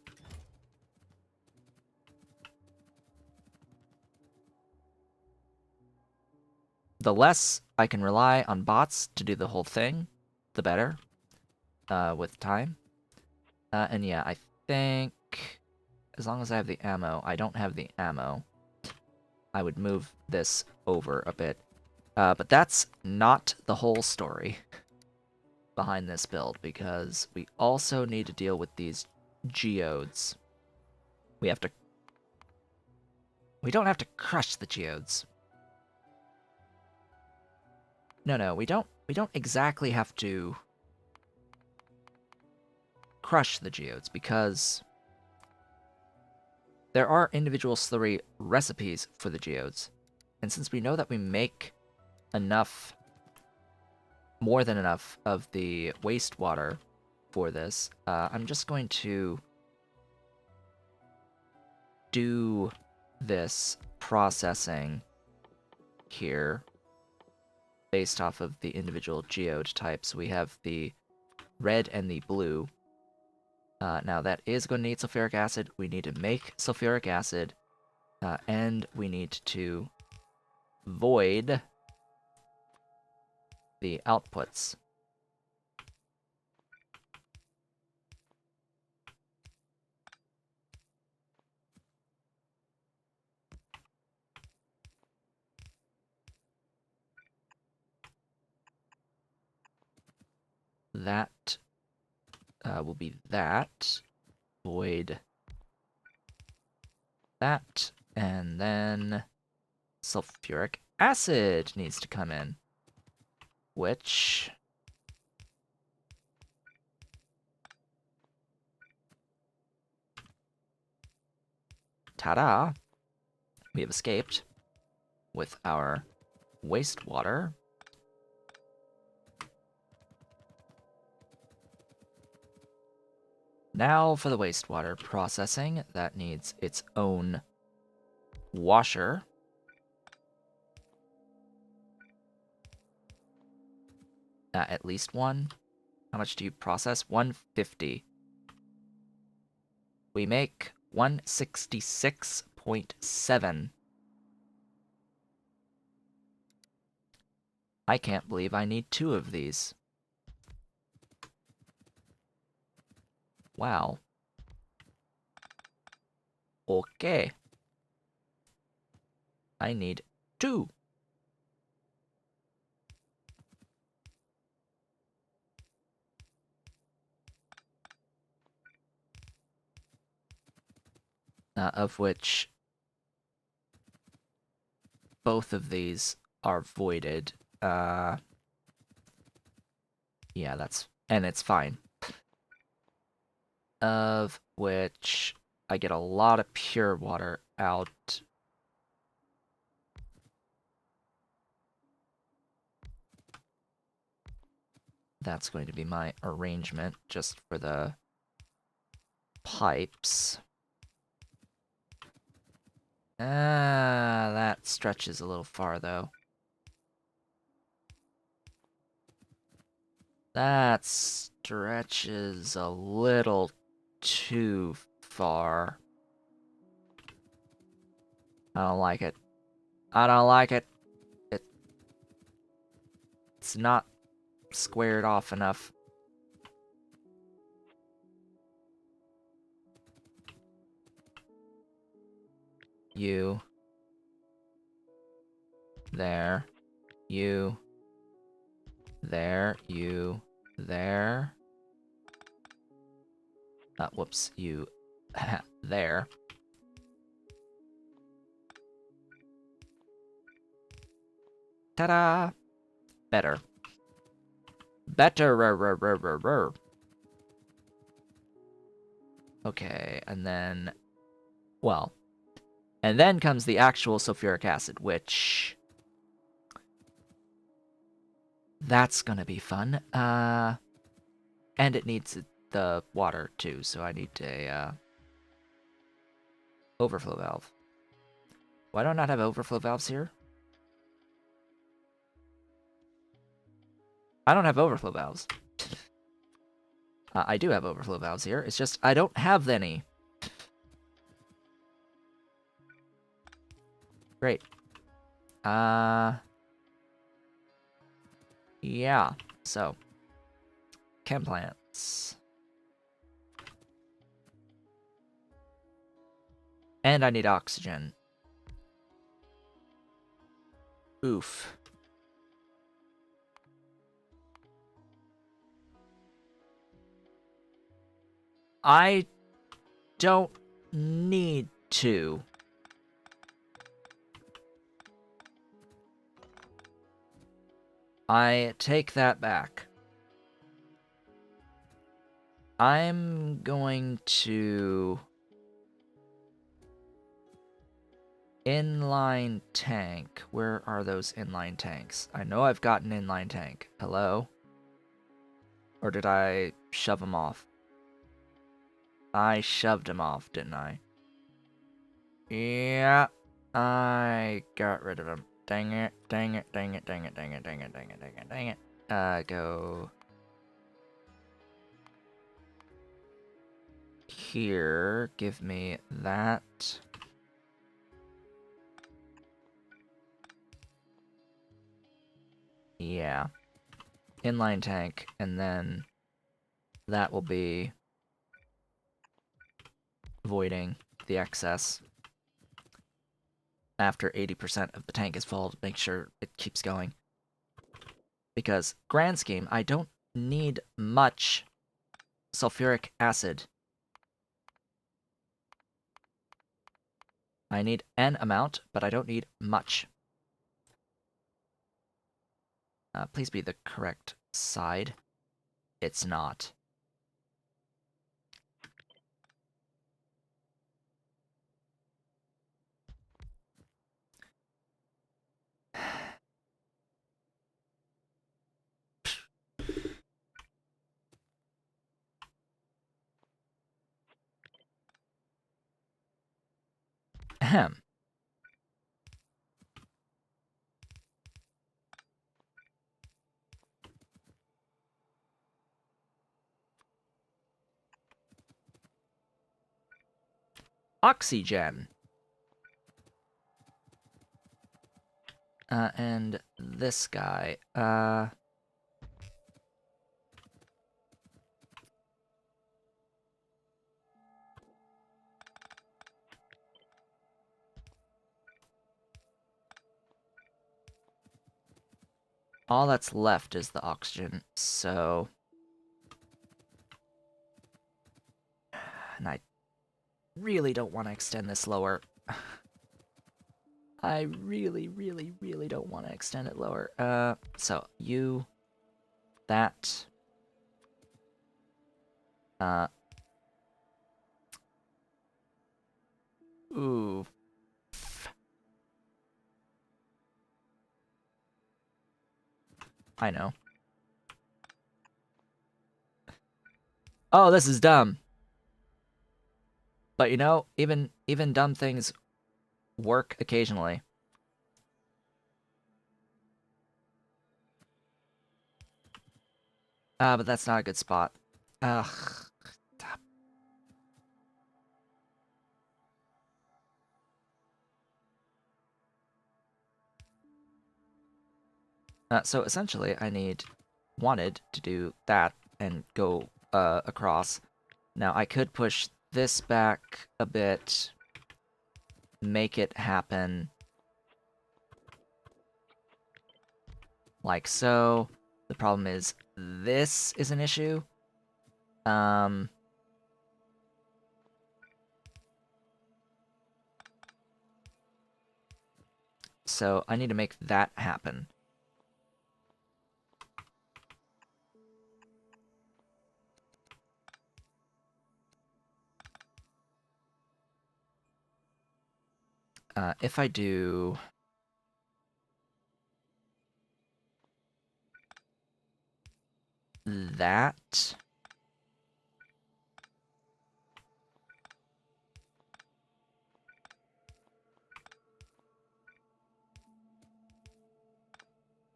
The less I can rely on bots to do the whole thing, the better, with time. And yeah, I think as long as I have the ammo, I don't have the ammo, I would move this over a bit. But that's not the whole story behind this build, because we also need to deal with these geodes. We don't have to crush the geodes. No, we don't exactly have to crush the geodes, because there are individual slurry recipes for the geodes. And since we know that we make enough, more than enough of the wastewater for this, I'm just going to do this processing here based off of the individual geode types. We have the red and the blue. Now that is going to need sulfuric acid. We need to make sulfuric acid, and we need to void the outputs. That will be that. Void that. And then sulfuric acid needs to come in, which ta-da! We have escaped with our wastewater. Now for the wastewater processing, that needs its own washer. At least one. How much do you process? 150. We make 166.7. I can't believe I need 2 of these. Wow. Okay. I need 2. Of which both of these are voided. Yeah, and it's fine. Of which I get a lot of pure water out. That's going to be my arrangement just for the pipes. That stretches a little far, though. That stretches a little too far. I don't like it. I don't like it. It's not squared off enough. You. There. You. There. You. There. Whoops. You. There. Ta-da! Better. Better. Okay, and then... Well. And then comes the actual sulfuric acid, which... That's gonna be fun. And it needs the water, too, so I need a, overflow valve. Why do I not have overflow valves here? I don't have overflow valves. I do have overflow valves here. It's just I don't have any. Great. Yeah. So, chem plants. And I need oxygen. Oof. I don't need to. I take that back. I'm going to... Inline tank. Where are those inline tanks? I know I've got an inline tank. Hello? Or did I shove them off? I shoved him off, didn't I? Yeah, I got rid of him. Dang it, dang it, dang it, dang it, dang it, dang it, dang it, dang it, dang it. Go... Here, give me that. Yeah. Inline tank, and then that will be voiding the excess after 80% of the tank is full to make sure it keeps going. Because, grand scheme, I don't need much sulfuric acid. I need an amount, but I don't need much. Please be the correct side. It's not. Ahem. Oxygen. And this guy. All that's left is the oxygen, so... And I really don't want to extend this lower. I really, really, really don't want to extend it lower. So, you... That... I know. Oh, this is dumb. But you know, even dumb things work occasionally. But that's not a good spot. Ugh. So essentially, wanted to do that and go across. Now I could push this back a bit, make it happen like so. The problem is this is an issue. So I need to make that happen. If I do that,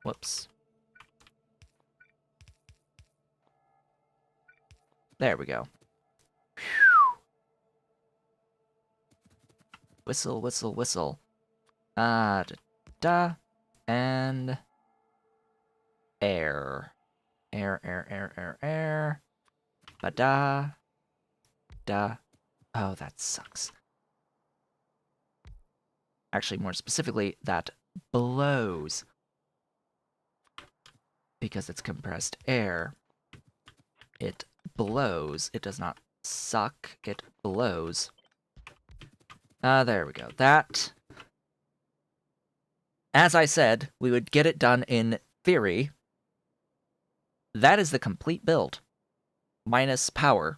whoops. There we go. Whistle, whistle, whistle. Da, da, and air. Air. Ba-da, da. Oh, that sucks. Actually, more specifically, that blows. Because it's compressed air. It blows. It does not suck. It blows. There we go. That, as I said, we would get it done in theory. That is the complete build. Minus power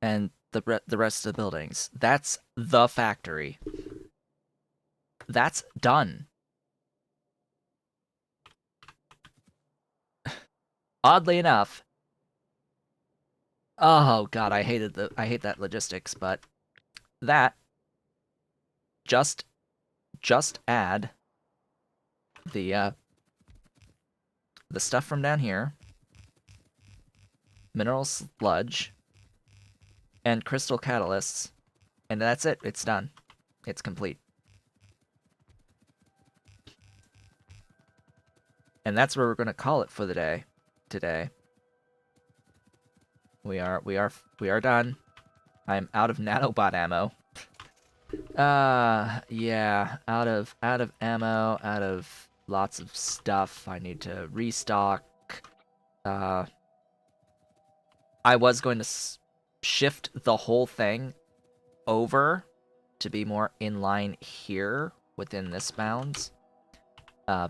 and the rest of the buildings. That's the factory. That's done. Oddly enough. Oh god, I hate that logistics, but that just add the stuff from down here, mineral sludge, and crystal catalysts, and that's it. It's done. It's complete. And that's where we're going to call it for the day today. We are done. I'm out of nanobot ammo. Yeah, out of ammo, out of lots of stuff. I need to restock. I was going to shift the whole thing over to be more in line here within this bounds.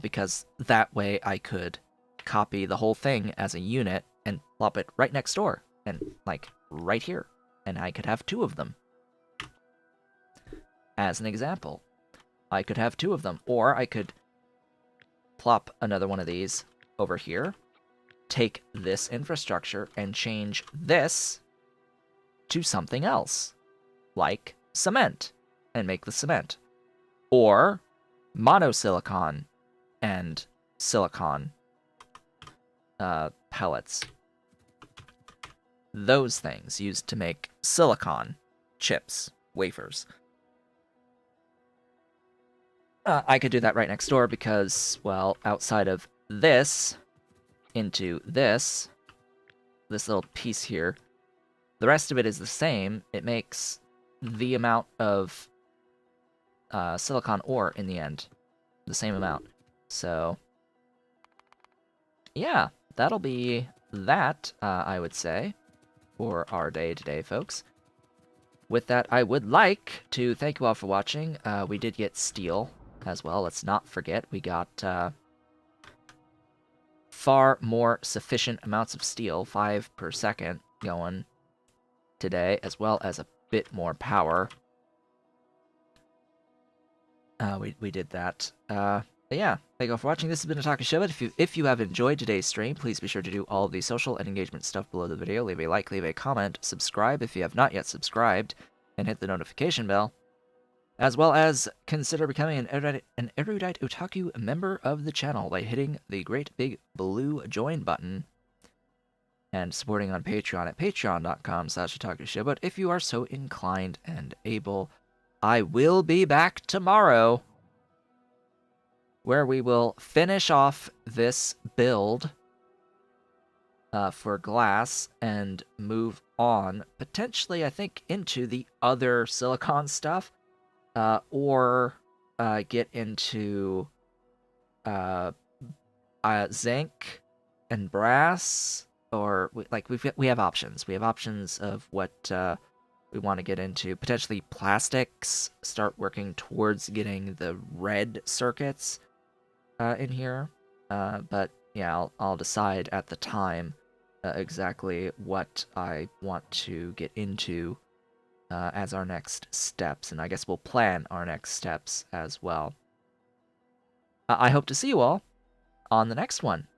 Because that way I could copy the whole thing as a unit and plop it right next door and like right here, and I could have two of them. As an example, I could have two of them, or I could plop another one of these over here, take this infrastructure and change this to something else, like cement, and make the cement, or monosilicon and silicon pellets. Those things used to make silicon chips, wafers. I could do that right next door because, well, outside of this into this little piece here, the rest of it is the same. It makes the amount of silicon ore in the end, the same amount. So, yeah, that'll be that, I would say, for our day today, folks. With that, I would like to thank you all for watching. We did get steel as well. Let's not forget, we got far more sufficient amounts of steel, 5 per second, going today, as well as a bit more power. We did that. But yeah, thank you all for watching. This has been Otaku Show. If you have enjoyed today's stream, please be sure to do all of the social and engagement stuff below the video. Leave a like, leave a comment, subscribe if you have not yet subscribed, and hit the notification bell. As well as consider becoming an erudite otaku member of the channel by hitting the great big blue join button and supporting on Patreon at patreon.com/otakushowboat if you are so inclined and able. I will be back tomorrow, where we will finish off this build for glass and move on, potentially, I think, into the other silicon stuff, or get into zinc and brass, or we have options. We have options of what we want to get into. Potentially plastics. Start working towards getting the red circuits in here. But yeah, I'll decide at the time exactly what I want to get into as our next steps, and I guess we'll plan our next steps as well. I hope to see you all on the next one.